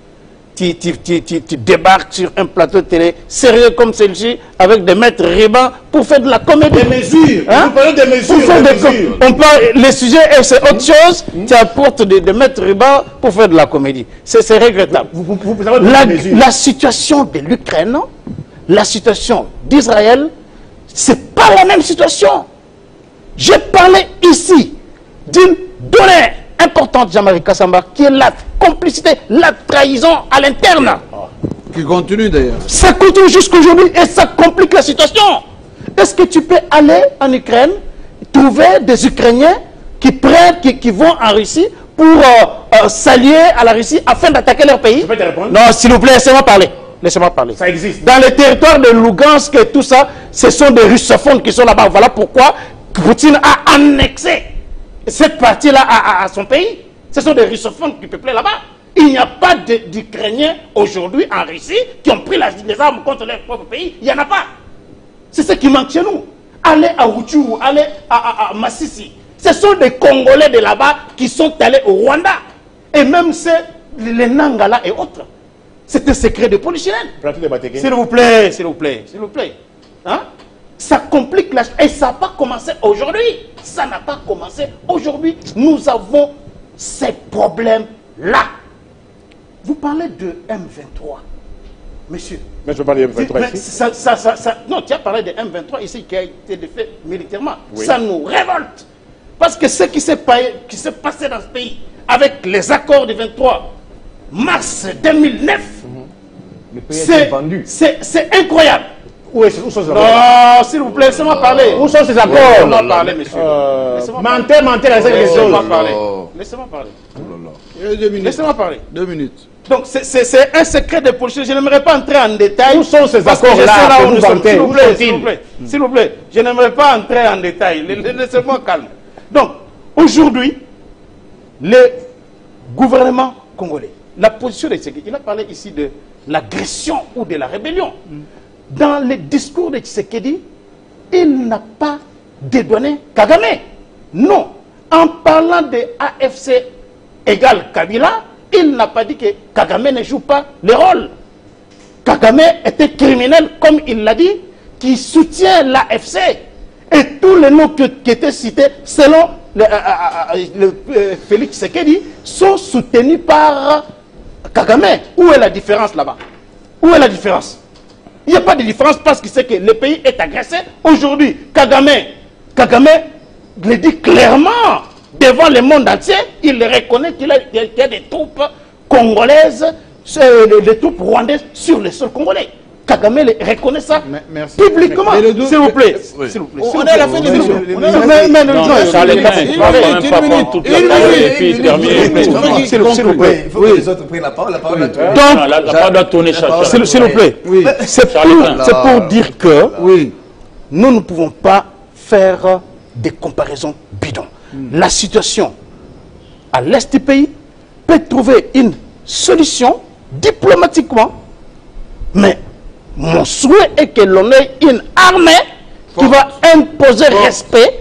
tu débarques sur un plateau de télé sérieux comme celui-ci avec des maîtres ribans pour faire de la comédie. Des mesures. Hein? Vous parlez des mesures. On parle, les sujets, c'est autre chose. Tu apportes des maîtres ribans pour faire de la comédie. C'est regrettable. La situation de l'Ukraine, la situation d'Israël, c'est pas la même situation. J'ai parlé ici d'une donnée importante, Jean-Marie Kassamba, qui est la complicité, la trahison à l'interne. Qui continue d'ailleurs. Ça continue jusqu'à aujourd'hui et ça complique la situation. Est-ce que tu peux aller en Ukraine, trouver des Ukrainiens qui prennent, qui vont en Russie pour s'allier à la Russie afin d'attaquer leur pays? Je peux te répondre? Non, s'il vous plaît, laissez-moi parler. Laissez-moi parler. Ça existe. Dans les territoires de Lugansk et tout ça, ce sont des russophones qui sont là-bas. Voilà pourquoi Poutine a annexé cette partie-là à son pays. Ce sont des russophones qui peuplent là-bas. Il n'y a pas d'Ukrainiens aujourd'hui en Russie qui ont pris les armes contre leur propre pays. Il n'y en a pas. C'est ce qui manque chez nous. Allez à Rutshuru, allez à Massissi. Ce sont des Congolais de là-bas qui sont allés au Rwanda. Et même les Nangala et autres. C'est un secret de polichinelle. S'il vous plaît, s'il vous plaît, s'il vous plaît. Hein? Ça complique la chose. Et ça n'a pas commencé aujourd'hui. Ça n'a pas commencé aujourd'hui. Nous avons ces problèmes-là. Vous parlez de M23. Monsieur. Mais je parle de M23 ici. Non, tu as parlé de M23 ici qui a été fait militairement. Oui. Ça nous révolte. Parce que ce qui s'est passé dans ce pays avec les accords du 23 mars 2009, c'est incroyable. Où sont ces accords? Non, s'il vous plaît, laissez-moi parler. Où sont ces accords? Laissez-moi parler, monsieur. Mentez à cette question. Laissez-moi parler. 2 minutes. Laissez-moi parler. 2 minutes. Donc, c'est un secret de politique. Je n'aimerais pas entrer en détail. Où sont ces accords-là que vous vantez? S'il vous plaît, s'il vous plaît. Je n'aimerais pas entrer en détail. Laissez-moi calme. Donc, aujourd'hui, le gouvernement congolais, la position de Tshisekedi, il a parlé ici de l'agression ou de la rébellion. Dans les discours de Tshisekedi, il n'a pas dédouané Kagame. Non. En parlant de AFC égale Kabila, il n'a pas dit que Kagame ne joue pas le rôle. Kagame était criminel, comme il l'a dit, qui soutient l'AFC. Et tous les noms qui étaient cités, selon Félix Tshisekedi, sont soutenus par Kagame. Où est la différence là-bas? Où est la différence? Il n'y a pas de différence parce qu'il sait que le pays est agressé. Aujourd'hui, Kagame le dit clairement devant le monde entier, il reconnaît qu'il y a des troupes congolaises, des troupes rwandaises sur le sol congolais. Kagame reconnaît ça publiquement. S'il vous plaît. On est à la fin de l'émission. S'il vous plaît. Les autres prennent la parole. La parole doit tourner. S'il vous plaît. C'est pour dire que nous ne pouvons pas faire des comparaisons bidons. La situation à l'est du pays peut trouver une solution diplomatiquement, mais mon souhait est que l'on ait une armée qui va imposer respect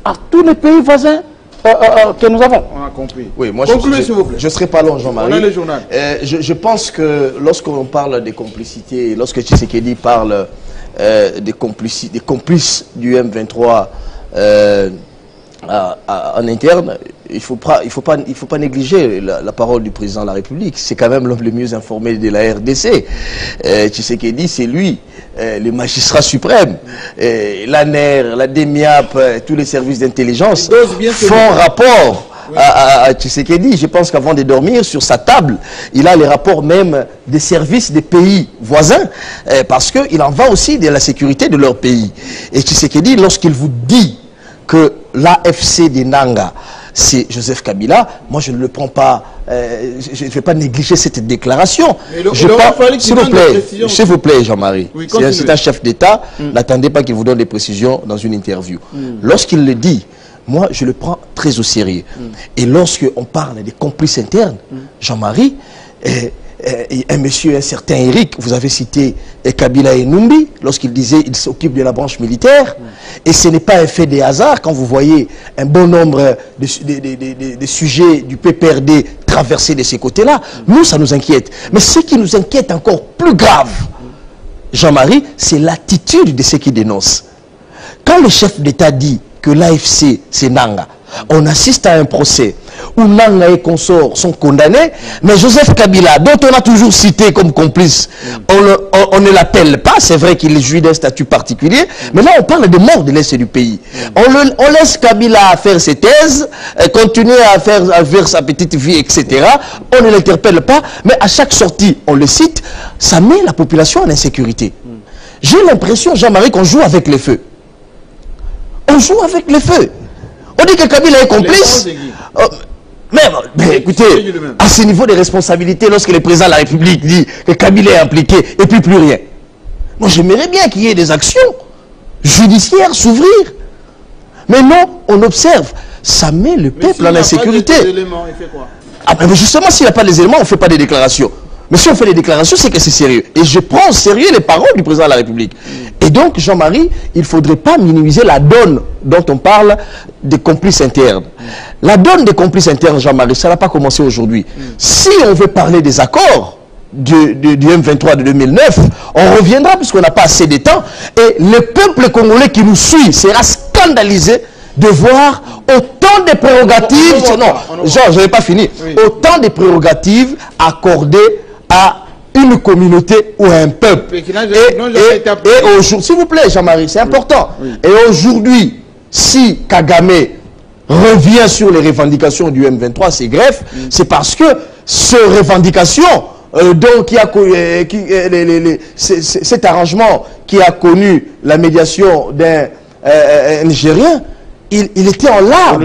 à tous les pays voisins que nous avons. On a compris. Oui, moi concluez, s'il vous plaît. Je ne serai pas long, Jean-Marie. On a le journal. Je pense que lorsqu'on parle des complicités, lorsque Tshisekedi parle des complices du M23 en interne, il ne faut pas négliger la parole du président de la République. C'est quand même l'homme le mieux informé de la RDC. Tshisekedi, c'est lui, le magistrat suprême, l'ANER, la DEMIAP, tous les services d'intelligence font rapport à Tshisekedi. Je pense qu'avant de dormir, sur sa table, il a les rapports même des services des pays voisins, parce qu'il en va aussi de la sécurité de leur pays. Et Tshisekedi, lorsqu'il vous dit que l'AFC des Nanga, c'est Joseph Kabila, moi je ne le prends pas, je ne vais pas négliger cette déclaration. S'il vous plaît, Jean-Marie, c'est un chef d'État, n'attendez pas qu'il vous donne des précisions dans une interview. Lorsqu'il le dit, moi je le prends très au sérieux. Et lorsqu'on parle des complices internes, Jean-Marie, un monsieur, un certain Eric, vous avez cité Kabila et Numbi, lorsqu'il disait qu'il s'occupe de la branche militaire, et ce n'est pas un fait de hasard quand vous voyez un bon nombre de sujets du PPRD traverser de ces côtés-là. Nous, ça nous inquiète. Mais ce qui nous inquiète encore plus grave, Jean-Marie, c'est l'attitude de ceux qui dénoncent. Quand le chef d'État dit que l'AFC, c'est Nanga, on assiste à un procès où Nanga et consorts sont condamnés, mais Joseph Kabila, dont on a toujours cité comme complice, on ne l'appelle pas, c'est vrai qu'il jouit d'un statut particulier, mais là on parle de mort de l'Est du pays. On laisse Kabila faire ses thèses, continuer à faire sa petite vie, etc. On ne l'interpelle pas, mais à chaque sortie, on le cite, ça met la population en insécurité. J'ai l'impression, Jean-Marie, qu'on joue avec les feux. On joue avec les feux. On dit que Kabila est complice. Mais écoutez, à ce niveau de responsabilité, lorsque le président de la République dit que Kabila est impliqué et puis plus rien. Moi, j'aimerais bien qu'il y ait des actions judiciaires s'ouvrir. Mais non, on observe. Ça met le peuple en insécurité. Ah, mais justement, s'il n'y a pas les éléments, on ne fait pas des déclarations. Mais si on fait des déclarations, c'est que c'est sérieux. Et je prends au sérieux les paroles du président de la République. Et donc, Jean-Marie, il ne faudrait pas minimiser la donne dont on parle des complices internes. La donne des complices internes, Jean-Marie, ça n'a pas commencé aujourd'hui. Si on veut parler des accords du M23 de 2009, on reviendra puisqu'on n'a pas assez de temps. Et le peuple congolais qui nous suit sera scandalisé de voir autant de prérogatives... Non, Jean, je n'avais pas fini. Oui. Autant de prérogatives accordées à une communauté ou à un peuple. Et aujourd'hui, s'il vous plaît, Jean-Marie, c'est important. Oui. Et aujourd'hui, si Kagame revient sur les revendications du M23, c'est greffe, c'est parce que ces revendications, donc cet arrangement qui a connu la médiation d'un Nigérien, il était en larmes.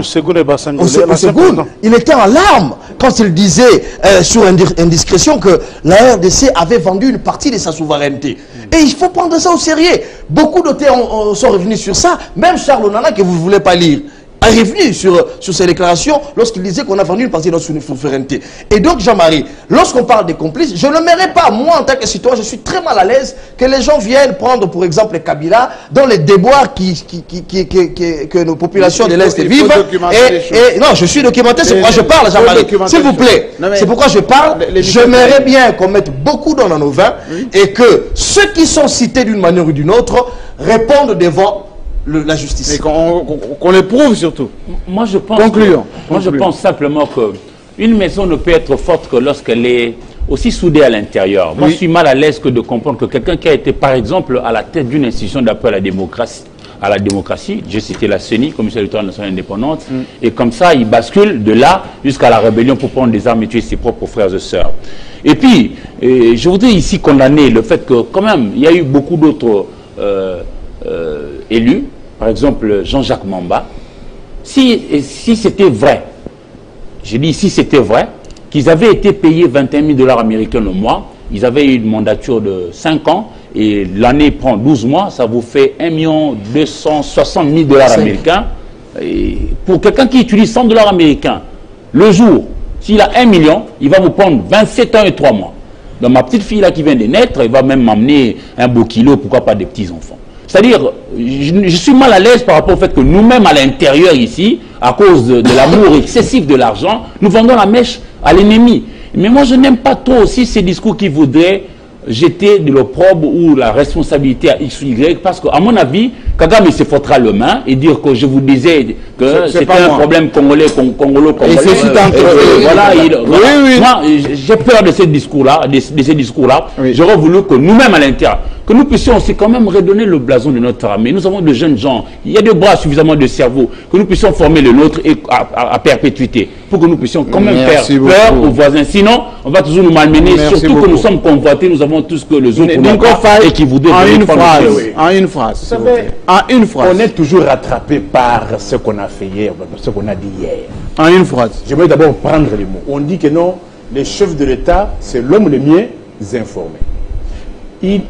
Il était en larmes quand il disait sur indiscrétion que la RDC avait vendu une partie de sa souveraineté. Et il faut prendre ça au sérieux. Beaucoup d'auteurs sont revenus sur ça. Même Charles Onana, que vous ne voulez pas lire, est revenu sur ces déclarations lorsqu'il disait qu'on a vendu une partie de notre souveraineté. Et donc, Jean-Marie, lorsqu'on parle des complices, je ne mérite pas, moi en tant que citoyen, je suis très mal à l'aise que les gens viennent prendre, pour exemple, Kabila dans les déboires que nos populations de l'Est vivent. Non, je suis documenté, c'est pourquoi je parle, Jean-Marie. S'il vous plaît, c'est pourquoi je parle. J'aimerais bien qu'on mette beaucoup d'eau dans nos vins et que ceux qui sont cités d'une manière ou d'une autre répondent devant la justice. Et qu'on l'éprouve surtout. Moi je pense. Moi je pense simplement que une maison ne peut être forte que lorsqu'elle est aussi soudée à l'intérieur. Moi je suis mal à l'aise que de comprendre que quelqu'un qui a été par exemple à la tête d'une institution d'appel à la démocratie, j'ai cité la CENI, Commission électorale nationale indépendante, et comme ça il bascule de là jusqu'à la rébellion pour prendre des armes et tuer ses propres frères et sœurs. Et puis je voudrais ici condamner le fait que quand même il y a eu beaucoup d'autres élus. Par exemple, Jean-Jacques Mamba, si c'était vrai, je dis si c'était vrai, qu'ils avaient été payés 21 000 $ américains le mois, ils avaient eu une mandature de 5 ans, et l'année prend 12 mois, ça vous fait 1 260 000 $ américains. Et pour quelqu'un qui utilise 100 $ américains, le jour, s'il a 1 million, il va vous prendre 27 ans et 3 mois. Donc ma petite fille là qui vient de naître, elle va même m'amener un beau kilo, pourquoi pas des petits-enfants. C'est-à-dire, je suis mal à l'aise par rapport au fait que nous-mêmes à l'intérieur ici, à cause de l'amour excessif de l'argent, nous vendons la mèche à l'ennemi. Mais moi, je n'aime pas trop aussi ces discours qui voudraient jeter de l'opprobre ou la responsabilité à X ou Y, parce qu'à mon avis, Kagame se frottera le main et dire que je vous disais que c'était un problème congolo-congolais. Voilà, moi, j'ai peur de ces discours-là, J'aurais voulu que nous-mêmes à l'intérieur, que nous puissions aussi quand même redonner le blason de notre armée. Nous avons de jeunes gens, il y a des bras, suffisamment de cerveau, que nous puissions former le nôtre et à perpétuité, pour que nous puissions quand même faire peur aux voisins. Sinon, on va toujours nous malmener, surtout que nous sommes convoités, nous avons tout ce que les autres n'ont pas et qui voudraient... En une phrase. On est toujours rattrapé par ce qu'on a fait hier, ce qu'on a dit hier. En une phrase. J'aimerais d'abord prendre les mots. On dit que non, les chefs de l'État, c'est l'homme le mieux informé.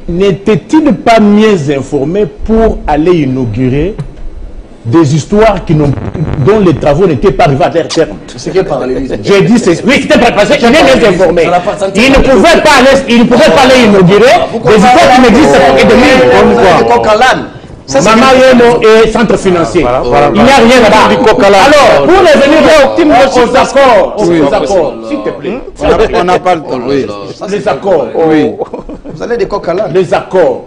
N'était-il pas mieux informé pour aller inaugurer des histoires dont les travaux n'étaient pas arrivés à leur terme? C'est quel parallélisme? J'ai dit, oui, c'était parce qu'il est mieux informé. Il ne pouvait pas aller inaugurer des histoires qui n'existent pas. Mama Yemo et centre financier. Il n'y a rien là-bas. Alors, pour revenir aux accords, s'il te plaît. On n'a pas le temps. Oui. Les accords. Oui. Vous allez des coq à l'âne. Les accords.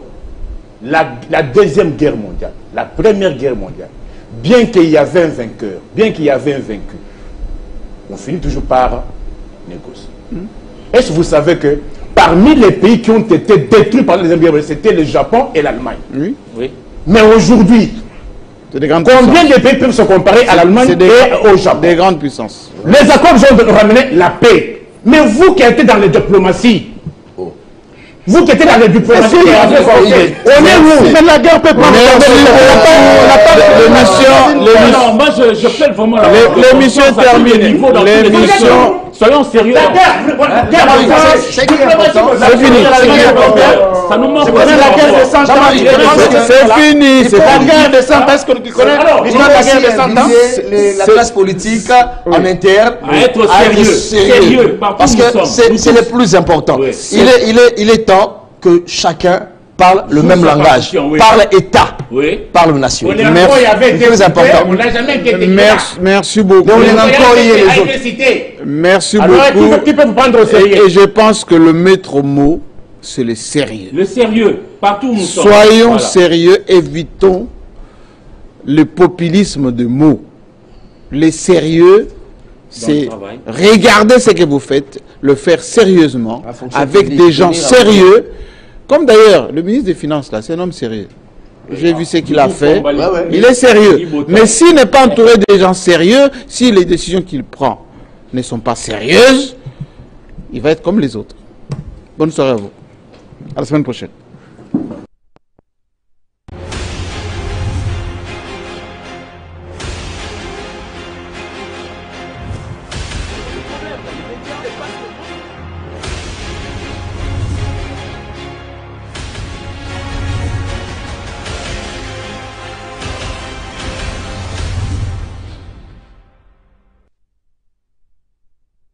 La deuxième guerre mondiale, la première guerre mondiale, bien qu'il y avait un vainqueur, bien qu'il y avait un vaincu, on finit toujours par négocier. Est-ce que vous savez que parmi les pays qui ont été détruits par les guerres, c'était le Japon et l'Allemagne? Oui. Oui. Mais aujourd'hui, combien de pays peuvent se comparer à l'Allemagne et au Japon? Des grandes puissances. Les accords ont ramené la paix. Mais vous qui êtes dans la diplomatie, vous qui êtes dans la diplomatie, on est où? Mais la guerre peut pas. Non, moi je plaide vraiment. L'émission est terminée. Soyons sérieux. La guerre, c'est fini. Ça nous manque. C'est fini. C'est la guerre de 100 ans. Est-ce que tu connais l'histoire de la guerre de 100 ans? La classe politique en interne à être sérieux. Parce que c'est le plus important. Il est temps que chacun parle le même langage. Parle État, parle nation. C'est très important. Merci beaucoup. Merci beaucoup. Qui peut vous prendre au sérieux? Et je pense que le maître mot, c'est le sérieux. Le sérieux, partout où nous sommes. Soyons sérieux, évitons le populisme de mots. Le sérieux, c'est regarder ce que vous faites, le faire sérieusement, avec des gens sérieux. Comme d'ailleurs, le ministre des Finances, là, c'est un homme sérieux. J'ai vu ce qu'il a fait. Il est sérieux. Mais s'il n'est pas entouré des gens sérieux, si les décisions qu'il prend ne sont pas sérieuses, il va être comme les autres. Bonne soirée à vous. À la semaine prochaine.